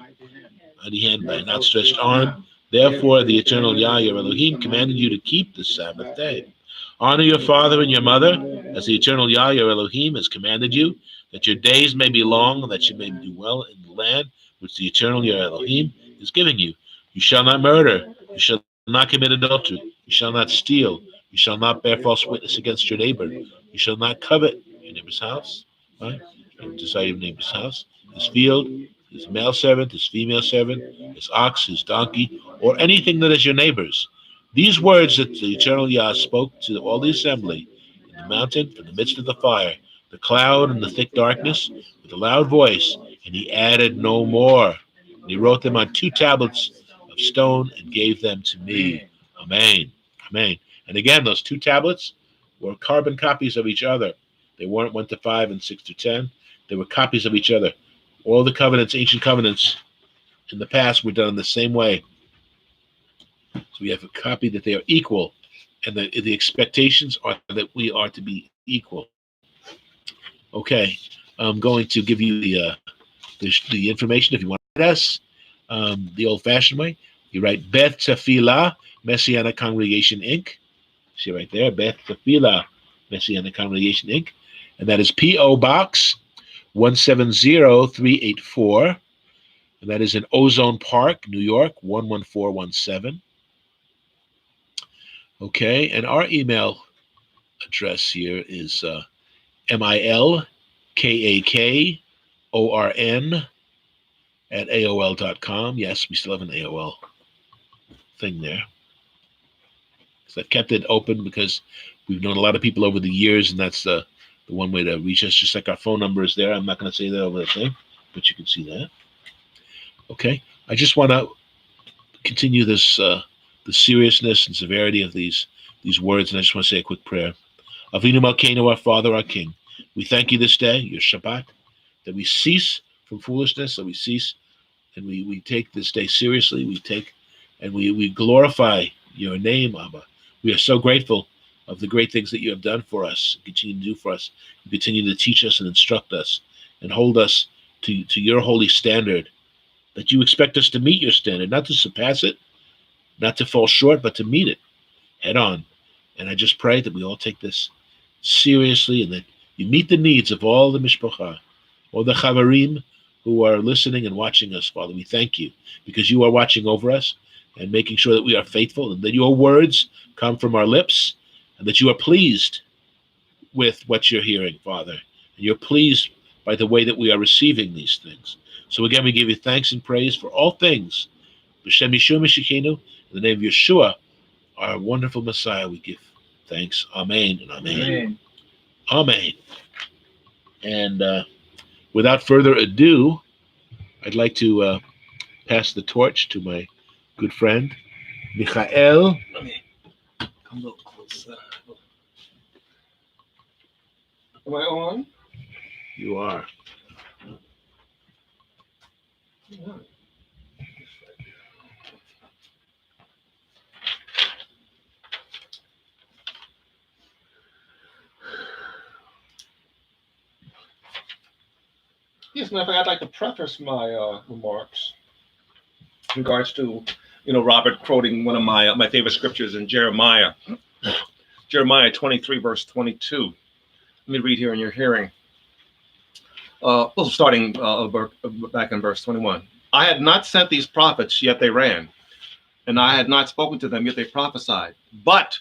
mighty hand by an outstretched arm. Therefore, the eternal Yah, your Elohim, commanded you to keep the Sabbath day. Honor your father and your mother, as the eternal Yah, your Elohim, has commanded you, that your days may be long, and that you may do well in the land which the eternal Yah Elohim is giving you. You shall not murder. You shall not commit adultery. You shall not steal. You shall not bear false witness against your neighbor. You shall not covet your neighbor's house. Right? You desire your neighbor's house, his field, his male servant, his female servant, his ox, his donkey, or anything that is your neighbor's. These words that the eternal Yah spoke to all the assembly in the mountain from the midst of the fire, the cloud and the thick darkness, with a loud voice, and he added no more. And he wrote them on 2 tablets of stone and gave them to me. Amen. Amen. And again, those 2 tablets were carbon copies of each other. They weren't 1 to 5 and 6 to 10. They were copies of each other. All the covenants, ancient covenants in the past, were done in the same way. So we have a copy that they are equal, and the expectations are that we are to be equal. Okay, I'm going to give you the information if you want to write us the old-fashioned way. You write Beth Tefilah, Messianic Congregation, Inc. See right there, Beth Tefilah, Messianic Congregation, Inc. And that is P.O. Box 170384. And that is in Ozone Park, New York, 11417. Okay, and our email address here is milkakorn@AOL.com. Yes, we still have an AOL thing there. So I've kept it open because we've known a lot of people over the years, and that's the one way to reach us, just like our phone number is there. I'm not going to say that over the thing, but you can see that. Okay, I just want to continue this the seriousness and severity of these words, and I just want to say a quick prayer. Avinu Malkeinu, our Father, our King, we thank you this day, your Shabbat, that we cease from foolishness, that we cease and we take this day seriously. We glorify your name, Abba. We are so grateful of the great things that you have done for us, and continue to do for us. You continue to teach us and instruct us and hold us to your holy standard, that you expect us to meet your standard, not to surpass it, not to fall short, but to meet it head on. And I just pray that we all take this seriously, and that you meet the needs of all the mishpacha, all the chavarim who are listening and watching us, Father. We thank you because you are watching over us and making sure that we are faithful, and that your words come from our lips, and that you are pleased with what you're hearing, Father. And you're pleased by the way that we are receiving these things. So again, we give you thanks and praise for all things. B'Shem Yeshua Meshikenu, in the name of Yeshua, our wonderful Messiah, we give thanks. Amen and amen. Amen. And without further ado, I'd like to pass the torch to my good friend, Michael. Let me come a little closer. Am I on? You are. Yeah. Yes, matter of fact, I'd like to preface my remarks in regards to, Robert quoting one of my favorite scriptures in Jeremiah 23, verse 22. Let me read here in your hearing. Starting back in verse 21. I had not sent these prophets, yet they ran, and I had not spoken to them, yet they prophesied. But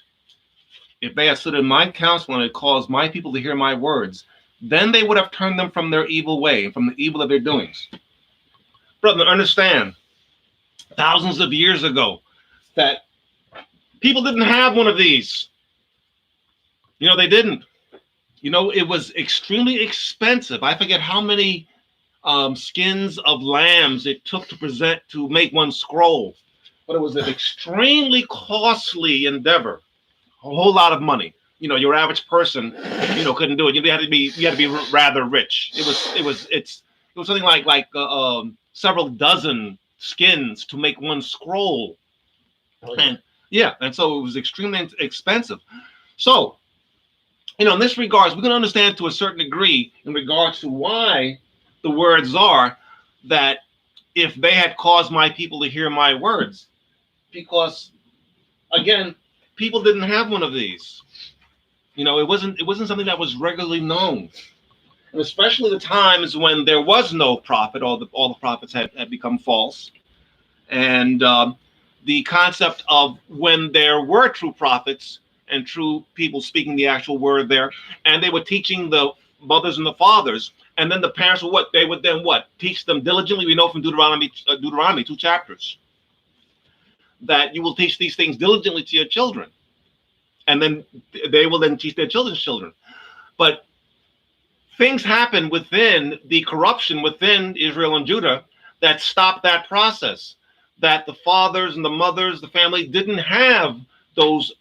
if they had stood in my counsel and had caused my people to hear my words, then they would have turned them from their evil way and from the evil of their doings. Brother, understand, thousands of years ago, that people didn't have one of these. They didn't. It was extremely expensive. I forget how many skins of lambs it took to make one scroll, but it was an extremely costly endeavor. A whole lot of money. Your average person, couldn't do it. You had to be rather rich. It was something like several dozen skins to make one scroll, and so it was extremely expensive. So, in this regards, we can understand to a certain degree in regards to why the words are that if they had caused my people to hear my words, because again, people didn't have one of these. It wasn't something that was regularly known. And especially the times when there was no prophet, all the prophets had become false. And the concept of when there were true prophets and true people speaking the actual word there, and they were teaching the mothers and the fathers, and then the parents were what? They would then what? Teach them diligently. We know from Deuteronomy 2 chapters, that you will teach these things diligently to your children, and then they will then teach their children's children. But things happen within the corruption within Israel and Judah that stopped that process, that the fathers and the mothers, the family, didn't have those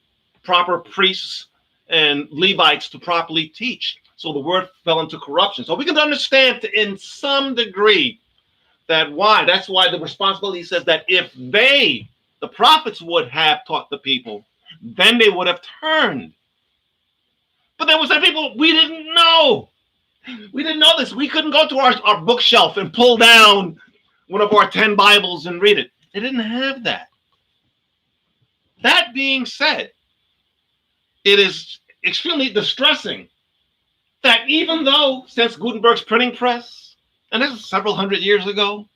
proper priests and Levites to properly teach. So the word fell into corruption. So we can understand in some degree that's why the responsibility says that if the prophets would have taught the people, then they would have turned. But there was some people, we didn't know. We didn't know this. We couldn't go to our bookshelf and pull down one of our 10 Bibles and read it. They didn't have that. That being said, it is extremely distressing that even though since Gutenberg's printing press, and this is several hundred years ago,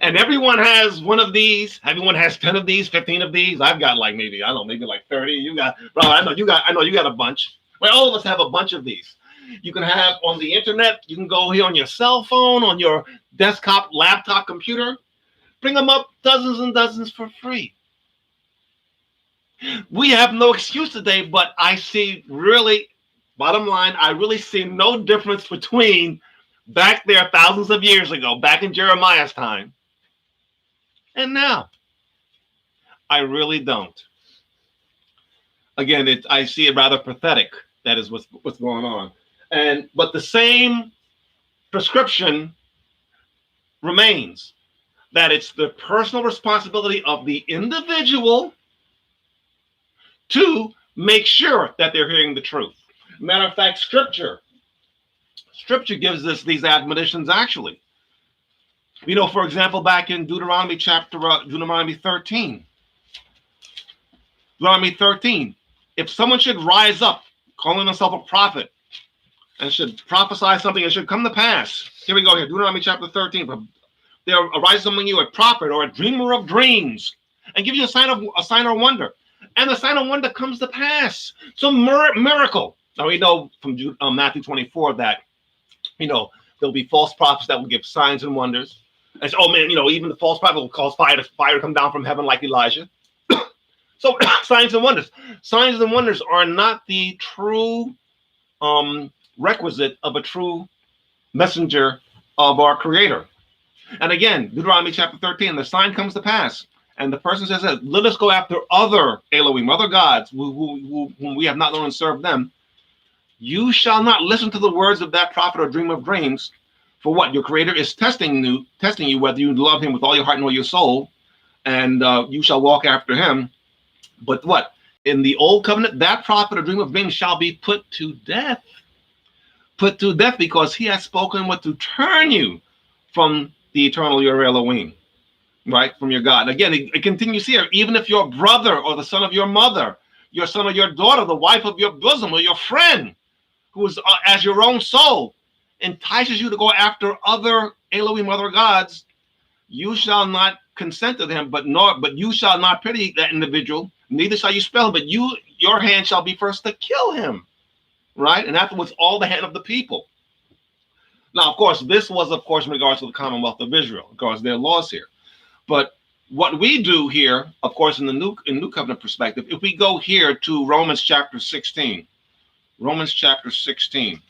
and everyone has one of these, everyone has 10 of these, 15 of these. I've got maybe like 30. You got, bro, I know you got a bunch. Well, all of us have a bunch of these. You can have on the internet, you can go here on your cell phone, on your desktop, laptop, computer, bring them up dozens and dozens for free. We have no excuse today, but I see really, bottom line, I really see no difference between back there thousands of years ago, back in Jeremiah's time, and now. I really don't. Again, I see it rather pathetic. That is what's going on. But the same prescription remains, that it's the personal responsibility of the individual to make sure that they're hearing the truth. Matter of fact, Scripture gives us these admonitions actually. For example, back in Deuteronomy 13. Deuteronomy 13. If someone should rise up, calling himself a prophet, and should prophesy something, it should come to pass. Here we go here, Deuteronomy chapter 13. There arises among you a prophet or a dreamer of dreams, and give you a sign or wonder. And the sign of wonder comes to pass. So miracle. Now we know from Matthew 24 that, there'll be false prophets that will give signs and wonders. And so, even the false prophet will cause fire to come down from heaven like Elijah. So signs and wonders. Signs and wonders are not the true requisite of a true messenger of our Creator. And again, Deuteronomy chapter 13, the sign comes to pass. And the person says, let us go after other Elohim, other gods, whom we have not known and served them. You shall not listen to the words of that prophet or dream of dreams. For what? Your Creator is testing you whether you love him with all your heart and all your soul. And you shall walk after him. But what? In the old covenant, that prophet or dream of dreams shall be put to death. Put to death, because he has spoken what? To turn you from the eternal your Elohim. Right, from your God. Again, it continues here. Even if your brother or the son of your mother, your son or your daughter, the wife of your bosom or your friend, who is as your own soul, entices you to go after other Elohim, other gods, you shall not consent to them, but you shall not pity that individual, neither shall you spare him, but your hand shall be first to kill him. Right? And afterwards, all the hand of the people. Now, of course, this was, in regards to the Commonwealth of Israel, because there are laws here. But what we do here, of course, in the New Covenant perspective, if we go here to Romans chapter 16, Romans chapter 16,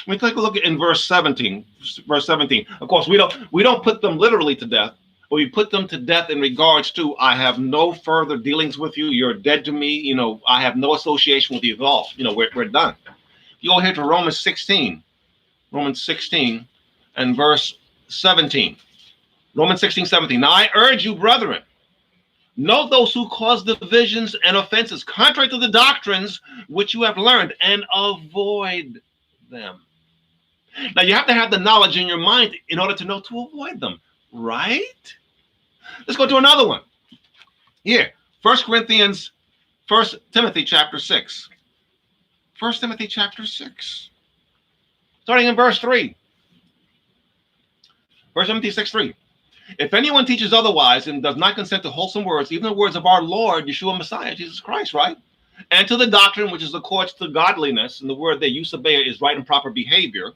we take a look in verse 17. Verse 17. Of course, we don't put them literally to death, but we put them to death in regards to, I have no further dealings with you. You're dead to me. I have no association with you at all. We're done. You go here to Romans 16. Romans 16. And verse 17, Romans 16, 17. Now I urge you, brethren, note those who cause divisions and offenses contrary to the doctrines which you have learned, and avoid them. Now you have to have the knowledge in your mind in order to know to avoid them, right? Let's go to another one. Here, 1 Corinthians 1 Timothy chapter 6. 1 Timothy chapter 6. Starting in verse 3. 1 Timothy 6:3. If anyone teaches otherwise and does not consent to wholesome words, even the words of our Lord, Yeshua Messiah, Jesus Christ, right? And to the doctrine which is accords to godliness, and the word that you obey is right and proper behavior,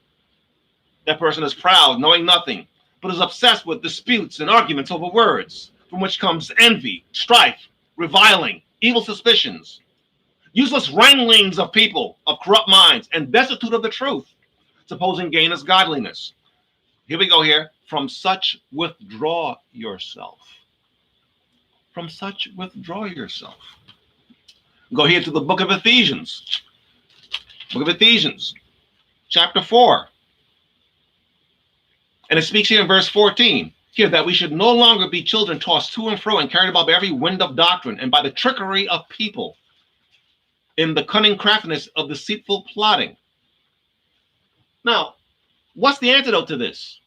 that person is proud, knowing nothing, but is obsessed with disputes and arguments over words, from which comes envy, strife, reviling, evil suspicions, useless wranglings of people of corrupt minds, and destitute of the truth, supposing gain is godliness. Here we go here. From such withdraw yourself. From such withdraw yourself. Go here to the book of Ephesians. Book of Ephesians, chapter 4. And it speaks here in verse 14. Here, that we should no longer be children tossed to and fro and carried about by every wind of doctrine and by the trickery of people in the cunning craftiness of deceitful plotting. Now, what's the antidote to this?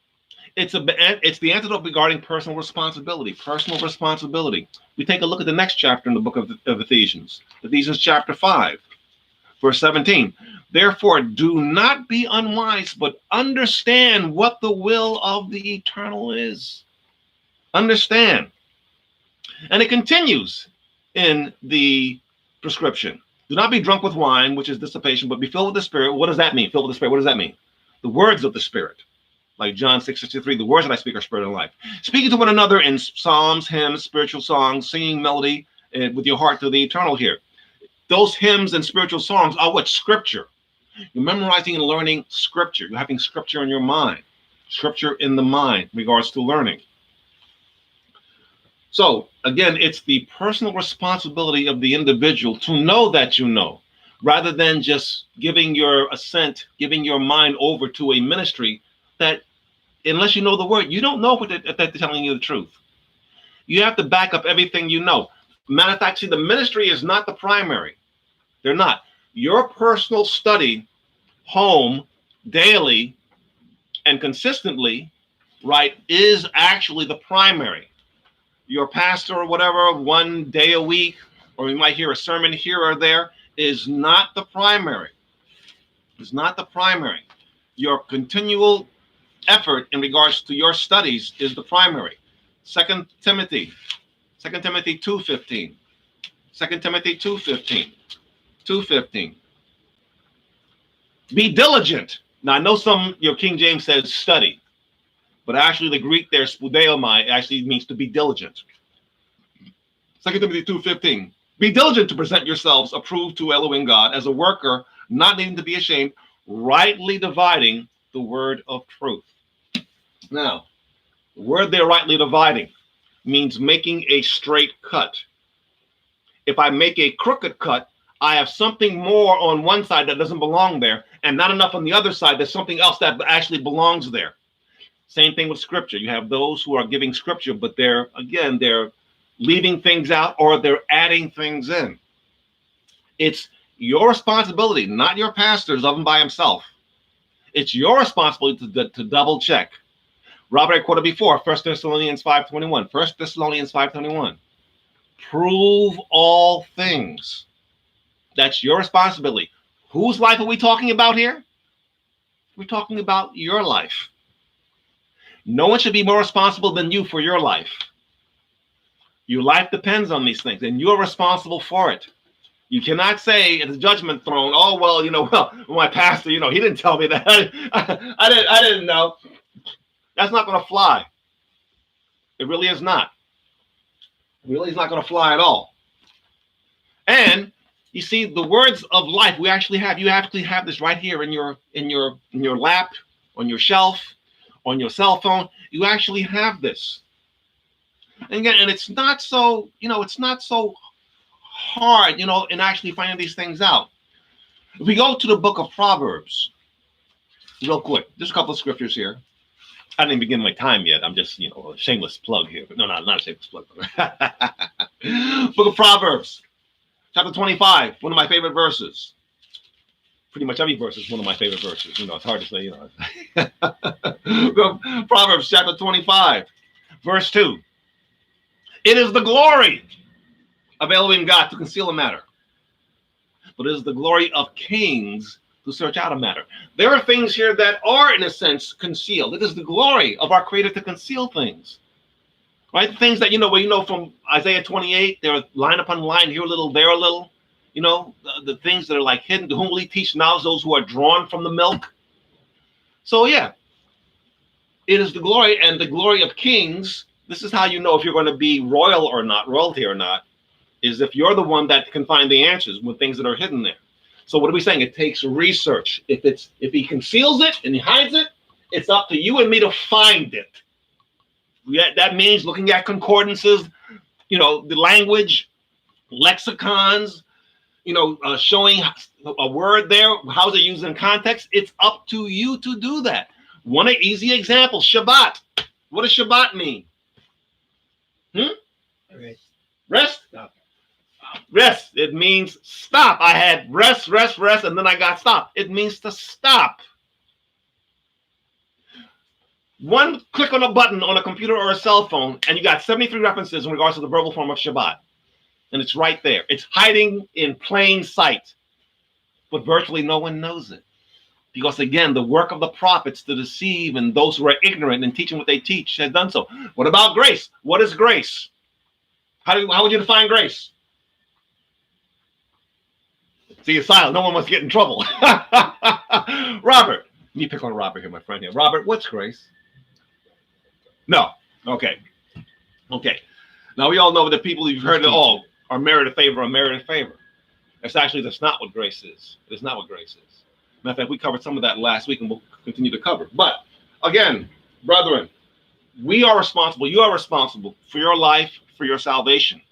It's the antidote regarding personal responsibility. Personal responsibility. We take a look at the next chapter in the book of Ephesians. Ephesians chapter 5, verse 17. Therefore, do not be unwise, but understand what the will of the eternal is. Understand. And it continues in the prescription. Do not be drunk with wine, which is dissipation, but be filled with the Spirit. What does that mean? Filled with the Spirit. What does that mean? The words of the Spirit. Like John 6:63, the words that I speak are spirit and life. Speaking to one another in psalms, hymns, spiritual songs, singing melody with your heart to the eternal here. Those hymns and spiritual songs are what? Scripture. You're memorizing and learning scripture. You're having scripture in your mind. Scripture in the mind in regards to learning. So, again, it's the personal responsibility of the individual to know that you know, rather than just giving your assent, giving your mind over to a ministry that, unless you know the word, you don't know if they're telling you the truth. You have to back up everything you know. Matter of fact, see, the ministry is not the primary. They're not. Your personal study, home, daily, and consistently, right, is actually the primary. Your pastor or whatever, one day a week, or you might hear a sermon here or there, is not the primary. It's not the primary. Your continual effort in regards to your studies is the primary. 2 Timothy 2:15. 2 Timothy 2:15. Be diligent. Now, I know your King James says study, but actually the Greek there, spudeomai, actually means to be diligent. 2 Timothy 2:15. Be diligent to present yourselves approved to Elohim God as a worker, not needing to be ashamed, rightly dividing the word of truth. Now, the word they're rightly dividing means making a straight cut. If I make a crooked cut, I have something more on one side that doesn't belong there, and not enough on the other side. There's something else that actually belongs there. Same thing with scripture. You have those who are giving scripture, but they're leaving things out or they're adding things in. It's your responsibility, not your pastor's of him by himself. It's your responsibility to double check. Robert, I quoted before, 1 Thessalonians 5:21. 1 Thessalonians 5:21. Prove all things. That's your responsibility. Whose life are we talking about here? We're talking about your life. No one should be more responsible than you for your life. Your life depends on these things, and you're responsible for it. You cannot say at the judgment throne, "Oh, well, my pastor, he didn't tell me that. I didn't know." That's not going to fly. It really is not. It really is not going to fly at all. And you see, the words of life you actually have this right here in your lap, on your shelf, on your cell phone. You actually have this. And again, and it's not so hard, in actually finding these things out. If we go to the book of Proverbs, real quick, just a couple of scriptures here. I didn't even begin my time yet. I'm just, a shameless plug here. But no, not a shameless plug. Book of Proverbs, chapter 25, one of my favorite verses. Pretty much every verse is one of my favorite verses. It's hard to say, Proverbs chapter 25, verse 2. It is the glory of Elohim God to conceal a matter, but it is the glory of kings to search out a matter. There are things here that are, in a sense, concealed. It is the glory of our Creator to conceal things. Right? Things that, from Isaiah 28, they're line upon line, here a little, there a little. The things that are like hidden, to whom will he teach knowledge, those who are drawn from the milk. So, yeah, it is the glory, and the glory of kings. This is how you know if you're going to be royalty or not, is if you're the one that can find the answers with things that are hidden there. So what are we saying? It takes research. If he conceals it and he hides it, it's up to you and me to find it. That means looking at concordances, the language, lexicons, showing a word there, how's it used in context. It's up to you to do that. One easy example, Shabbat. What does Shabbat mean? Rest? Stop. Rest. It means stop. I had rest, and then I got stop. It means to stop. One click on a button on a computer or a cell phone, and you got 73 references in regards to the verbal form of Shabbat. And it's right there. It's hiding in plain sight. But virtually no one knows it. Because, again, the work of the prophets to deceive and those who are ignorant and teaching what they teach has done so. What about grace? What is grace? How would you define grace? See, you're silent. No one wants to get in trouble. Robert. Let me pick on Robert here, my friend here. Robert, what's grace? No. Okay. Now, we all know that people, you've heard it all, are merited favor. That's not what grace is. It's not what grace is. Matter of fact, we covered some of that last week and we'll continue to cover. But again, brethren, we are responsible. You are responsible for your life, for your salvation.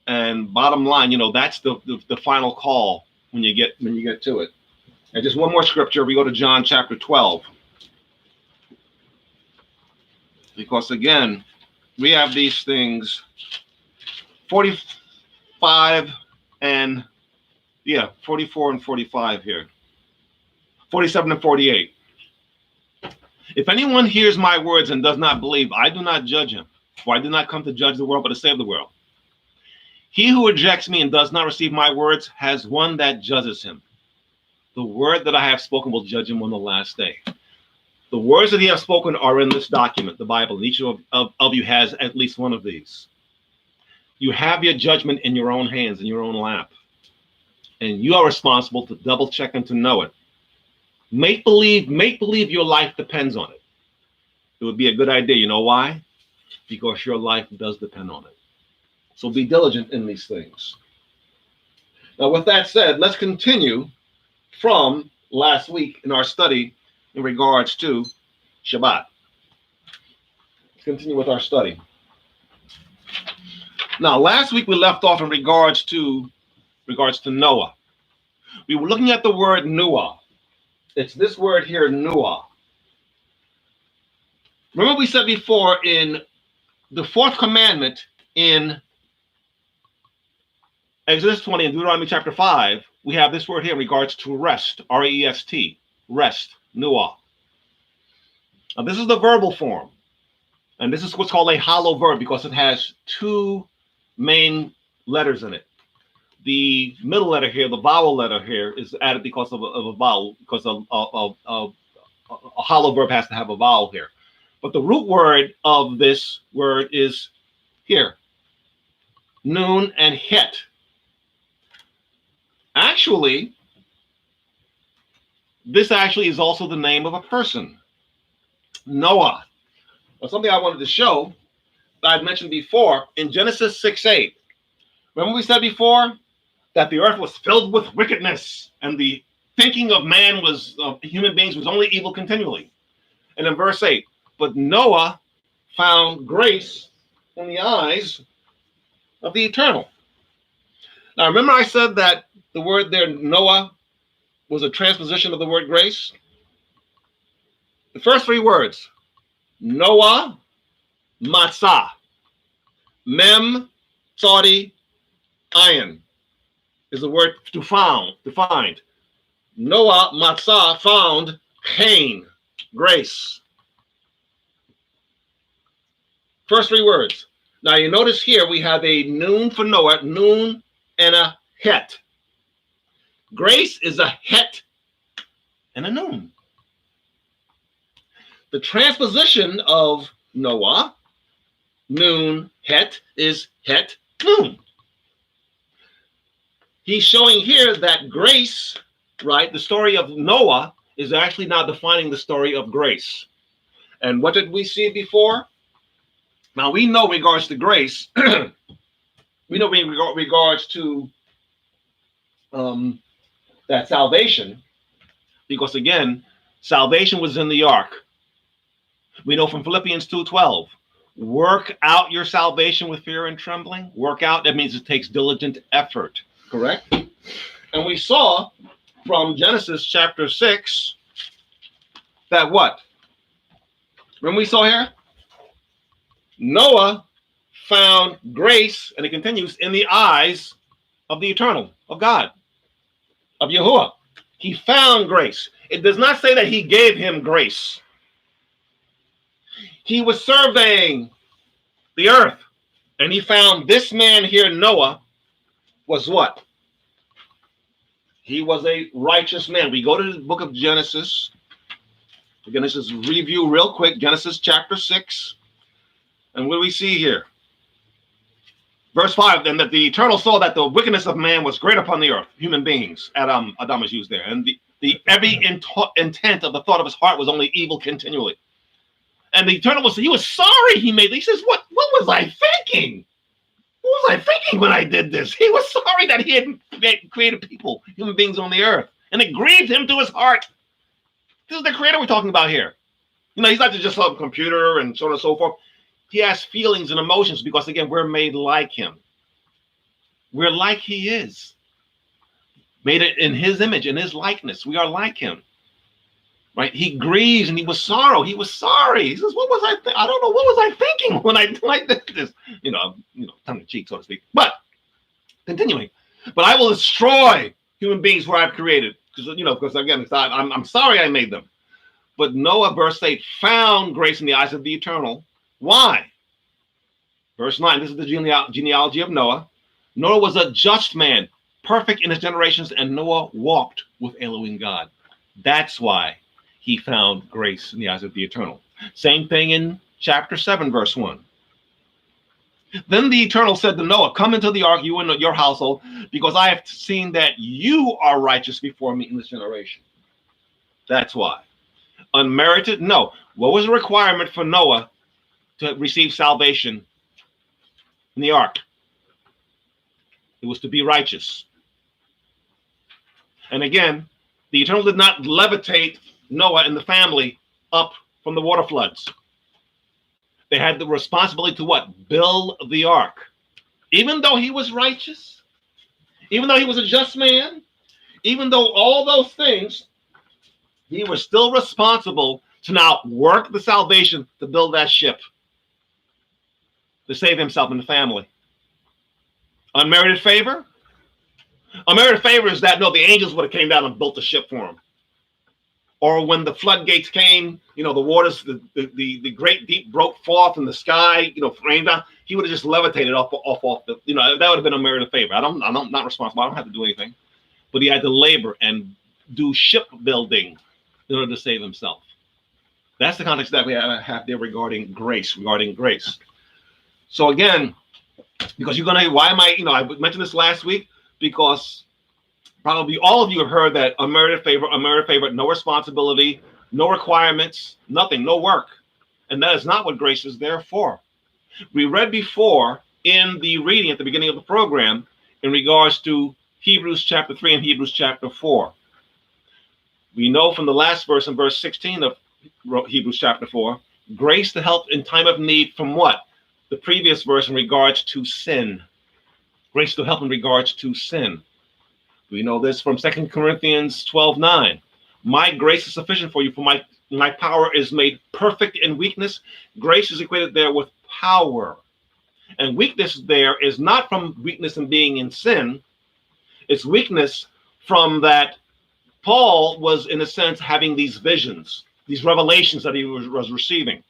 And bottom line, that's the final call when you get to it. And just one more scripture. We go to John chapter 12. Because again, we have these things 44 and 45 here. 47 and 48. If anyone hears my words and does not believe, I do not judge him. For I did not come to judge the world, but to save the world. He who rejects me and does not receive my words has one that judges him. The word that I have spoken will judge him on the last day. The words that he has spoken are in this document, the Bible, and each of you has at least one of these. You have your judgment in your own hands, in your own lap. And you are responsible to double check and to know it. Make believe your life depends on it. It would be a good idea. You know why? Because your life does depend on it. So be diligent in these things. Now, with that said, let's continue from last week in our study in regards to Shabbat. Let's continue with our study. Now, last week we left off in regards to Noah. We were looking at the word Noah. It's this word here, Noah. Remember we said before in the fourth commandment in Exodus 20 and Deuteronomy chapter 5, we have this word here in regards to rest, R-E-S-T, rest, Noah. Now this is the verbal form. And this is what's called a hollow verb because it has two main letters in it. The middle letter here, the vowel letter here, is added because of a vowel, because a hollow verb has to have a vowel here. But the root word of this word is here, noon and het. Actually, this actually is also the name of a person, Noah. Now, something I wanted to show that I'd mentioned before in Genesis 6:8. Remember we said before that the earth was filled with wickedness and the thinking of human beings was only evil continually. And in verse 8, but Noah found grace in the eyes of the Eternal. Now, remember I said that the word there, Noah, was a transposition of the word grace? The first three words, Noah, Matzah, Mem, Tzadi, Ayin, is the word to find. Noah, Matzah, found Cain, grace. First three words. Now you notice here we have a noon for Noah, noon and a het. Grace is a het and a nun. The transposition of Noah, nun, het, is het, nun. He's showing here that grace, right, the story of Noah is actually now defining the story of grace. And what did we see before? Now we know in regards to grace, we know in regards to that salvation, because again, salvation was in the ark. We know from Philippians 2:12, work out your salvation with fear and trembling. Work out, that means it takes diligent effort, correct? And we saw from Genesis chapter 6 that what? Remember we saw here? Noah found grace, and it continues, in the eyes of the eternal, of God, of Yahuwah. He found grace. It does not say that he gave him grace. He was surveying the earth, and he found this man here, Noah, was what? He was a righteous man. We go to the book of Genesis. Genesis review real quick. Genesis chapter 6. And what do we see here? Verse 5, and that the eternal saw that the wickedness of man was great upon the earth, human beings. Adam is used there. And the every intent of the thought of his heart was only evil continually. And the eternal was, he was sorry he made it. He says, what was I thinking? What was I thinking when I did this? He was sorry that he had created people, human beings on the earth. And it grieved him to his heart. This is the creator we're talking about here. You know, he's not just a computer and so on and so forth. He has feelings and emotions because, again, we're made like him. We're like he is. Made it in his image, in his likeness. We are like him. Right? He grieves and he was sorrow. He was sorry. He says, what was I I don't know. What was I thinking when I did this? You know, tongue in cheek, so to speak. But continuing. But I will destroy human beings where I've created. Because again, I'm sorry I made them. But Noah, verse 8, found grace in the eyes of the eternal. Why? Verse 9, this is the genealogy of Noah. Noah was a just man, perfect in his generations, and Noah walked with Elohim God. That's why he found grace in the eyes of the eternal. Same thing in chapter 7, verse 1. Then the eternal said to Noah, come into the ark, you and your household, because I have seen that you are righteous before me in this generation. That's why. Unmerited? No. What was the requirement for Noah to receive salvation in the ark? It was to be righteous. And again, the eternal did not levitate Noah and the family up from the water floods. They had the responsibility to what? Build the ark. Even though he was righteous, even though he was a just man, even though all those things, he was still responsible to now work the salvation to build that ship, to save himself and the family. Unmerited favor? Unmerited favor is that, no, the angels would have came down and built the ship for him. Or when the floodgates came, the waters, the great deep broke forth in the sky, rained down, he would have just levitated off the, that would have been unmerited favor. I'm not responsible. I don't have to do anything. But he had to labor and do shipbuilding in order to save himself. That's the context that we have there regarding grace. So again, because you're going to, why am I mentioned this last week, because probably all of you have heard that unmerited favor, no responsibility, no requirements, nothing, no work. And that is not what grace is there for. We read before in the reading at the beginning of the program in regards to Hebrews chapter 3 and Hebrews chapter 4. We know from the last verse in verse 16 of Hebrews chapter 4, grace to help in time of need from what? The previous verse in regards to sin. Grace to help in regards to sin. We know this from 2 Corinthians 12:9. My grace is sufficient for you, for my power is made perfect in weakness. Grace is equated there with power. And weakness there is not from weakness in being in sin. It's weakness from that Paul was, in a sense, having these visions, these revelations that he was receiving.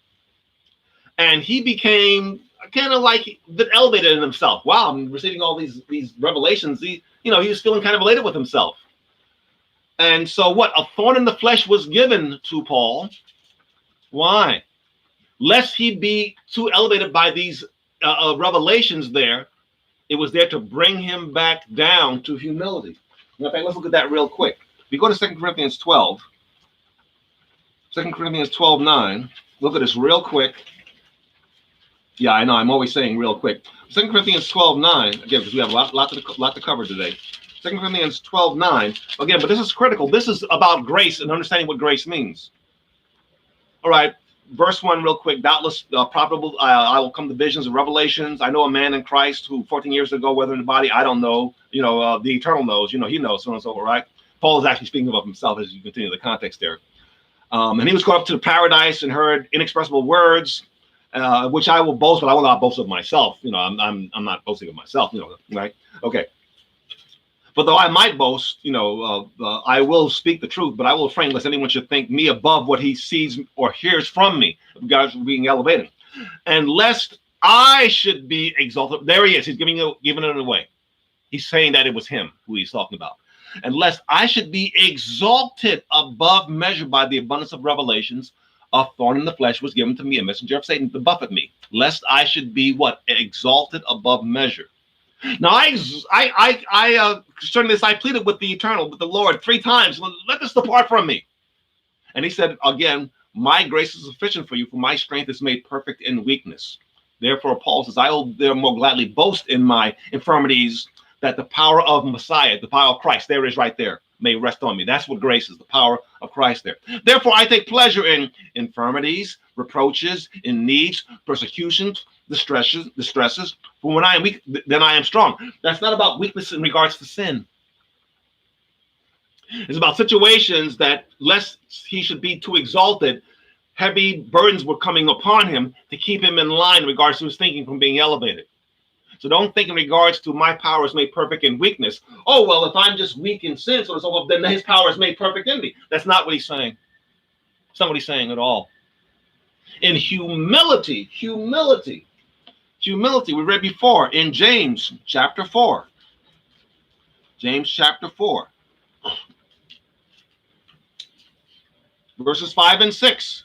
And he became kind of like elevated in himself. Wow, I'm receiving all these revelations. He was feeling kind of elated with himself. And so what? A thorn in the flesh was given to Paul. Why? Lest he be too elevated by these revelations there. It was there to bring him back down to humility. In fact, let's look at that real quick. We go to 2 Corinthians 12. 2 Corinthians 12:9. Look at this real quick. Yeah, I know. I'm always saying real quick. 2 Corinthians 12:9. Again, because we have a lot to cover today. 2 Corinthians 12:9. Again, but this is critical. This is about grace and understanding what grace means. All right. Verse 1 real quick. Doubtless probable I will come to visions and revelations. I know a man in Christ who 14 years ago, whether in the body, I don't know. The eternal knows. He knows, so and so, right? Paul is actually speaking of himself as you continue the context there. And he was caught up to the paradise and heard inexpressible words, which I will boast, but I will not boast of myself. I'm not boasting of myself, right? Okay. But though I might boast, I will speak the truth, but I will refrain lest anyone should think me above what he sees or hears from me. God's being elevated. And lest I should be exalted. There he is. He's giving it away. He's saying that it was him who he's talking about. And lest I should be exalted above measure by the abundance of revelations, a thorn in the flesh was given to me, a messenger of Satan to buffet me, lest I should be what? Exalted above measure. Now, concerning this, I pleaded with the eternal, with the Lord 3 times, let this depart from me. And he said again, my grace is sufficient for you, for my strength is made perfect in weakness. Therefore, Paul says, I will therefore gladly boast in my infirmities, that the power of Messiah, the power of Christ, there is right there, may rest on me. That's what grace is, the power of Christ there. Therefore, I take pleasure in infirmities, reproaches, in needs, persecutions, distresses. For when I am weak, then I am strong. That's not about weakness in regards to sin. It's about situations that, lest he should be too exalted, heavy burdens were coming upon him to keep him in line in regards to his thinking from being elevated. So don't think in regards to my power is made perfect in weakness. Oh, well, if I'm just weak in sin, so then his power is made perfect in me. That's not what he's saying. It's not what he's saying at all. In humility, we read before in James chapter 4. James chapter 4. Verses 5 and 6.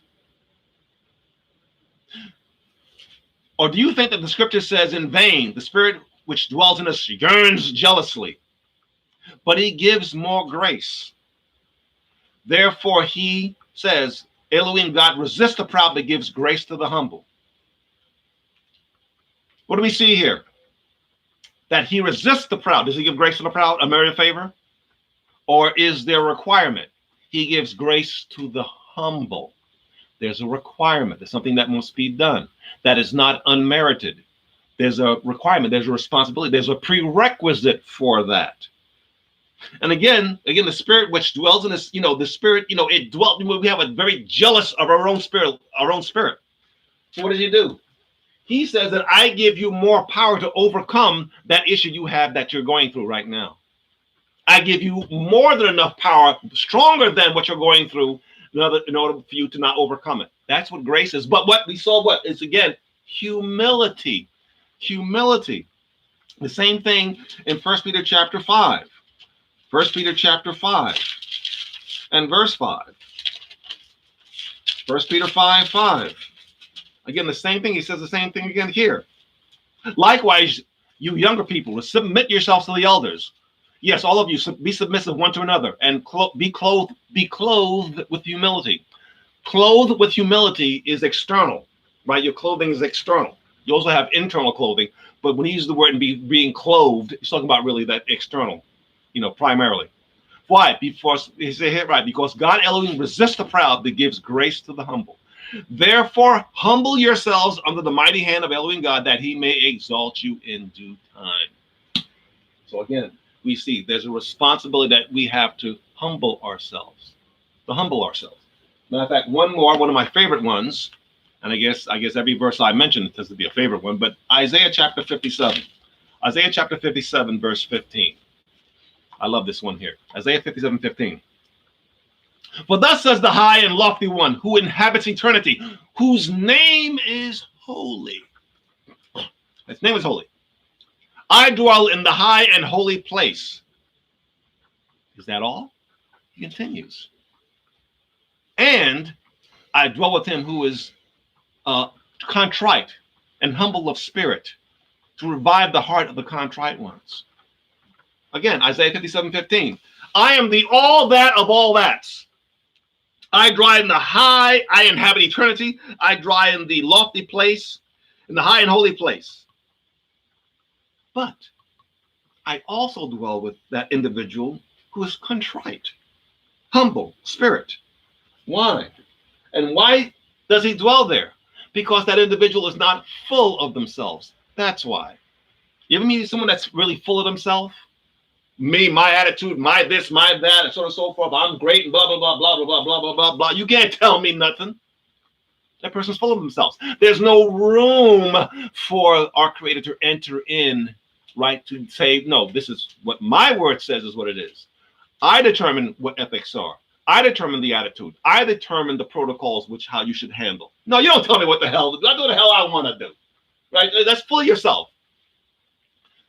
Or do you think that the scripture says in vain, the spirit which dwells in us yearns jealously, but he gives more grace? Therefore he says, Elohim God resists the proud, but gives grace to the humble. What do we see here? That he resists the proud. Does he give grace to the proud, a merit of favor? Or is there a requirement? He gives grace to the humble. There's a requirement. There's something that must be done that is not unmerited. There's a requirement. There's a responsibility. There's a prerequisite for that. And again, the spirit which dwells in us, the spirit, it dwelt. We have a very jealous of our own spirit. So what does he do? He says that I give you more power to overcome that issue you have that you're going through right now. I give you more than enough power, stronger than what you're going through, in order for you to not overcome it. That's what grace is. But what we saw, is again, humility. Humility. The same thing in 1 Peter chapter 5. 1 Peter chapter 5 and verse 5. 1 Peter 5:5. Again, the same thing. He says the same thing again here. Likewise, you younger people, submit yourselves to the elders. Yes, all of you, be submissive one to another, and be clothed with humility. Clothed with humility is external, right? Your clothing is external. You also have internal clothing, but when he uses the word being clothed, he's talking about really that external, primarily. Why? Because he said here, right? Because God Elohim resists the proud, but gives grace to the humble. Therefore, humble yourselves under the mighty hand of Elohim God, that he may exalt you in due time. So again, we see there's a responsibility that we have to humble ourselves. Matter of fact, one of my favorite ones, and I guess every verse I mention tends to be a favorite one, but Isaiah chapter 57. Isaiah chapter 57, verse 15. I love this one here. Isaiah 57:15. For thus says the high and lofty one, who inhabits eternity, whose name is holy. His name is holy. I dwell in the high and holy place. Is that all? He continues. And I dwell with him who is contrite and humble of spirit, to revive the heart of the contrite ones. Again, Isaiah 57:15. I am the all that of all that's. I dwell in the high, I inhabit eternity. I dwell in the lofty place, in the high and holy place. But I also dwell with that individual who is contrite, humble, spirit. Why? And why does he dwell there? Because that individual is not full of themselves. That's why. You ever meet someone that's really full of themselves? Me, my attitude, my this, my that, and so on and so forth. I'm great, and blah, blah, blah, blah, blah, blah, blah, blah, blah, blah. You can't tell me nothing. That person's full of themselves. There's no room for our Creator to enter in, right? To say, no, this is what my word says is what it is. I determine what ethics are. I determine the attitude. I determine the protocols, how you should handle. No, you don't tell me what the hell. I do what the hell I want to do. Right? That's full of yourself.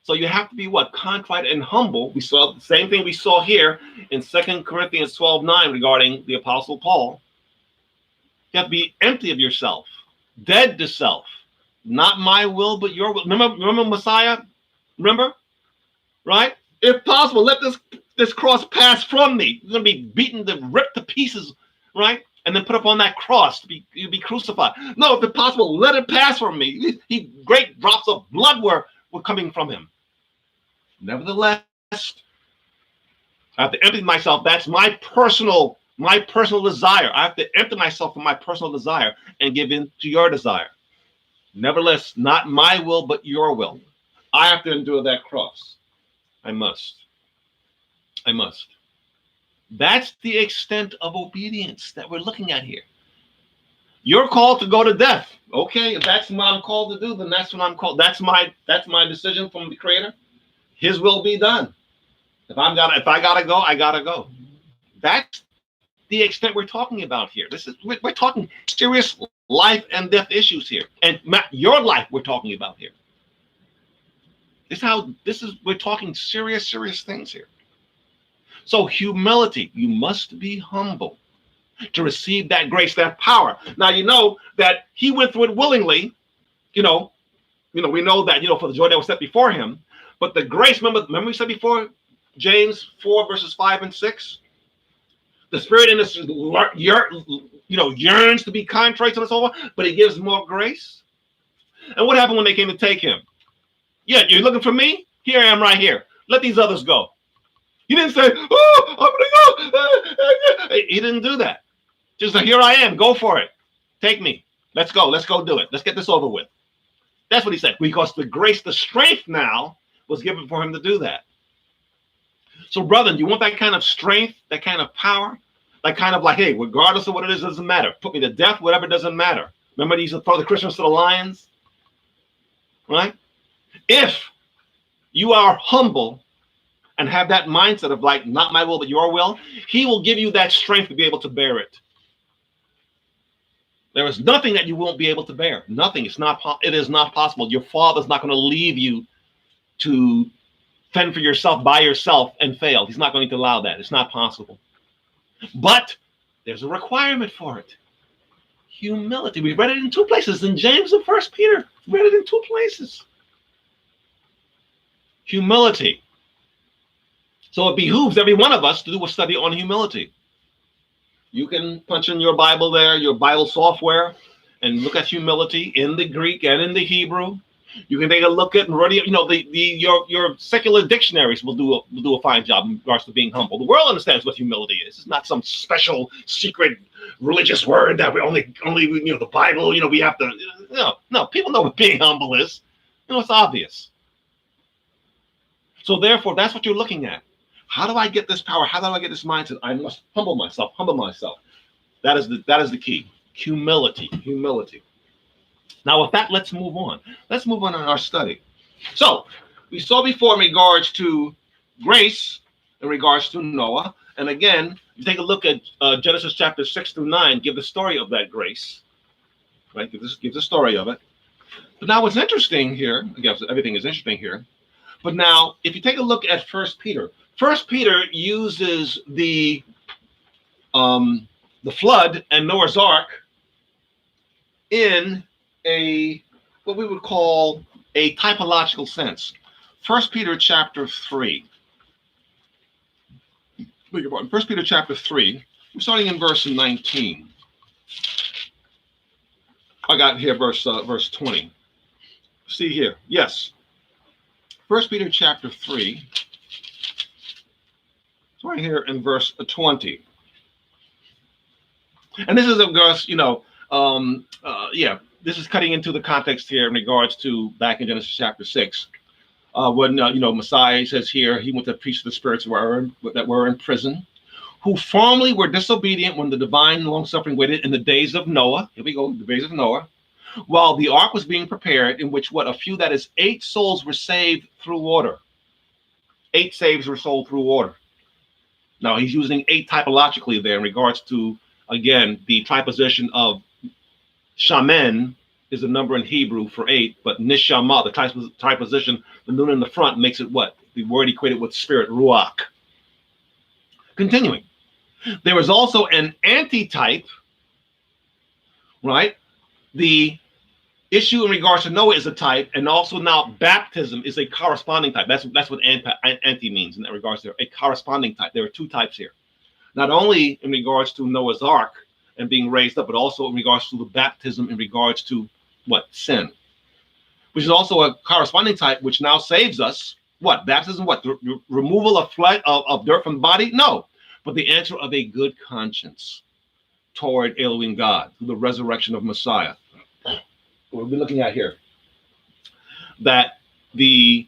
So you have to be what? Contrite and humble. We saw the same thing we saw here in 2 Corinthians 12:9 regarding the Apostle Paul. You have to be empty of yourself, dead to self. Not my will, but your will. Remember Messiah? Remember? Right? If possible, let this cross pass from me. You're going to be beaten, ripped to pieces, right? And then put up on that cross to be crucified. No, if it's possible, let it pass from me. Great drops of blood were coming from him. Nevertheless, I have to empty myself. That's my personal desire. I have to empty myself from my personal desire and give in to your desire. Nevertheless, not my will, but your will. I have to endure that cross. I must. That's the extent of obedience that we're looking at here. You're called to go to death. Okay, if that's what I'm called to do, then that's what I'm called. That's my decision from the Creator. His will be done. If I gotta go, I gotta go. That's the extent we're talking about here. We're talking serious life and death issues here, and your life we're talking about here. We're talking serious things here. So humility, you must be humble to receive that grace, that power. Now you know that he went through it willingly. We know that for the joy that was set before him. But the grace, remember we said before, James 4 verses 5 and 6. The Spirit in us, yearns to be contrite and so on, but he gives more grace. And what happened when they came to take him? Yeah, you're looking for me? Here I am right here. Let these others go. He didn't say, oh, I'm going to go. He didn't do that. Just like, here I am. Go for it. Take me. Let's go. Let's go do it. Let's get this over with. That's what he said. Because the grace, the strength now was given for him to do that. So, brother, you want that kind of strength, that kind of power? That kind of like, hey, regardless of what it is, doesn't matter. Put me to death, whatever, doesn't matter. Remember, he used to throw the Christians to the lions? Right? If you are humble and have that mindset of like, not my will, but your will, he will give you that strength to be able to bear it. There is nothing that you won't be able to bear. Nothing. It is not possible. Your Father's not going to leave you to fend for yourself by yourself and fail. He's not going to allow that. It's not possible. But there's a requirement for it. Humility. We read it in two places. In James and 1 Peter. We read it in two places. Humility. So it behooves every one of us to do a study on humility. You can punch in your Bible there, your Bible software, and look at humility in the Greek and in the Hebrew. You can take a look at, your secular dictionaries will do a fine job in regards to being humble. The world understands what humility is. It's not some special secret religious word that we only the Bible. We have to. No. People know what being humble is. It's obvious. So therefore, that's what you're looking at. How do I get this power? How do I get this mindset? I must humble myself. That is the key. Humility. Now, with that, let's move on. Let's move on in our study. So, we saw before in regards to grace, in regards to Noah. And again, you take a look at Genesis chapter 6 through 9, give the story of that grace. Right? Give the story of it. But now what's interesting here, I guess everything is interesting here. But now, if you take a look at 1 Peter, 1 Peter uses the the flood and Noah's Ark in a what we would call a typological sense. 1 Peter chapter 3. Beg your pardon. 1 Peter chapter 3, we're starting in verse 19. I got here verse 20. See here. Yes. 1 Peter chapter 3. It's right here in verse 20. And this is, of course, this is cutting into the context here in regards to back in Genesis chapter 6. When Messiah says here, he went to preach to the spirits that were in prison, who formerly were disobedient when the divine long-suffering waited in the days of Noah. Here we go, the days of Noah. While the ark was being prepared, in which a few, that is, 8 souls were saved through water. 8 saves were sold through water. Now, he's using 8 typologically there in regards to, again, the triposition of shaman is a number in Hebrew for 8, but nishama, the typosition, the nun in the front, makes it what? The word equated with spirit, ruach. Continuing. There was also an antitype, right? The issue in regards to Noah is a type, and also now baptism is a corresponding type. That's what anti means in that regards to a corresponding type. There are 2 types here. Not only in regards to Noah's Ark and being raised up, but also in regards to the baptism in regards to what? Sin. Which is also a corresponding type, which now saves us. What? Baptism, what? The removal of dirt from the body? No. But the answer of a good conscience toward Elohim God, through the resurrection of Messiah. What we'll be looking at here. That the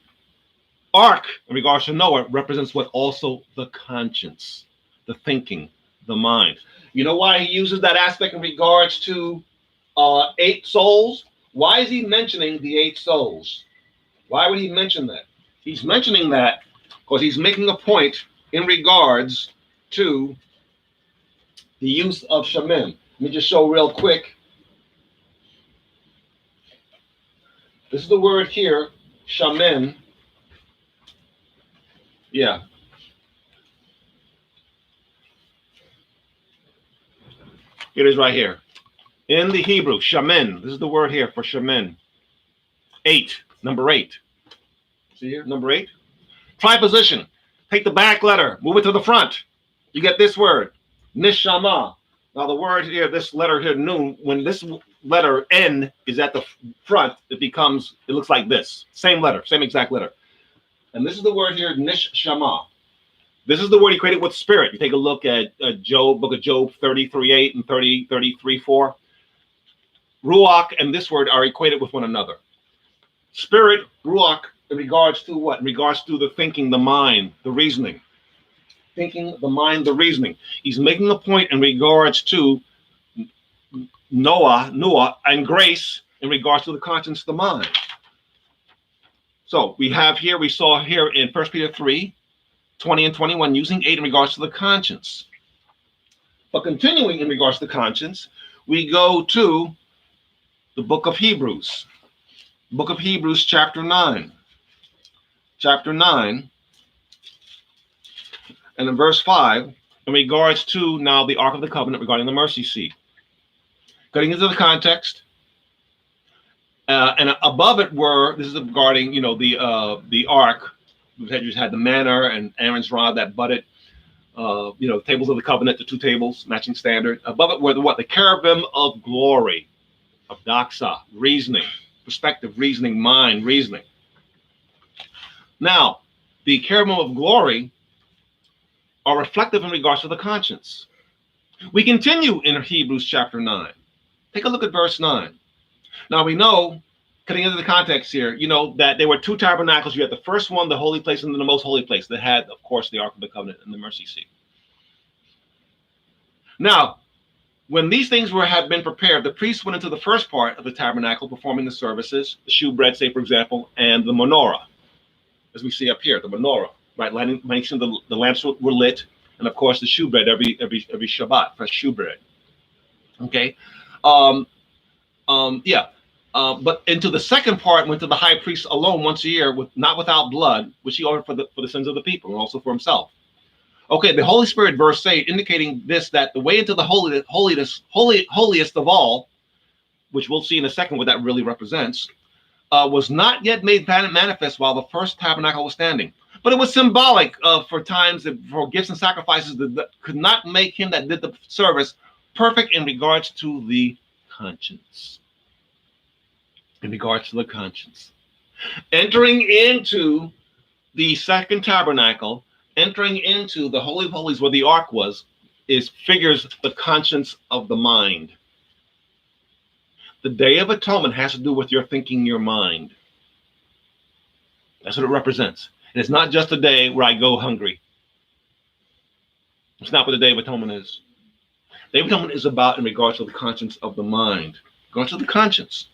ark, in regards to Noah, represents what? Also the conscience, the thinking, the mind. You know why he uses that aspect in regards to 8 souls? Why is he mentioning the 8 souls? Why would he mention that? He's mentioning that because he's making a point in regards to the use of shaman. Let me just show real quick. This is the word here, shaman. Yeah. It is right here. In the Hebrew, shaman. This is the word here for shaman. 8, number 8. See here, number 8. Triposition. Take the back letter, move it to the front. You get this word, nishama. Now the word here, this letter here, nun, when this letter N is at the front, it looks like this. Same letter, same exact letter. And this is the word here, nishama. This is the word equated with spirit. You take a look at Job, book of Job 33:8 and 33:4. Ruach and this word are equated with one another. Spirit, ruach, in regards to what? In regards to the thinking, the mind, the reasoning. Thinking, the mind, the reasoning. He's making a point in regards to Noah, and grace in regards to the conscience, the mind. So we saw here in 1 Peter 3, 20 and 21, using 8 in regards to the conscience. But continuing in regards to the conscience, we go to the book of Hebrews. Book of Hebrews, chapter 9. Chapter 9, and in verse 5, in regards to now the Ark of the Covenant regarding the mercy seat. Getting into the context, and above it this is regarding, the Ark. We just had the manna and Aaron's rod that budded, tables of the covenant, the 2 tables, matching standard. Above it were the cherubim of glory, of doxa, reasoning, perspective, reasoning, mind, reasoning. Now, the cherubim of glory are reflective in regards to the conscience. We continue in Hebrews chapter 9. Take a look at verse 9. Now we know, cutting into the context here, that there were 2 tabernacles. You had the first one, the holy place, and then the most holy place that had, of course, the Ark of the Covenant and the mercy seat. Now, when these things had been prepared, the priests went into the first part of the tabernacle, performing the services, the shewbread, say, for example, and the menorah, as we see up here, the menorah, right? Making sure the lamps were lit, and of course the shewbread every Shabbat, fresh shewbread. Okay, but into the second part went to the high priest alone once a year, not without blood, which he offered for the sins of the people and also for himself. Okay, the Holy Spirit, verse 8, indicating this, that the way into the holiest of all, which we'll see in a second what that really represents, was not yet made manifest while the first tabernacle was standing. But it was symbolic for times for gifts and sacrifices that could not make him that did the service perfect in regards to the conscience. In regards to the conscience. Entering into the second tabernacle, entering into the Holy of Holies where the ark was, figures the conscience of the mind. The Day of Atonement has to do with your thinking, your mind. That's what it represents. And it's not just a day where I go hungry. It's not what the Day of Atonement is. The Day of Atonement is about in regards to the conscience of the mind. In regards to the conscience.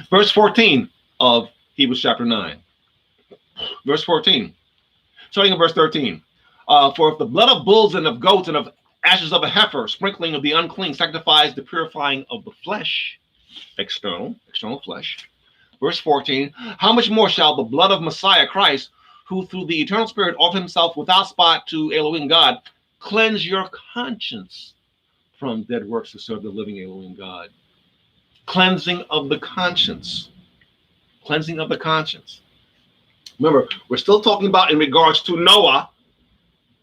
Verse 14 of Hebrews chapter 9. Verse 14. Starting in verse 13. For if the blood of bulls and of goats and of ashes of a heifer, sprinkling of the unclean, sanctifies the purifying of the flesh, external flesh. Verse 14, how much more shall the blood of Messiah Christ, who through the eternal Spirit offered himself without spot to Elohim God, cleanse your conscience from dead works to serve the living Elohim God. Cleansing of the conscience. Cleansing of the conscience. Remember, we're still talking about in regards to Noah.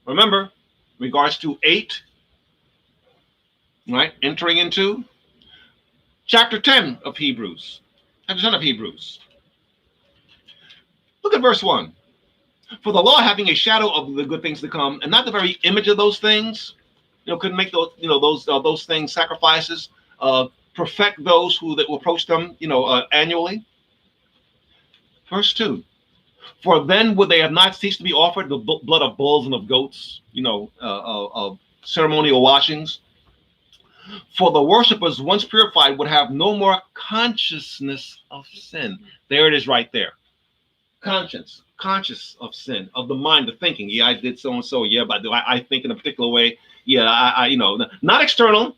Remember, in regards to 8, right? Entering into chapter 10 of Hebrews. Chapter 10 of Hebrews. Look at verse 1. For the law having a shadow of the good things to come, and not the very image of those things, couldn't make those, those things sacrifices, perfect those who that will approach them, annually. Verse 2. For then would they have not ceased to be offered the blood of bulls and of goats, of ceremonial washings. For the worshippers, once purified, would have no more consciousness of sin. There it is right there. Conscious of sin, of the mind, the thinking. Yeah, I did so and so. Yeah, but do I think in a particular way? Yeah, I not external.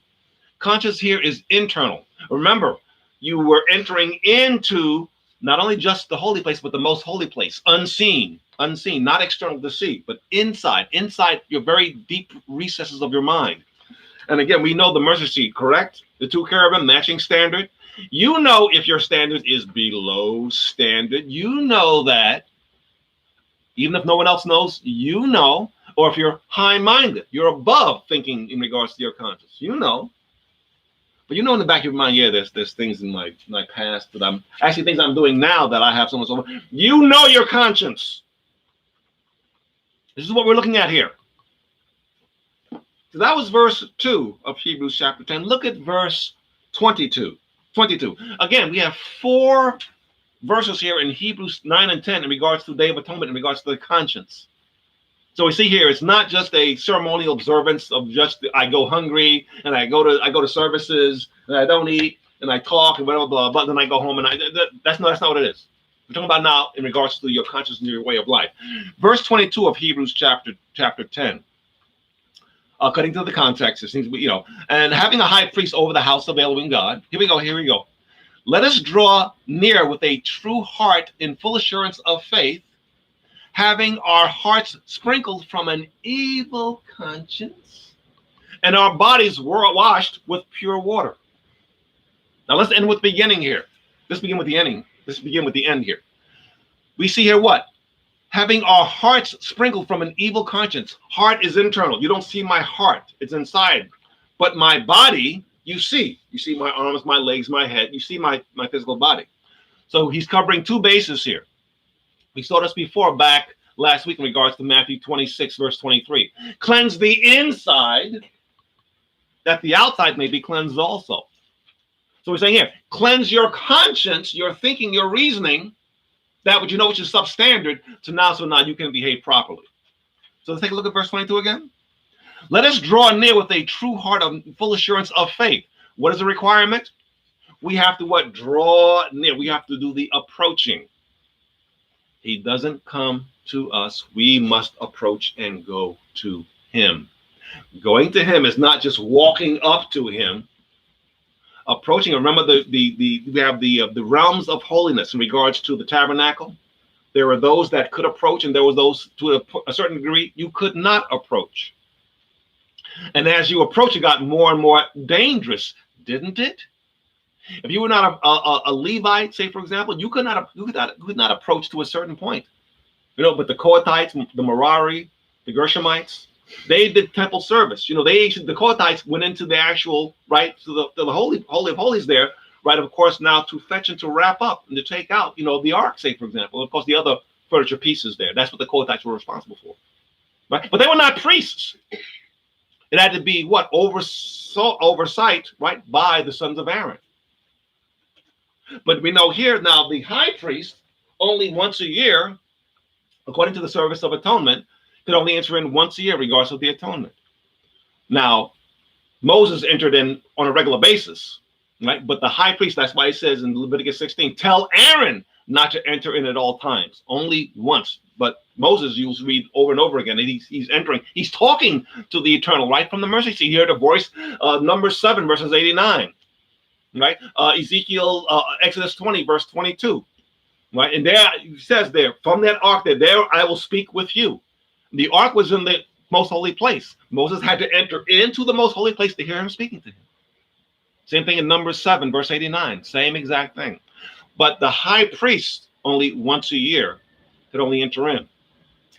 Conscious here is internal. Remember, you were entering into not only just the holy place, but the most holy place, unseen, not external to see, but inside your very deep recesses of your mind. And again, we know the mercy seat, correct? The 2 cherubim matching standard. You know if your standard is below standard. You know that. Even if no one else knows, you know. Or if you're high-minded, you're above thinking in regards to your conscience. You know. But in the back of your mind, yeah, there's things in my past that I'm actually things I'm doing now that I have so much over. You know your conscience. This is what we're looking at here. So that was verse 2 of Hebrews chapter 10. Look at verse 22. Again, we have 4 verses here in Hebrews 9 and 10 in regards to the Day of Atonement, in regards to the conscience. So we see here, it's not just a ceremonial observance of just I go hungry and I go to services and I don't eat and I talk and blah blah blah, but then I go home and that's not what it is. We're talking about now in regards to your conscience and your way of life. Verse 22 of Hebrews chapter 10. Cutting to the context, it seems to be, and having a high priest over the house of Elohim God. Here we go. Let us draw near with a true heart in full assurance of faith, having our hearts sprinkled from an evil conscience and our bodies were washed with pure water. Now let's end with the beginning here. Let's begin with the ending. Let's begin with the end here. We see here what? Having our hearts sprinkled from an evil conscience. Heart is internal. You don't see my heart. It's inside. But my body, you see. You see my arms, my legs, my head. You see my physical body. So he's covering 2 bases here. We saw this before back last week in regards to Matthew 26, verse 23. Cleanse the inside, that the outside may be cleansed also. So we're saying here, cleanse your conscience, your thinking, your reasoning, that which which is substandard, so now you can behave properly. So let's take a look at verse 22 again. Let us draw near with a true heart of full assurance of faith. What is the requirement? We have to draw near. We have to do the approaching. He doesn't come to us. We must approach and go to him. Going to him is not just walking up to him. Approaching, remember we have the realms of holiness in regards to the tabernacle, There were those that could approach, and there was those to a certain degree you could not approach. And as you approach, it got more and more dangerous, didn't it? If you were not a Levite, say for example, you could not approach to a certain point. But the Kohathites, the Merari, the Gershonites, they did temple service. The Kohathites went into the actual to the holy of holies there, right? Of course, now to fetch and to wrap up and to take out, the ark, say for example. Of course, the other furniture pieces there. That's what the Kohathites were responsible for, right? But they were not priests. It had to be what oversight, right, by the sons of Aaron. But we know here now the high priest only once a year, according to the service of atonement, could only enter in once a year, regardless of the atonement. Now, Moses entered in on a regular basis, right? But the high priest, that's why he says in Leviticus 16, tell Aaron not to enter in at all times, only once. But Moses, you'll read over and over again, and he's entering, he's talking to the eternal, right? From the mercy seat. You hear the voice, Numbers 7, verses 89, right? Ezekiel, Exodus 20, verse 22, right? And there, he says there, from that ark there I will speak with you. The ark was in the most holy place. Moses had to enter into the most holy place to hear him speaking to him. Same thing in Numbers 7, verse 89, same exact thing. But the high priest, only once a year, could only enter in.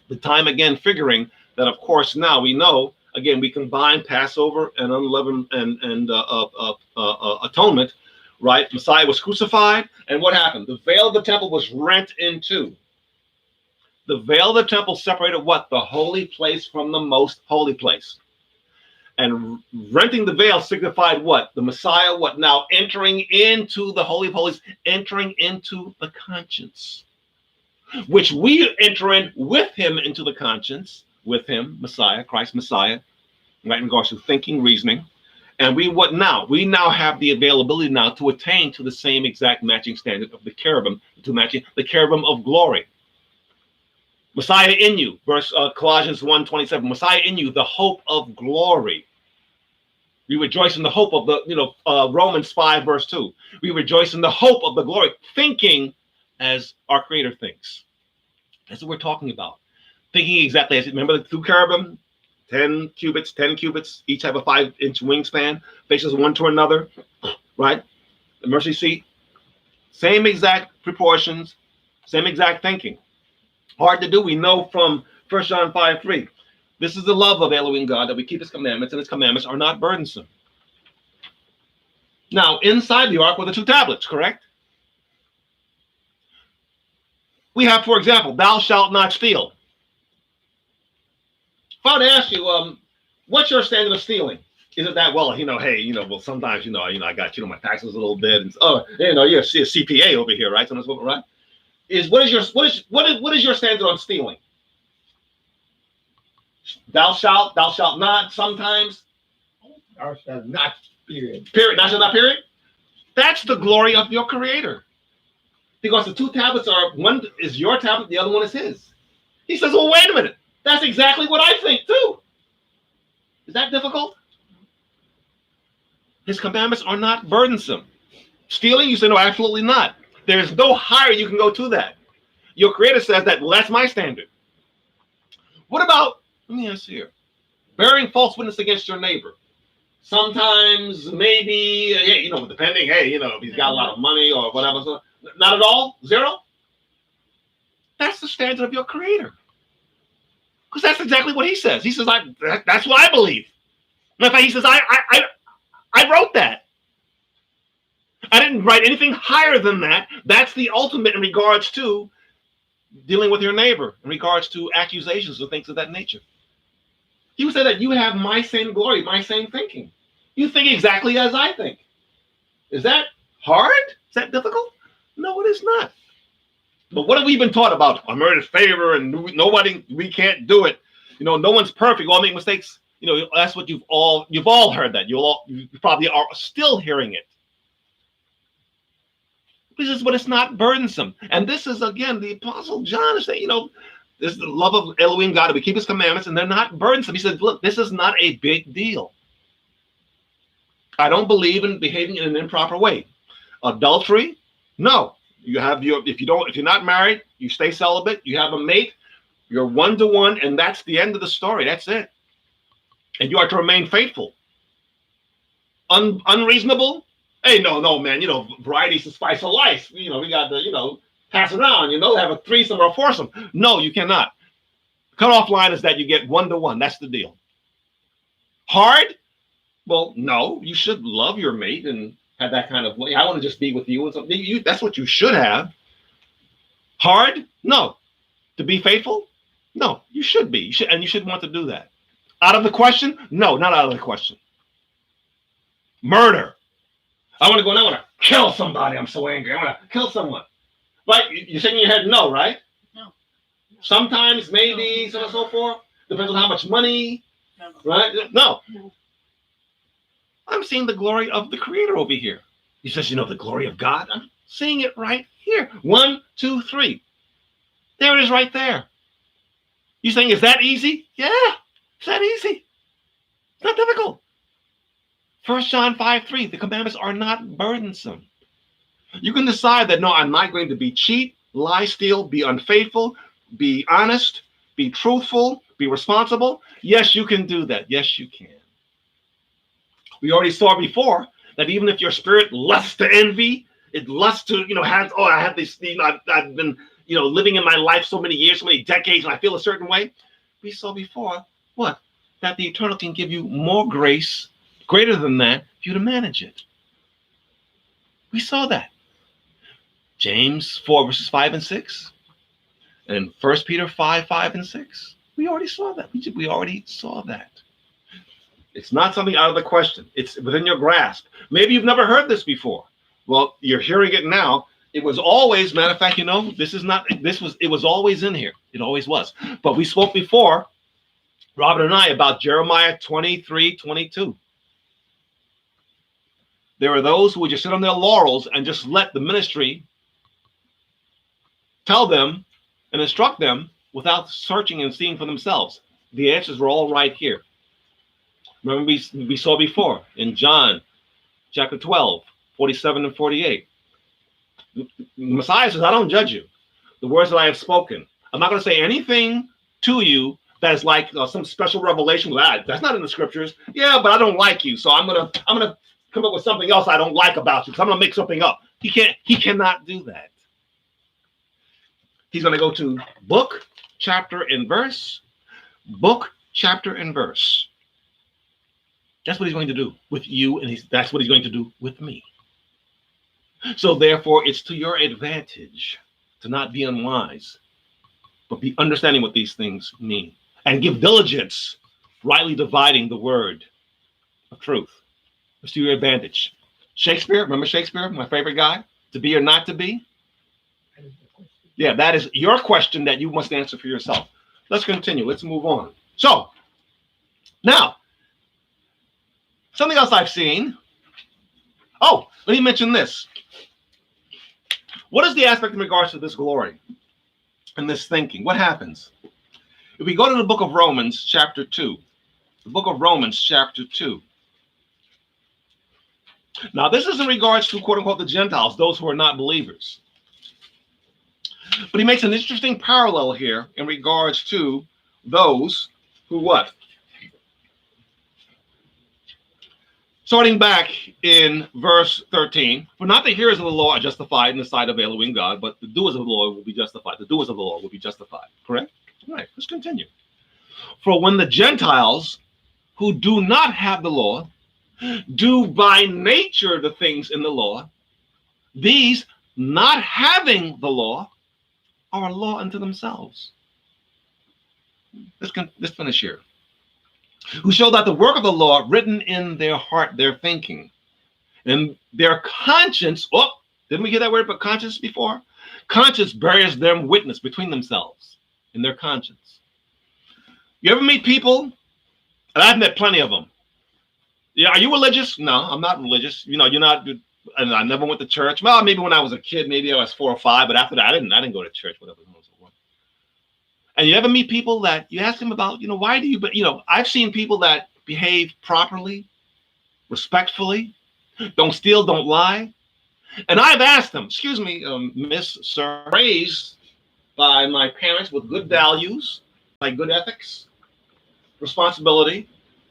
The time again figuring that, of course, now we know, again, we combine Passover and unleavened and atonement, right? Messiah was crucified, and what happened? The veil of the temple was rent in two. The veil of the temple separated what? The holy place from the most holy place. And renting the veil signified what? The Messiah, what now? Entering into the Holy of Holies, entering into the conscience, which we enter in with him into the conscience, with him, Messiah, Christ Messiah, right, in regards to thinking, reasoning. And we now have the availability now to attain to the same exact matching standard of the cherubim, to matching the cherubim of glory. Messiah in you, verse Colossians 1:27, Messiah in you, the hope of glory. We rejoice in the hope of the, Romans 5, verse 2. We rejoice in the hope of the glory, thinking as our Creator thinks. That's what we're talking about. Thinking exactly as, remember the two cherubim, 10 cubits, each have a 5-inch wingspan, faces one to another, right? The mercy seat, same exact proportions, same exact thinking. Hard to do. We know from 1 John 5:3. This is the love of Elohim God, that we keep his commandments, and his commandments are not burdensome. Now, inside the ark were the two tablets, correct? We have, for example, thou shalt not steal. If I were to ask you, what's your standard of stealing? Is it that, well, well, sometimes, I got, my taxes a little bit, and you're a CPA over here, right? So right? What is your standard on stealing? Thou shalt not, sometimes. Thou shalt not, period. Period. Thou shalt not, period. That's the glory of your Creator. Because the two tablets are, one is your tablet, the other one is his. He says, well, wait a minute. That's exactly what I think too. Is that difficult? His commandments are not burdensome. Stealing, you say, no, absolutely not. There's no higher you can go to that. Your Creator says that, well, that's my standard. What about, let me ask here, bearing false witness against your neighbor? Sometimes, maybe, depending, if he's got a lot of money or whatever. So, not at all? Zero? That's the standard of your Creator. Because that's exactly what he says. He says, that's what I believe. In fact, he says, I wrote that. I didn't write anything higher than that. That's the ultimate in regards to dealing with your neighbor, in regards to accusations or things of that nature. He would say that you have my same glory, my same thinking. You think exactly as I think. Is that hard? Is that difficult? No, it is not. But what have we been taught about? Unmerited favor and we can't do it. No one's perfect. We all make mistakes. That's what you've all heard that. You probably are still hearing it. But it's not burdensome. And this is, again, the Apostle John is saying, this is the love of Elohim God, that we keep his commandments, and they're not burdensome. He says, look, this is not a big deal. I don't believe in behaving in an improper way. Adultery? No. You have your, if you're not married, you stay celibate. You have a mate. You're 1-to-1, and that's the end of the story. That's it. And you are to remain faithful. Unreasonable? Hey, no, man. Variety's the spice of life. We got to, pass around. Have a threesome or a foursome. No, you cannot. Cutoff line is that you get 1-to-1. That's the deal. Hard? Well, no. You should love your mate and have that kind of. I want to just be with you and something. That's what you should have. Hard? No. To be faithful? No. You should be. You should want to do that. Out of the question? No, not out of the question. Murder. I want to go and I want to kill somebody. I'm so angry. I want to kill someone. Right? You're shaking your head no, right? No. Sometimes, maybe, so on and so forth. Depends on how much money. No. Right? No. No. I'm seeing the glory of the Creator over here. He says, the glory of God. I'm seeing it right here. 1, 2, 3. There it is right there. You saying, is that easy? Yeah, it's that easy. It's not difficult. 1 John 5:3, the commandments are not burdensome. You can decide that, no, I'm not going to be cheat, lie, steal, be unfaithful, be honest, be truthful, be responsible. Yes, you can do that. Yes, you can. We already saw before that even if your spirit lusts to envy, it lusts to, I have this, I've been, living in my life so many years, so many decades, and I feel a certain way. We saw before, what? That the Eternal can give you more grace, greater than that, for you to manage it. We saw that. James 4, verses 5 and 6. And 1 Peter 5, 5 and 6. We already saw that. We already saw that. It's not something out of the question. It's within your grasp. Maybe you've never heard this before. Well, you're hearing it now. It was always, matter of fact, it was always in here. It always was. But we spoke before, Robert and I, about Jeremiah 23:22. There are those who would just sit on their laurels and just let the ministry tell them and instruct them without searching and seeing for themselves. The answers were all right here. Remember we saw before in John chapter 12, 47 and 48. The Messiah says, I don't judge you. The words that I have spoken. I'm not going to say anything to you that is like some special revelation. That's not in the scriptures. Yeah, but I don't like you. So I'm gonna come up with something else I don't like about you because I'm going to make something up. He cannot do that. He's going to go to book, chapter, and verse. Book, chapter, and verse. That's what he's going to do with you, and that's what he's going to do with me. So therefore, it's to your advantage to not be unwise, but be understanding what these things mean. And give diligence, rightly dividing the word of truth. It's to your advantage. Shakespeare, remember Shakespeare, my favorite guy? To be or not to be? Yeah, that is your question that you must answer for yourself. Let's continue. Let's move on. So, now, something else I've seen. Oh, let me mention this. What is the aspect in regards to this glory and this thinking? What happens? If we go to the book of Romans, chapter 2. The book of Romans, chapter 2. Now, this is in regards to, quote unquote, the Gentiles, those who are not believers. But he makes an interesting parallel here in regards to those who what? Starting back in verse 13, for not the hearers of the law are justified in the sight of Elohim God, but the doers of the law will be justified. The doers of the law will be justified. Correct? All right, let's continue. For when the Gentiles who do not have the law do by nature the things in the law, these not having the law are a law unto themselves. Let's finish here. Who show that the work of the law written in their heart, their thinking, and their conscience. Oh, didn't we hear that word but conscience before? Conscience bears them witness between themselves in their conscience. You ever meet people, and I've met plenty of them. Yeah, are you religious? No, I'm not religious. You're not. And I never went to church. Well, maybe when I was a kid, maybe I was 4 or 5, but after that, I didn't go to church, whatever. And you ever meet people that you ask them about, why do you, but, I've seen people that behave properly, respectfully, don't steal, don't lie. And I've asked them, excuse me, Miss, Sir, raised by my parents with good values, like good ethics, responsibility,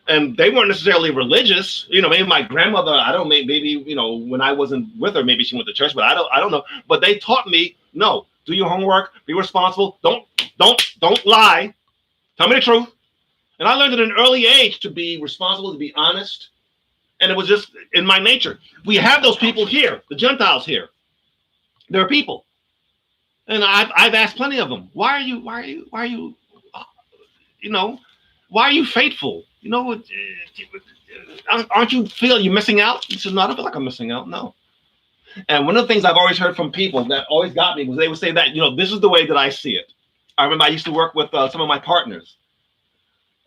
and they weren't necessarily religious. You know, maybe my grandmother, I don't know, maybe, you know, when I wasn't with her, maybe she went to church, but I don't know. But they taught me, no, do your homework, be responsible, don't lie, tell me the truth. And I learned at an early age to be responsible, to be honest, and it was just in my nature. We have those people here, the Gentiles here. There are people, and I've asked plenty of them, why are you, you know, why are you faithful? You know, aren't you feel you're missing out? He said, no, I don't feel like I'm missing out. No. And one of the things I've always heard from people that always got me was they would say that, you know, this is the way that I see it. I remember I used to work with some of my partners,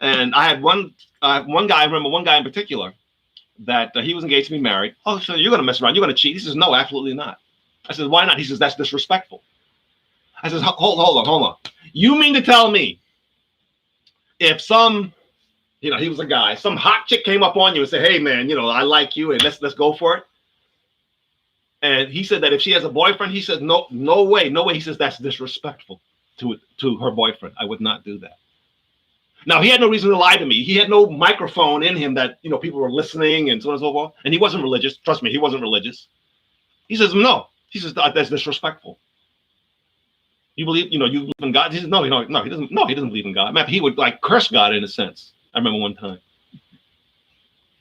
and I had one guy. I remember one guy in particular that he was engaged to be married. Oh, so you're going to mess around? You're going to cheat? He says, no, absolutely not. I said, why not? He says, that's disrespectful. I says, hold on. You mean to tell me if some, you know, he was a guy, some hot chick came up on you and said, hey man, you know, I like you and let's go for it. And he said that if she has a boyfriend, he says, no way. He says, that's disrespectful to her boyfriend. I would not do that. Now, he had no reason to lie to me. He had no microphone in him that, you know, people were listening and so on and so forth. And he wasn't religious. Trust me, he wasn't religious. He says, no. He says, that's disrespectful. You believe, you know, you believe in God? He says, no, he doesn't. No, he doesn't believe in God. He would like curse God in a sense. I remember one time.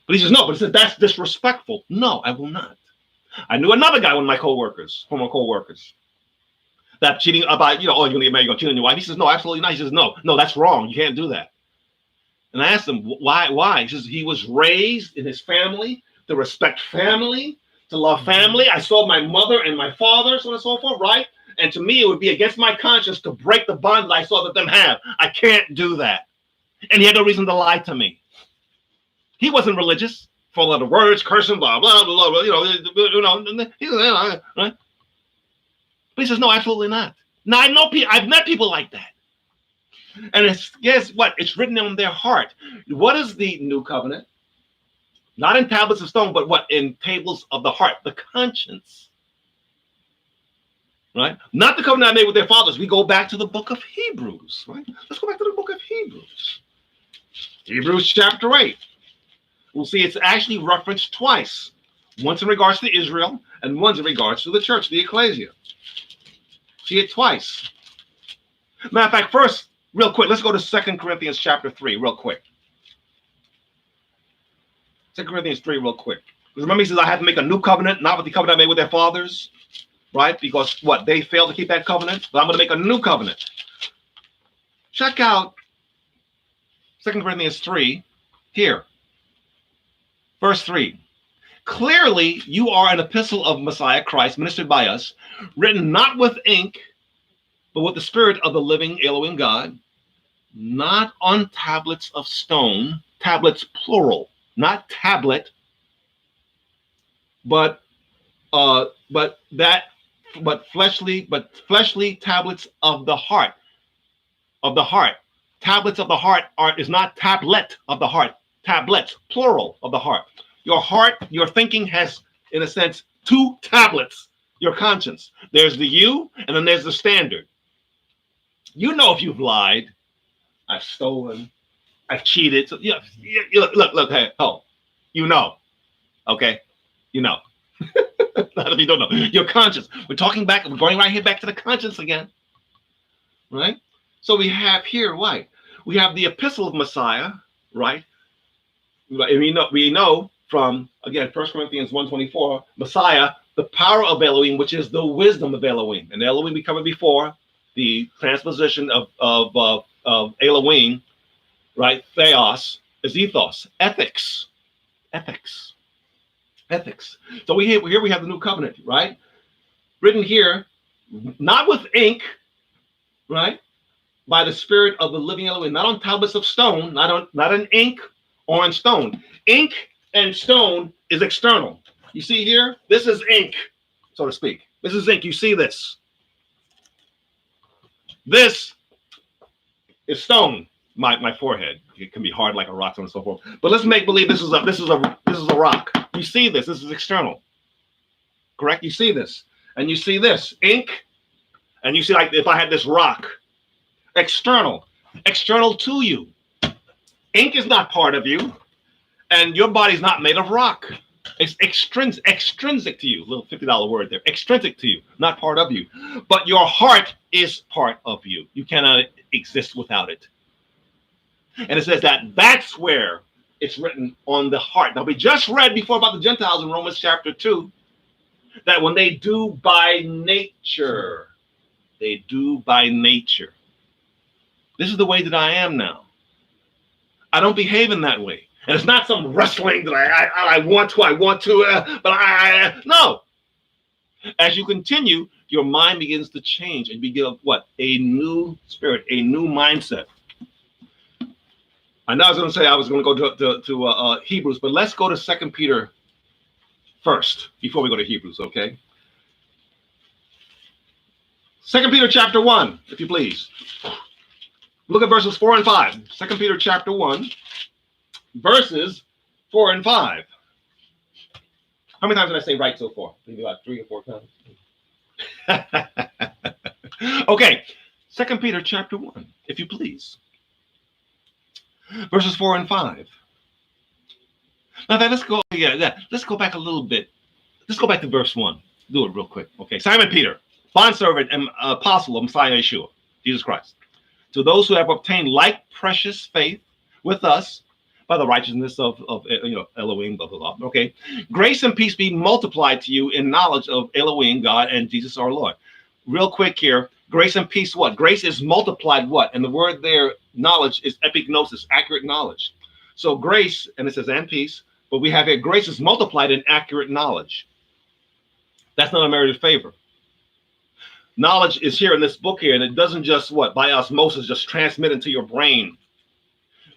But he says, no, but he says, that's disrespectful. No, I will not. I knew another guy, one of my coworkers, former coworkers, that cheating about, you know, oh, you're going to get married, you're going to cheat on your wife. He says, no, absolutely not. He says, no, that's wrong. You can't do that. And I asked him, why? He says, he was raised in his family to respect family, to love family. I saw my mother and my father, so on and so forth, right? And to me, it would be against my conscience to break the bond that I saw that them have. I can't do that. And he had no reason to lie to me. He wasn't religious, full of the words, cursing, blah, blah, blah, blah, you know, he says, right? But he says, no, absolutely not. Now, I know people, I've met people like that. And it's, guess what? It's written on their heart. What is the new covenant? Not in tablets of stone, but what? In tables of the heart, the conscience. Right? Not the covenant I made with their fathers. We go back to the book of Hebrews, right? Let's go back to the book of Hebrews. Hebrews chapter 8. We'll see it's actually referenced twice. Once in regards to Israel and once in regards to the church, the ecclesia. See it twice. Matter of fact, first, real quick, let's go to 2 Corinthians chapter 3 real quick. 2 Corinthians 3 real quick. Because remember, he says, I have to make a new covenant, not with the covenant I made with their fathers. Right? Because what? They failed to keep that covenant. But I'm going to make a new covenant. Check out 2 Corinthians 3 here. Verse 3. Clearly, you are an epistle of Messiah Christ, ministered by us, written not with ink, but with the Spirit of the living Elohim God, not on tablets of stone, tablets plural, not tablet, but fleshly tablets of the heart. Tablets of the heart is not tablet of the heart. Tablets, plural, of the heart. Your heart, your thinking has, in a sense, two tablets. Your conscience. There's the you, and then there's the standard. You know if you've lied, I've stolen, I've cheated. So, yeah, look, hey, oh, you know, okay, you know. A lot of you don't know. Your conscience. We're talking back. We're going right here back to the conscience again, right? So we have here, right? We have the epistle of Messiah, right? And we know from, again, 1 Corinthians 1:24, Messiah, the power of Elohim, which is the wisdom of Elohim. And Elohim we covered before, the transposition of Elohim, right? Theos is ethos, ethics. So here we have the new covenant, right? Written here, not with ink, right? By the Spirit of the living Elohim, not on tablets of stone, not in ink or on stone. Ink and stone is external. You see here, this is ink, so to speak. This is ink. You see this. This is stone. My forehead. It can be hard like a rock, so on and so forth. But let's make believe this is a rock. You see this. This is external. correct? You see this, and you see this ink, and you see, like, if I had this rock, external to you. Ink is not part of you, and your body's not made of rock. It's extrinsic to you. Little $50 word there. Extrinsic to you, not part of you. But your heart is part of you. You cannot exist without it. And it says that that's where it's written, on the heart. Now, we just read before about the Gentiles in Romans chapter 2, that when they do by nature, they do by nature. This is the way that I am now. I don't behave in that way. And it's not some wrestling that I want to, but no. As you continue, your mind begins to change and begin what? A new spirit, a new mindset. I know I was going to go to Hebrews, but let's go to 2 Peter first before we go to Hebrews, okay? 2 Peter chapter 1, if you please. Look at verses 4 and 5. 2 Peter chapter 1, verses 4 and 5. How many times did I say right so far? Maybe about 3 or 4 times. Okay, 2 Peter chapter 1, if you please. Verses 4 and 5. Now let's go back a little bit. Let's go back to verse 1. Do it real quick. Okay. Simon Peter, bondservant and apostle of Messiah Yeshua, Jesus Christ, to those who have obtained like precious faith with us by the righteousness of Elohim, blah, blah, blah. Okay. Grace and peace be multiplied to you in knowledge of Elohim, God, and Jesus our Lord. Real quick here. Grace and peace, what? Grace is multiplied, what? And the word there, knowledge, is epignosis, accurate knowledge. So grace, and it says and peace, but we have here grace is multiplied in accurate knowledge. That's not a merited favor. Knowledge is here in this book here, and it doesn't just what? By osmosis, just transmit into your brain.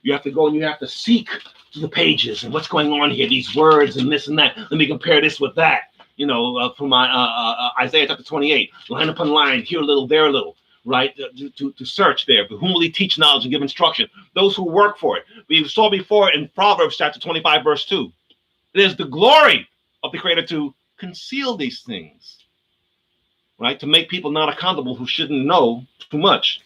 You have to go and you have to seek through the pages and what's going on here, these words and this and that. Let me compare this with that. From my Isaiah chapter 28, line upon line, here a little, there a little, right? To search there. For whom will he teach knowledge and give instruction? Those who work for it. We saw before in Proverbs chapter 25, verse 2. It is the glory of the Creator to conceal these things, right? To make people not accountable who shouldn't know too much.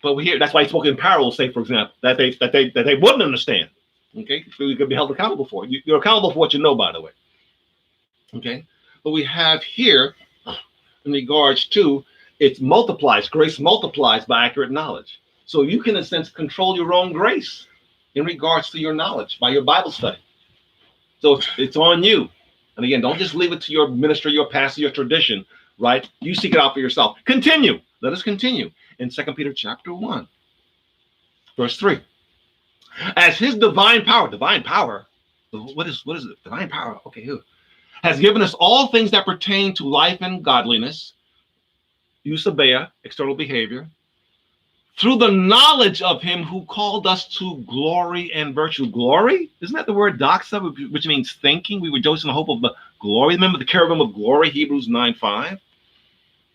But we hear that's why he spoke in parables, say, for example, that they wouldn't understand. Okay, so you could be held accountable for it. You're accountable for what you know, by the way. Okay. But we have here, in regards to, it multiplies, grace multiplies by accurate knowledge. So you can, in a sense, control your own grace in regards to your knowledge by your Bible study. So it's on you. And again, don't just leave it to your minister, your pastor, your tradition, right? You seek it out for yourself. Continue. Let us continue in 2 Peter chapter 1, verse 3. As his divine power, what is it? Divine power. Okay, here. Has given us all things that pertain to life and godliness, eusebia, external behavior, through the knowledge of him who called us to glory and virtue. Glory? Isn't that the word doxa, which means thinking? We rejoice in the hope of the glory. Remember the cherubim of glory, Hebrews 9:5,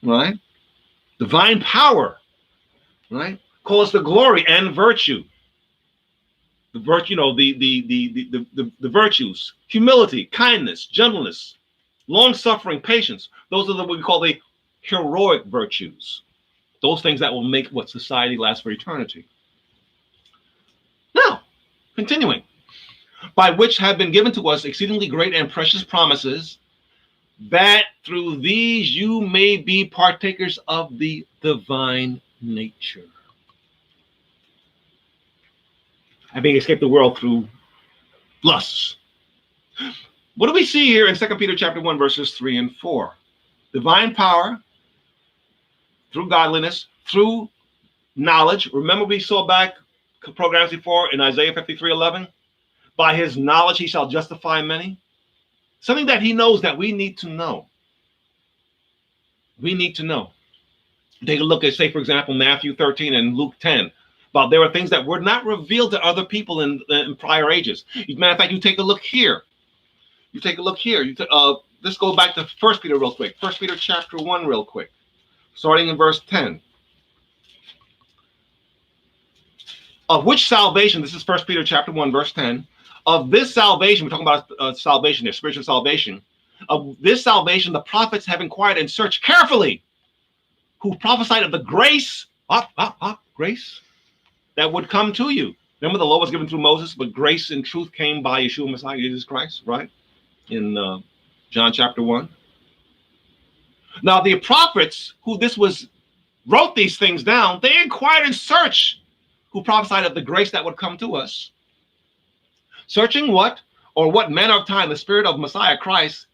right? Divine power, right? Call us to glory and virtue. The virtue, the virtues, humility, kindness, gentleness, long-suffering, patience. Those are what we call the heroic virtues. Those things that will make what society last for eternity. Now, continuing. By which have been given to us exceedingly great and precious promises, that through these you may be partakers of the divine nature, having escaped the world through lusts. What do we see here in 2 Peter chapter 1, verses 3 and 4? Divine power through godliness, through knowledge. Remember we saw back programs before in Isaiah 53:11? By his knowledge he shall justify many. Something that he knows that we need to know. We need to know. Take a look at, say, for example, Matthew 13 and Luke 10. But there were things that were not revealed to other people in prior ages. As a matter of fact, you take a look here. Let's go back to 1 Peter real quick. 1 Peter chapter 1 real quick. Starting in verse 10. Of which salvation, this is 1 Peter chapter 1, verse 10. Of this salvation, we're talking about salvation there, spiritual salvation. of this salvation, the prophets have inquired and searched carefully, who prophesied of the grace, grace that would come to you. Remember, the law was given through Moses, but grace and truth came by Yeshua Messiah, Jesus Christ, right? In John chapter 1. Now, the prophets who wrote these things down, they inquired and searched, who prophesied of the grace that would come to us. Searching what? Or what manner of time the Spirit of Messiah Christ,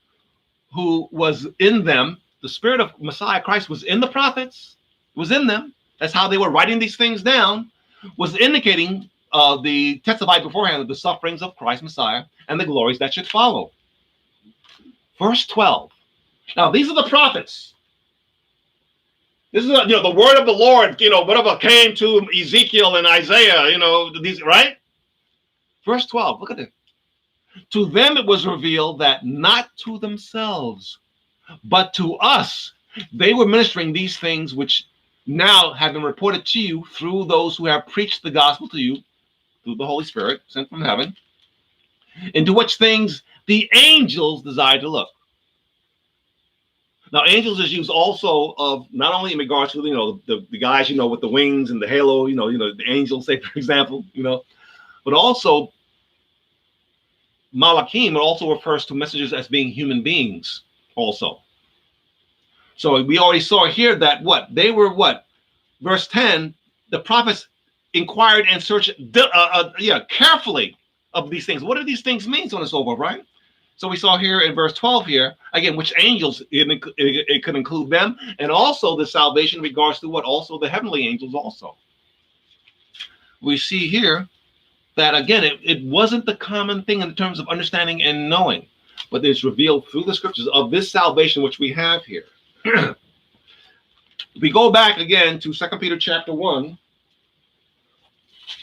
who was in them, the Spirit of Messiah Christ was in the prophets, was in them. That's how they were writing these things down, was indicating the testified beforehand of the sufferings of Christ Messiah and the glories that should follow. Verse 12. Now, these are the prophets. This is, the word of the Lord, whatever came to Ezekiel and Isaiah, these, right? Verse 12, look at it. To them it was revealed that not to themselves, but to us, they were ministering these things which now have been reported to you through those who have preached the gospel to you through the Holy Spirit sent from heaven, into which things the angels desire to look. Now, angels is used also of not only in regards to the guys with the wings and the halo, the angels, say for example, but also Malachim also refers to messengers as being human beings also. So we already saw here that they were verse 10, the prophets inquired and searched carefully of these things. What do these things mean, so on and so forth, right? So we saw here in verse 12 here, again, which angels, it could include them, and also the salvation in regards to also the heavenly angels also. We see here that, again, it wasn't the common thing in terms of understanding and knowing, but it's revealed through the scriptures of this salvation which we have here. We go back again to 2 Peter chapter 1,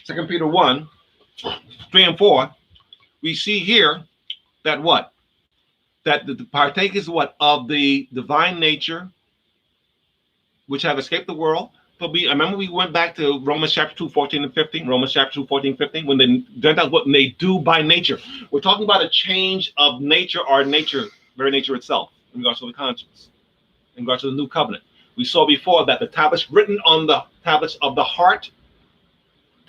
2 Peter 1, 3 and 4, we see here that that the partakers of the divine nature which have escaped the world. But I remember we went back to Romans chapter 2, 14 and 15, Romans chapter 2, 14, 15, when the Gentiles, what they do by nature. We're talking about a change of nature, our nature, very nature itself, in regards to the conscience, in regards to the new covenant. We saw before that the tablets written on the tablets of the heart,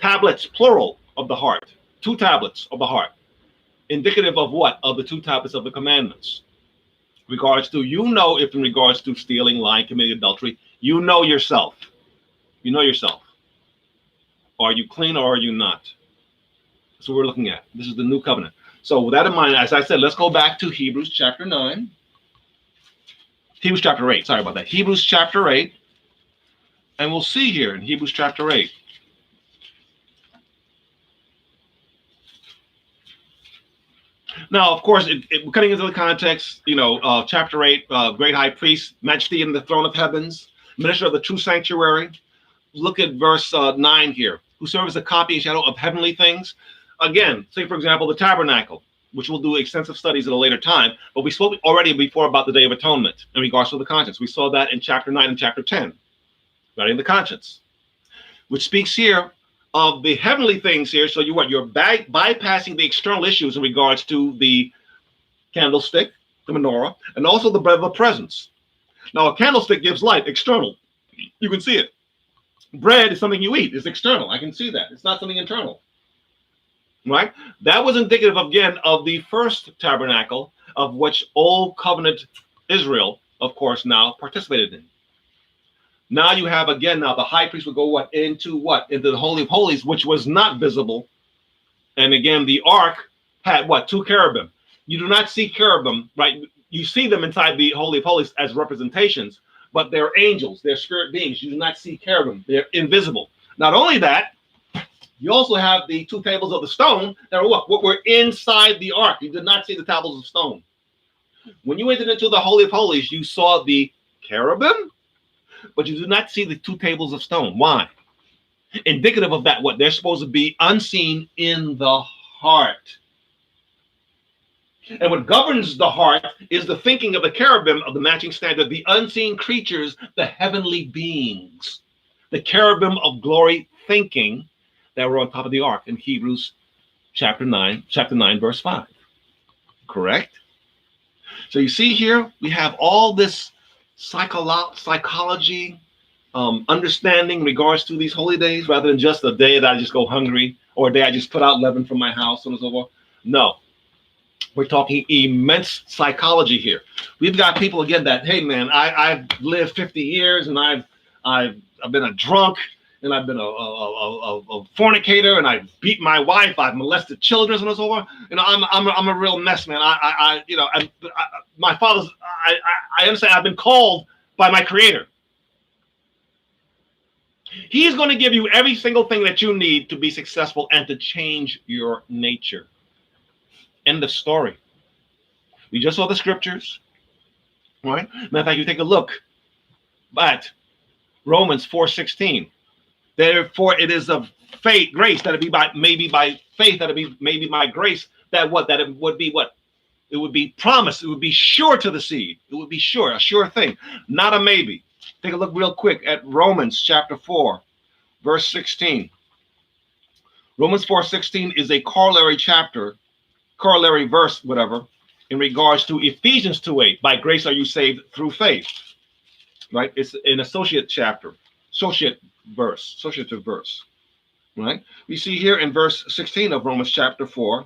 tablets, plural, of the heart, 2 tablets of the heart, indicative of of the 2 tablets of the commandments. Regards to, if in regards to stealing, lying, committing adultery, yourself. You know yourself. Are you clean or are you not? That's what we're looking at. This is the new covenant. So with that in mind, as I said, let's go back to Hebrews chapter 9. Hebrews chapter 8. Sorry about that. Hebrews chapter 8. And we'll see here in Hebrews chapter 8. Now, of course, we're cutting into the context, chapter 8, great high priest, majesty in the throne of heavens, minister of the true sanctuary. Look at verse 9 here, who serves as a copy and shadow of heavenly things. Again, say, for example, the tabernacle, which we'll do extensive studies at a later time. But we spoke already before about the Day of Atonement in regards to the conscience. We saw that in chapter 9 and chapter 10, regarding the conscience, which speaks here of the heavenly things here. So you're bypassing the external issues in regards to the candlestick, the menorah, and also the bread of the presence. Now, a candlestick gives light, external. You can see it. Bread is something you eat. It's external. I can see that. It's not something internal. Right? That was indicative, again, of the first tabernacle, of which Old Covenant Israel, of course, now participated in. Now you have, again, the high priest would go into the Holy of Holies, which was not visible. And again, the ark had 2 cherubim. You do not see cherubim, right? You see them inside the Holy of Holies as representations, but they're angels, they're spirit beings. You do not see cherubim, they're invisible. Not only that, you also have the 2 tables of the stone that are what were inside the ark. You did not see the tables of stone. When you entered into the Holy of Holies, you saw the cherubim, but you do not see the 2 tables of stone. Why? Indicative of that, they're supposed to be unseen in the heart. And what governs the heart is the thinking of the cherubim of the matching standard, the unseen creatures, the heavenly beings, the cherubim of glory thinking that were on top of the ark in Hebrews chapter 9, verse 5. Correct? So you see here, we have all this psychology, understanding in regards to these holy days, rather than just a day that I just go hungry or a day I just put out leaven from my house and so forth. No, we're talking immense psychology here. We've got people again that, hey man, I've lived 50 years and I've been a drunk and I've been a fornicator and I've beat my wife, I've molested children and so forth. You know, I'm a real mess, man. My father's. I understand. I've been called by my Creator. He's going to give you every single thing that you need to be successful and to change your nature. End of story. We just saw the scriptures, right? Matter of fact, you take a look at Romans 4:16. Therefore, it is of faith, grace, that it be by maybe by faith, that it be maybe by grace, that what? That it would be what? It would be promised. It would be sure to the seed. It would be sure, a sure thing, not a maybe. Take a look real quick at Romans chapter 4, verse 16. Romans 4:16 is a corollary chapter, corollary verse, whatever, in regards to Ephesians 2:8. By grace are you saved through faith. Right? It's an associative verse. Right? We see here in verse 16 of Romans chapter 4.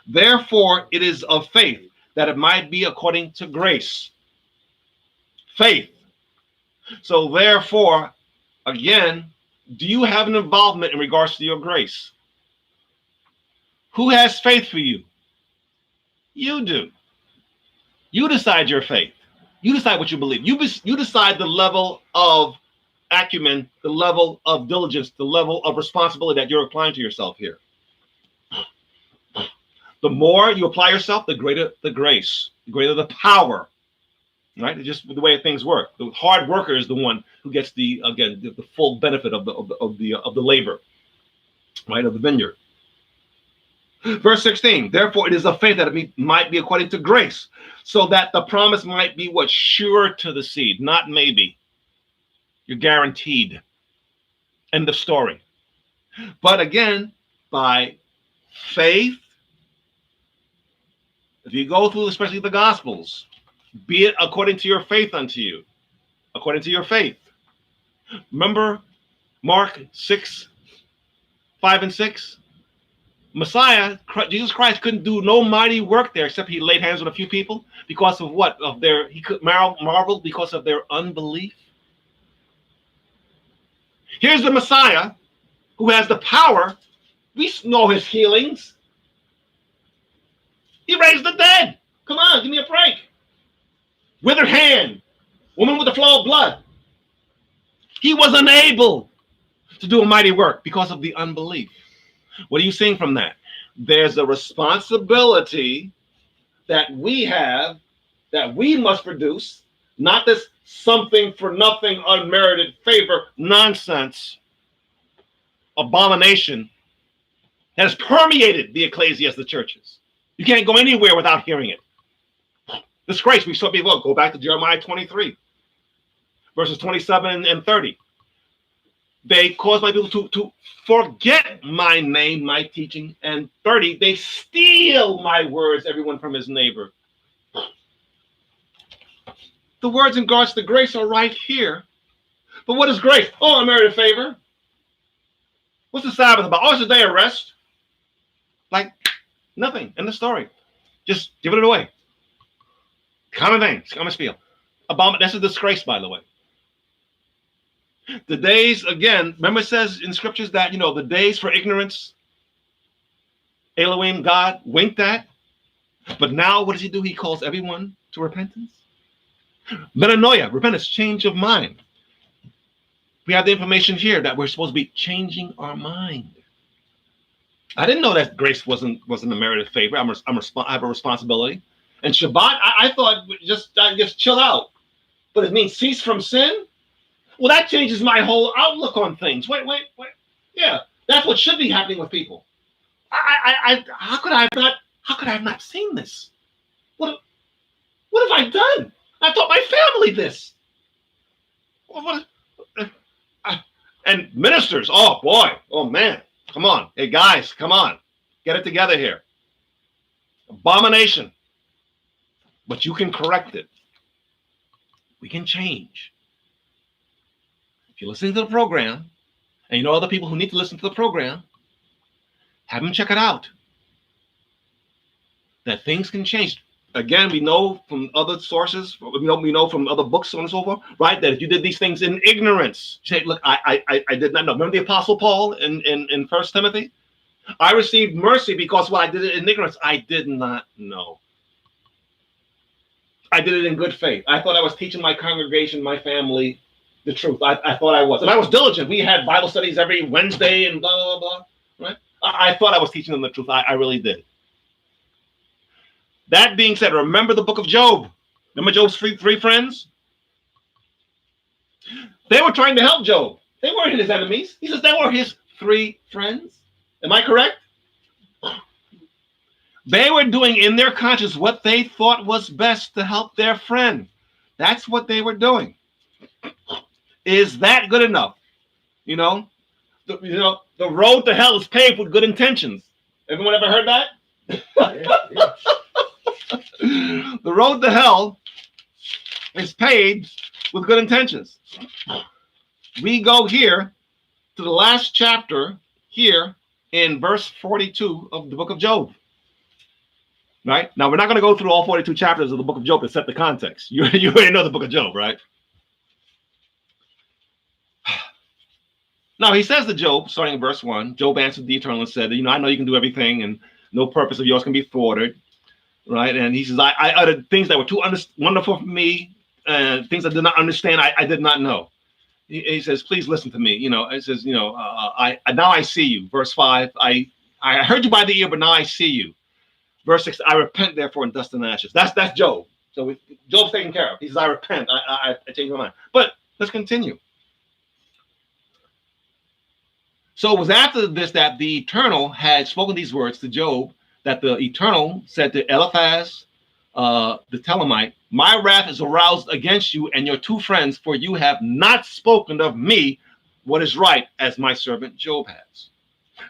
Therefore, it is of faith, that it might be according to grace. Faith. So therefore, again, do you have an involvement in regards to your grace? Who has faith for you? You do. You decide your faith. You decide what you believe. You decide the level of acumen, the level of diligence, the level of responsibility that you're applying to yourself here. The more you apply yourself, the greater the grace, the greater the power, right? It's just the way things work. The hard worker is the one who gets the full benefit of the labor, right, of the vineyard. Verse 16. Therefore, it is of faith that it might be according to grace, so that the promise might be what? Sure to the seed, not maybe. You're guaranteed. End of story. But again, by faith. If you go through, especially the Gospels, be it according to your faith unto you, according to your faith. Remember Mark 6:5-6? Messiah, Jesus Christ, couldn't do no mighty work there except he laid hands on a few people because of what? He could marvel because of their unbelief. Here's the Messiah who has the power. We know his healings. He raised the dead. Come on, give me a break. Withered hand, woman with the flow of blood. He was unable to do a mighty work because of the unbelief. What are you seeing from that? There's a responsibility that we have, that we must produce, not this something for nothing, unmerited favor nonsense, abomination that has permeated the ecclesias, the churches. You can't go anywhere without hearing it. Disgrace. We saw people go back to Jeremiah 23, verses 27 and 30. They cause my people to forget my name, my teaching. And 30, they steal my words, everyone from his neighbor. The words in regards to grace are right here. But what is grace? Oh, unmerited favor. What's the Sabbath about? Oh, it's a day of rest. Like nothing in the story. Just give it away. Common thing. Common spiel. That's a disgrace, by the way. The days, again, remember it says in scriptures that, the days for ignorance, Elohim, God, winked at. But now what does he do? He calls everyone to repentance. Metanoia, repentance, change of mind. We have the information here that we're supposed to be changing our mind. I didn't know that grace wasn't a merited favor. I have a responsibility. And Shabbat, I thought just chill out. But it means cease from sin? Well, that changes my whole outlook on things. Wait. Yeah, that's what should be happening with people. How could I have not seen this? What have I done? I taught my family this. And ministers, oh boy, oh man, come on. Hey guys, come on. Get it together here. Abomination. but you can correct it. We can change. If you're listening to the program, and you know other people who need to listen to the program, have them check it out. That things can change. Again, we know from other sources, we know from other books, so on and so forth, right? That if you did these things in ignorance, you say, look, I did not know. Remember the Apostle Paul in 1 Timothy? I received mercy because I did it in ignorance. I did not know. I did it in good faith. I thought I was teaching my congregation, my family, the truth. I thought I was. And I was diligent. We had Bible studies every Wednesday and blah, blah, blah, right? I thought I was teaching them the truth. I really did. That being said, remember the book of Job. Remember Job's three friends? They were trying to help Job. They weren't his enemies. He says they were his 3 friends. Am I correct? They were doing in their conscience what they thought was best to help their friend. That's what they were doing. Is that good enough? The road to hell is paved with good intentions. Everyone ever heard that? Yeah. The road to hell is paved with good intentions. We go here to the last chapter here in verse 42 of the book of Job. Right? Now, we're not going to go through all 42 chapters of the book of Job to set the context. You already know the book of Job, right? Now, he says to Job, starting in verse 1, Job answered the Eternal and said, I know you can do everything and no purpose of yours can be thwarted. Right? And he says, I uttered things that were too wonderful for me, things I did not understand, I did not know. He says, please listen to me. It says, now I see you. Verse 5, I heard you by the ear, but now I see you. Verse 6, I repent therefore in dust and ashes. That's Job. So Job's taken care of. He says, I repent. I changed my mind. But let's continue. So it was after this that the Eternal had spoken these words to Job, that the Eternal said to Eliphaz, the Telemite, my wrath is aroused against you and your 2 friends, for you have not spoken of me what is right, as my servant Job has.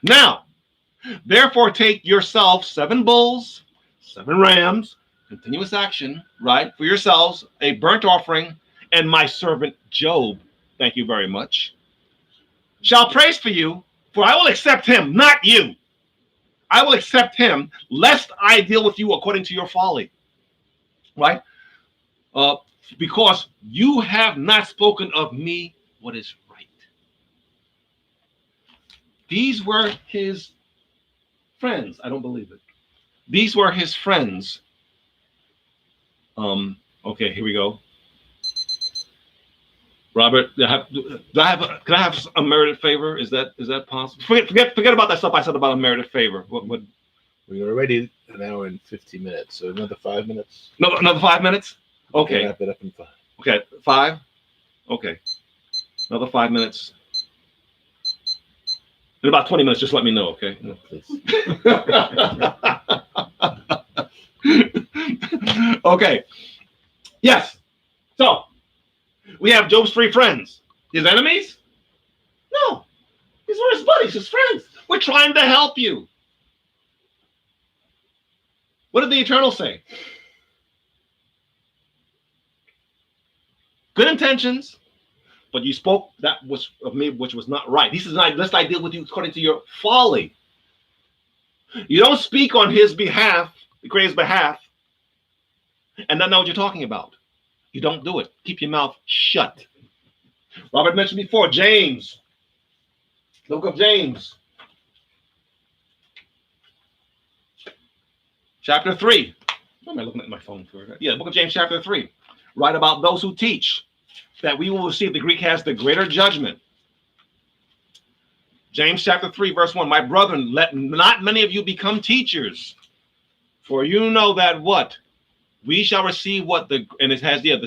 Now, therefore take yourself 7 bulls, 7 rams, continuous action, right, for yourselves, a burnt offering, and my servant Job, thank you very much, shall praise for you, for I will accept him, not you. I will accept him, lest I deal with you according to your folly. Right? Because you have not spoken of me what is right. These were his friends. I don't believe it. These were his friends. Okay, here we go. Robert, can I have a merited favor? Is that possible? Forget about that stuff I said about a merited favor. What? We're already an hour and 50 minutes, so another 5 minutes. No, another 5 minutes. Okay. Wrap it up in 5. Okay, 5. Okay, another 5 minutes. In about 20 minutes, just let me know. Okay. No, please. Okay. Yes. So we have Job's 3 friends. His enemies? No. These were his buddies, his friends. We're trying to help you. What did the Eternal say? Good intentions, but you spoke that was of me, which was not right. He says, lest I deal with you according to your folly. You don't speak on his behalf, the Creator's behalf, and not know what you're talking about. You don't do it. Keep your mouth shut. Robert mentioned before, James. The book of James. Chapter 3. Why am I looking at my phone for that? Yeah, the book of James, chapter 3. Write about those who teach that we will receive, the Greek has the greater judgment. James chapter 3, verse 1. My brethren, let not many of you become teachers, for you know that what? We shall receive what the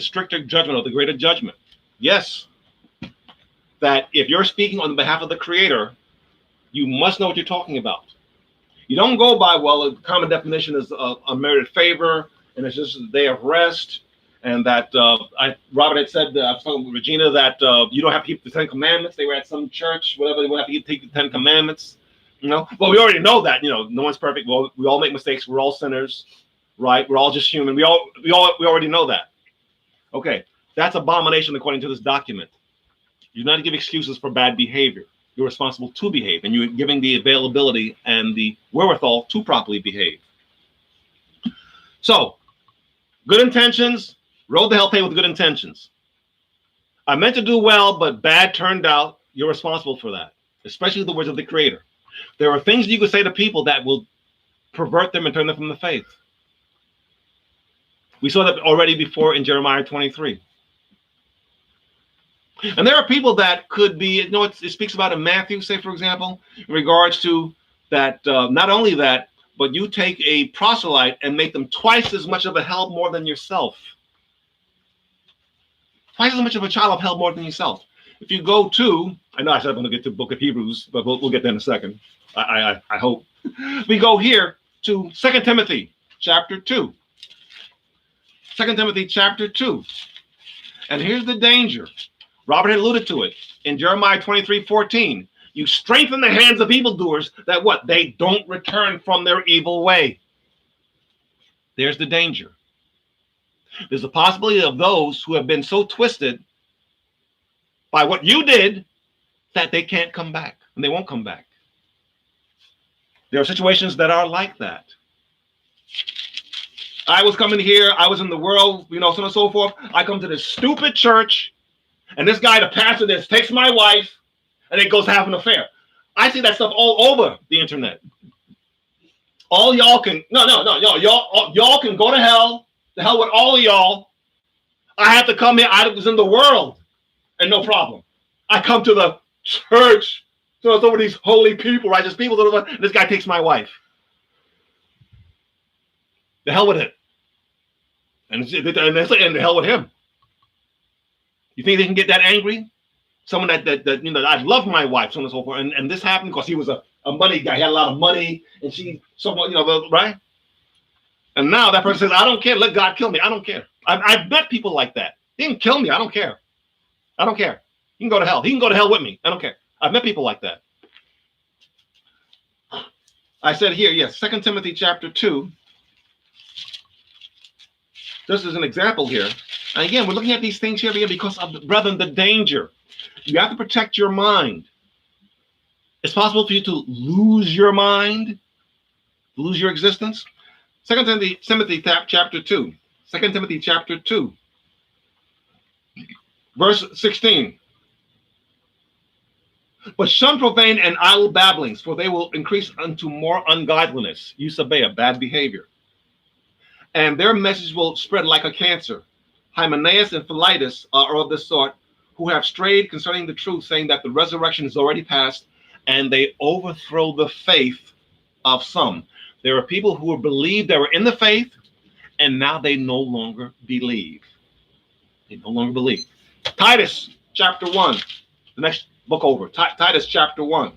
stricter judgment or the greater judgment. Yes. That if you're speaking on behalf of the Creator, you must know what you're talking about. You don't go by, well, a common definition is a merited favor, and it's just a day of rest, and that Robert had said, I was talking with Regina, that you don't have to keep the 10 Commandments. They were at some church, whatever, they won't have to take the 10 Commandments. Well, we already know that, no one's perfect. Well, we all make mistakes. We're all sinners. right? We're all just human. We already know that. Okay, that's abomination according to this document. You're not to give excuses for bad behavior. You're responsible to behave, and you're giving the availability and the wherewithal to properly behave. So, good intentions, road to hell paved with good intentions. I meant to do well, but bad turned out. You're responsible for that, especially the words of the Creator. There are things you could say to people that will pervert them and turn them from the faith. We saw that already before in Jeremiah 23. And there are people that could be, you know, it speaks about in Matthew, say, for example, in regards to that, not only that, but you take a proselyte and make them twice as much of a hell more than yourself. Twice as much of a child of hell more than yourself. If you go to, I know I said I'm going to get to the book of Hebrews, but we'll get there in a second. I hope. We go here to 2 Timothy chapter 2. 2 Timothy chapter 2. And here's the danger. Robert had alluded to it in Jeremiah 23:14. You strengthen the hands of evildoers that what? They don't return from their evil way. There's the danger. There's a possibility of those who have been so twisted by what you did that they can't come back, and they won't come back. There are situations that are like that. I was coming here, I was in the world, you know, so on and so forth. I come to this stupid church, and this guy, the pastor, this takes my wife, and it goes have an affair. I see that stuff all over the internet. All y'all can, y'all can go to hell. The hell with all of y'all. I have to come here. I was in the world, and no problem. I come to the church, so some of these holy people, righteous people. And this guy takes my wife. The hell with it, and the hell with him. You think they can get that angry? Someone that you know, I love my wife, so on and so forth, and this happened because he was a money guy. He had a lot of money, and she, someone, you know, right? And now that person says, I don't care. Let God kill me. I don't care. I've met people like that. He can kill me. I don't care. I don't care. He can go to hell. He can go to hell with me. I don't care. I've met people like that. I said here, yes, 2 Timothy chapter 2. This is an example here. And again, we're looking at these things here because of, brethren, the danger. You have to protect your mind. It's possible for you to lose your mind, lose your existence. 2 Timothy chapter 2. 2 Timothy chapter 2. Verse 16. But shun profane and idle babblings, for they will increase unto more ungodliness. Eusebia, bad behavior. And their message will spread like a cancer. Hymenaeus and Philetus are of this sort, who have strayed concerning the truth, saying that the resurrection is already past, and they overthrow the faith of some. There are people who believe they were in the faith, and now they no longer believe. They no longer believe. Titus chapter 1, the next book over. Titus chapter 1.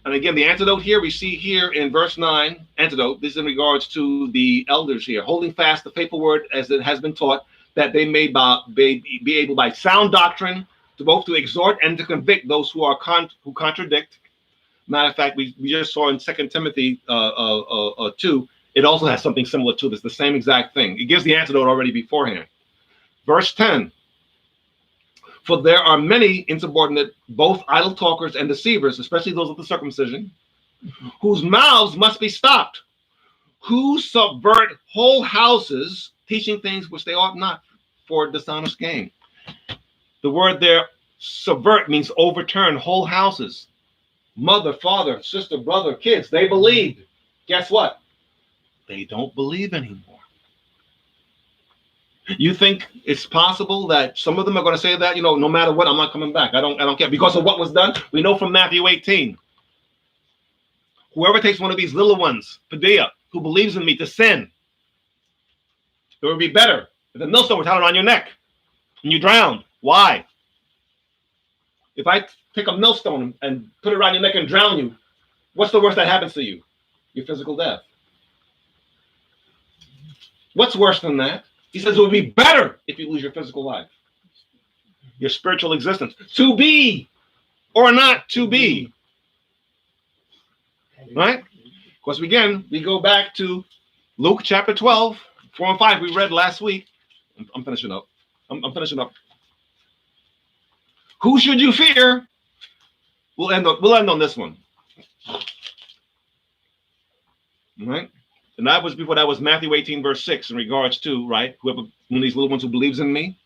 And again, the antidote here, we see here in verse 9, antidote, this is in regards to the elders here, holding fast the faithful word as it has been taught, that they may be able by sound doctrine to both to exhort and to convict those who are who contradict. Matter of fact, we just saw in 2 Timothy 2, it also has something similar to this, the same exact thing. It gives the antidote already beforehand. Verse 10. For there are many insubordinate, both idle talkers and deceivers, especially those of the circumcision, whose mouths must be stopped, who subvert whole houses, teaching things which they ought not, for dishonest gain. The word there, subvert, means overturn whole houses. Mother, father, sister, brother, kids, they believed. Guess what? They don't believe anymore. You think it's possible that some of them are going to say that, you know, no matter what, I'm not coming back. I don't care. Because of what was done, we know from Matthew 18. Whoever takes one of these little ones, Padilla, who believes in me, to sin, it would be better if the millstone were tied around your neck and you drowned. Why? If I take a millstone and put it around your neck and drown you, what's the worst that happens to you? Your physical death. What's worse than that? He says it would be better if you lose your physical life, your spiritual existence, to be or not to be. Right? course, again, we go back to Luke chapter 12, 4 and 5. We read last week. I'm finishing up. I'm finishing up. Who should you fear? We'll end on this one. All right. And that was before that was Matthew 18, verse 6, in regards to, right, whoever, one of these little ones who believes in me.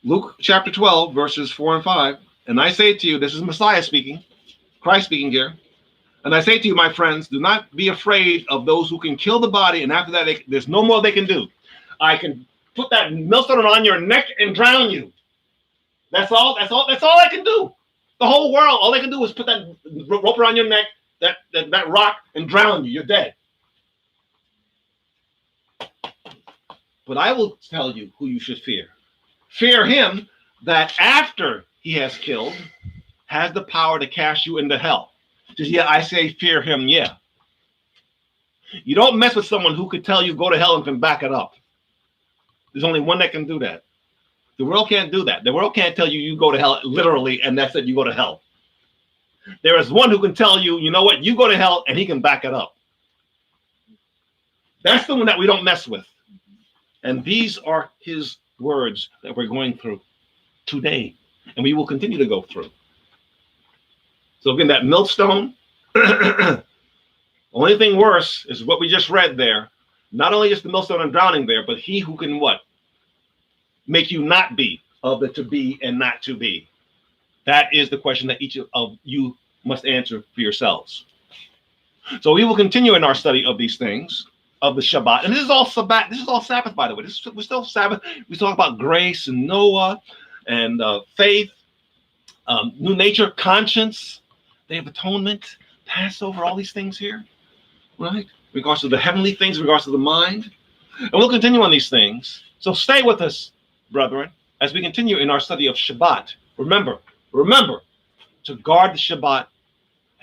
Luke chapter 12, verses 4 and 5. And I say to you, this is Messiah speaking, Christ speaking here. And I say to you, my friends, do not be afraid of those who can kill the body, and after that, there's no more they can do. I can put that millstone on your neck and drown you. That's all I can do. The whole world, all they can do is put that rope around your neck, that rock, and drown you. You're dead. But I will tell you who you should fear. Fear him that after he has killed, has the power to cast you into hell. Just, yeah, I say fear him, yeah. You don't mess with someone who could tell you go to hell and can back it up. There's only one that can do that. The world can't do that. The world can't tell you go to hell literally, and that's it, you go to hell. There is one who can tell you, you know what, you go to hell, and he can back it up. That's the one that we don't mess with. And these are his words that we're going through today, and we will continue to go through. So again, that millstone, only thing worse is what we just read there. Not only just the millstone and drowning there, but he who can what? Make you not be of the to be and not to be. That is the question that each of you must answer for yourselves. So we will continue in our study of these things, of the Shabbat. And this is all Sabbath. This is all Sabbath, by the way. We're still Sabbath. We talk about grace and Noah and faith, new nature, conscience, Day of Atonement, Passover, all these things here, right? In regards to the heavenly things, in regards to the mind. And we'll continue on these things. So stay with us, brethren, as we continue in our study of Shabbat. Remember to guard the Shabbat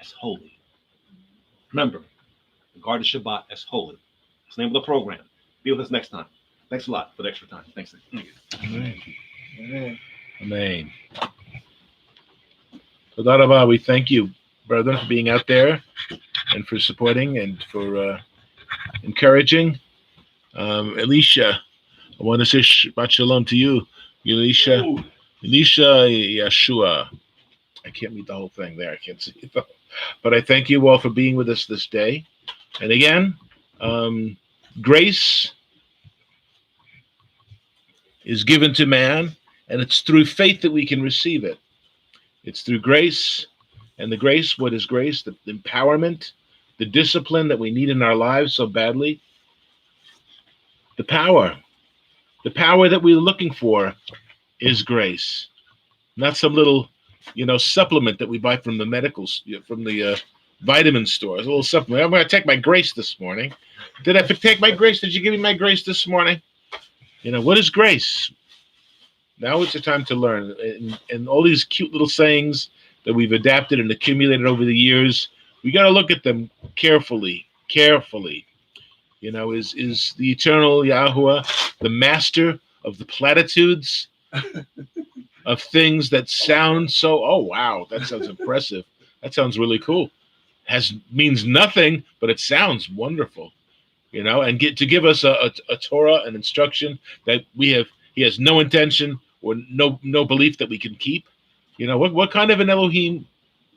as holy. Remember to guard the Shabbat as holy. That's the name of the program. Be with us next time. Thanks a lot for the extra time. Thanks. Amen. Amen. Amen. Toda Rabah, we thank you, brother, for being out there and for supporting and for encouraging. Elisha, I want to say Shabbat Shalom to you. Elisha Yeshua. I can't read the whole thing there. I can't see it, but I thank you all for being with us this day. And again, grace is given to man, and it's through faith that we can receive it. It's through grace, and the grace, what is grace? The empowerment, the discipline that we need in our lives so badly. The power that we're looking for is grace, not some little, supplement that we buy from the from the vitamin stores. A little supplement. I'm going to take my grace this morning. Did I take my grace? Did you give me my grace this morning? What is grace? Now it's the time to learn. And all these cute little sayings that we've adapted and accumulated over the years, we got to look at them carefully. Is the eternal Yahuwah the master of the platitudes of things that sound so, oh, wow, that sounds impressive. That sounds really cool. Means nothing, but it sounds wonderful, and to give us a Torah, an instruction that he has no intention or no belief that we can keep. What kind of an Elohim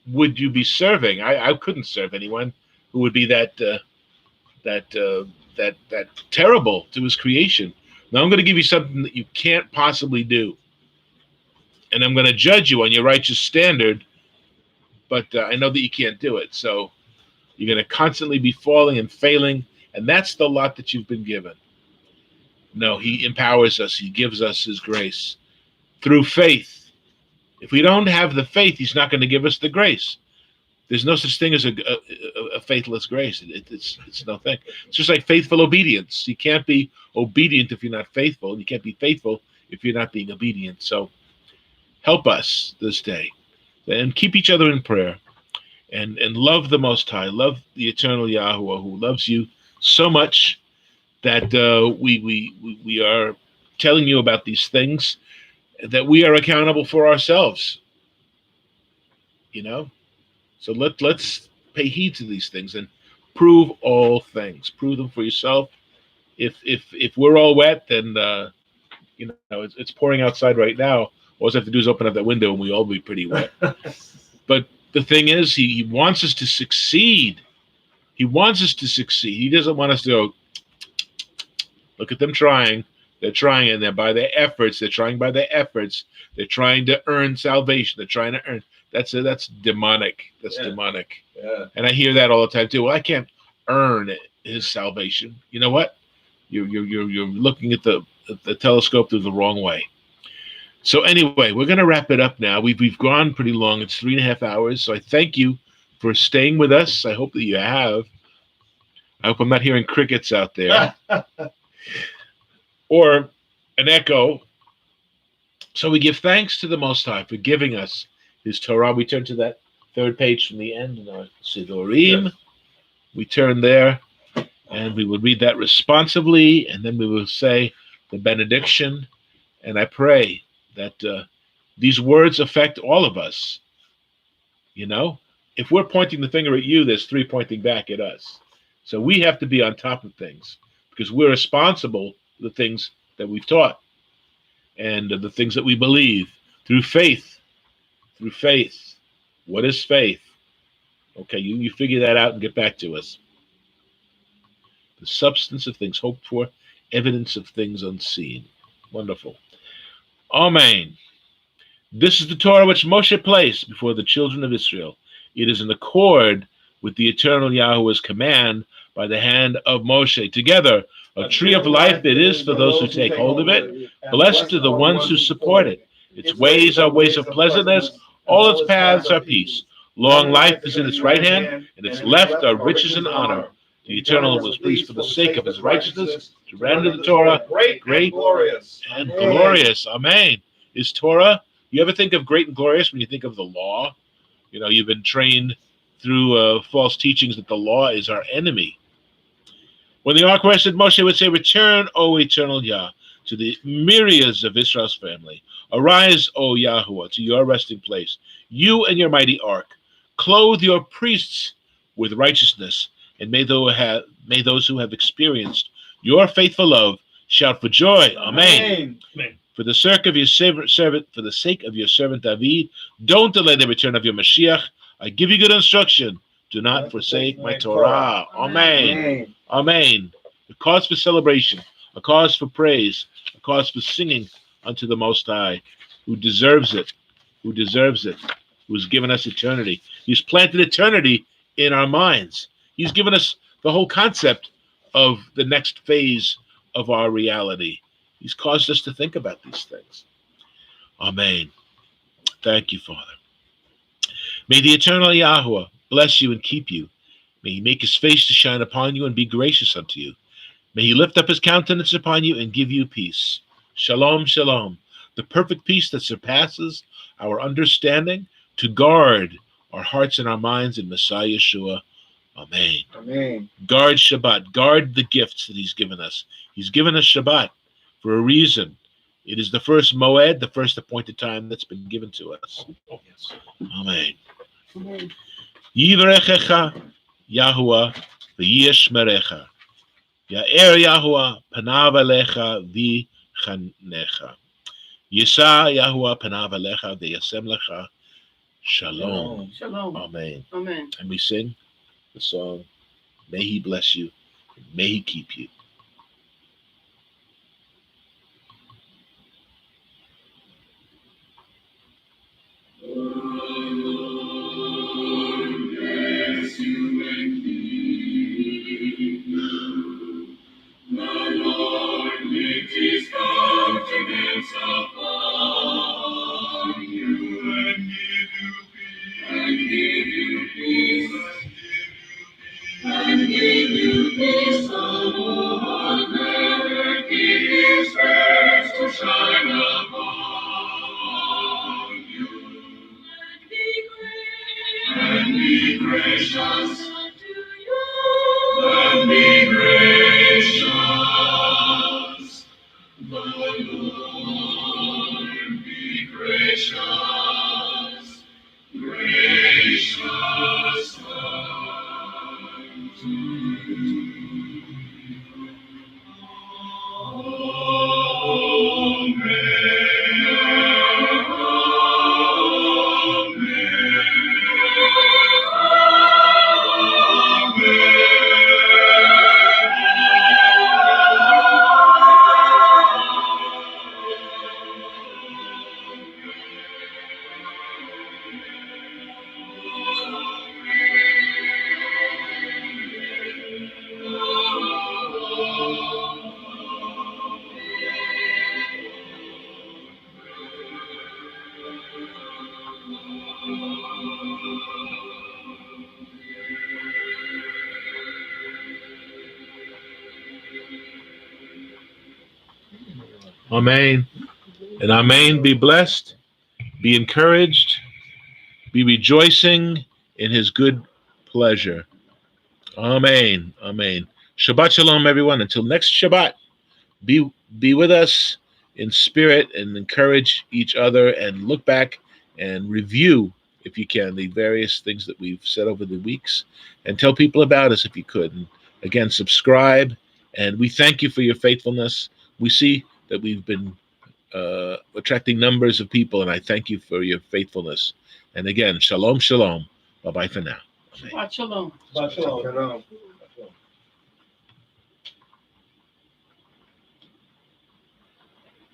would you be serving? I couldn't serve anyone who would be that terrible to his creation. Now I'm going to give you something that you can't possibly do, and I'm going to judge you on your righteous standard, but I know that you can't do it. So you're going to constantly be falling and failing, and that's the lot that you've been given. No, he empowers us. He gives us his grace through faith. If we don't have the faith, he's not going to give us the grace. There's no such thing as a faithless grace. It's no thing. It's just like faithful obedience. You can't be obedient if you're not faithful. You can't be faithful if you're not being obedient. So help us this day. And keep each other in prayer. And love the Most High. Love the eternal Yahuwah who loves you so much that we are telling you about these things that we are accountable for ourselves. So let's pay heed to these things and prove all things. Prove them for yourself. If we're all wet, then it's pouring outside right now. All we have to do is open up that window, and we all be pretty wet. But the thing is, he wants us to succeed. He wants us to succeed. He doesn't want us to go, look at them trying. They're trying, and they're by their efforts. They're trying by their efforts. They're trying to earn salvation. They're trying to earn. That's demonic. That's demonic. Yeah. And I hear that all the time too. Well, I can't earn his salvation. You know what? You're looking at the telescope through the wrong way. So anyway, we're going to wrap it up now. We've gone pretty long. It's 3.5 hours. So I thank you for staying with us. I hope that you have. I hope I'm not hearing crickets out there. Or an echo. So we give thanks to the Most High for giving us His Torah. We turn to that third page from the end in our Sidorim. Yes. We turn there, and we will read that responsively, and then we will say the benediction. And I pray that these words affect all of us. You know, if we're pointing the finger at you, there's 3 pointing back at us. So we have to be on top of things because we're responsible for the things that we've taught and the things that we believe through faith. Through faith. What is faith? Okay, you figure that out and get back to us. The substance of things hoped for, evidence of things unseen. Wonderful. Amen. This is the Torah which Moshe placed before the children of Israel. It is in accord with the eternal Yahweh's command by the hand of Moshe. Together, a tree of life it is for those who take hold of it. Blessed are the ones who support it. Its ways are ways of pleasantness. All its paths are peace. Long life is in its right hand, and its left are riches and honor. The Eternal was pleased for the sake of his righteousness to render the Torah great and glorious. Amen. Is Torah, you ever think of great and glorious when you think of the law? You know, you've been trained through false teachings that the law is our enemy. When the ark rested, Moshe would say, "Return, O eternal Yah, to the myriads of Israel's family. Arise, O Yahuwah, to your resting place, you and your mighty ark. Clothe your priests with righteousness, and may those who have experienced your faithful love shout for joy." Amen. Amen. For the sake of your servant David, don't delay the return of your Mashiach. I give you good instruction. Do not forsake my Torah. Amen. Amen. A cause for celebration, a cause for praise, a cause for singing unto the Most High, who deserves it, who's given us eternity. He's planted eternity in our minds. He's given us the whole concept of the next phase of our reality. He's caused us to think about these things. Amen. Thank you, Father. May the eternal Yahuwah bless you and keep you. May he make his face to shine upon you and be gracious unto you. May he lift up his countenance upon you and give you peace. Shalom, shalom. The perfect peace that surpasses our understanding, to guard our hearts and our minds in Messiah Yeshua. Amen. Amen. Guard Shabbat. Guard the gifts that he's given us. He's given us Shabbat for a reason. It is the first moed, the first appointed time that's been given to us. Yes. Amen. Amen. Yivrechecha Yahuwah v'yishmerecha. Ya'er Yahuwah panav alecha v'chanecha. Yisa Yahuwah panav alecha v'yasem lecha. Shalom. Shalom. Amen. Amen. And we sing the song, May he bless you, and may he keep you. Gracious, Amen. And amen. Be blessed. Be encouraged. Be rejoicing in his good pleasure. Amen. Amen. Shabbat shalom, everyone. Until next Shabbat, be with us in spirit and encourage each other and look back and review, if you can, the various things that we've said over the weeks, and tell people about us if you could. And again, subscribe. And we thank you for your faithfulness. We see that we've been attracting numbers of people, and I thank you for your faithfulness. And again, shalom, shalom. Bye-bye for now. Shabbat shalom. Shalom.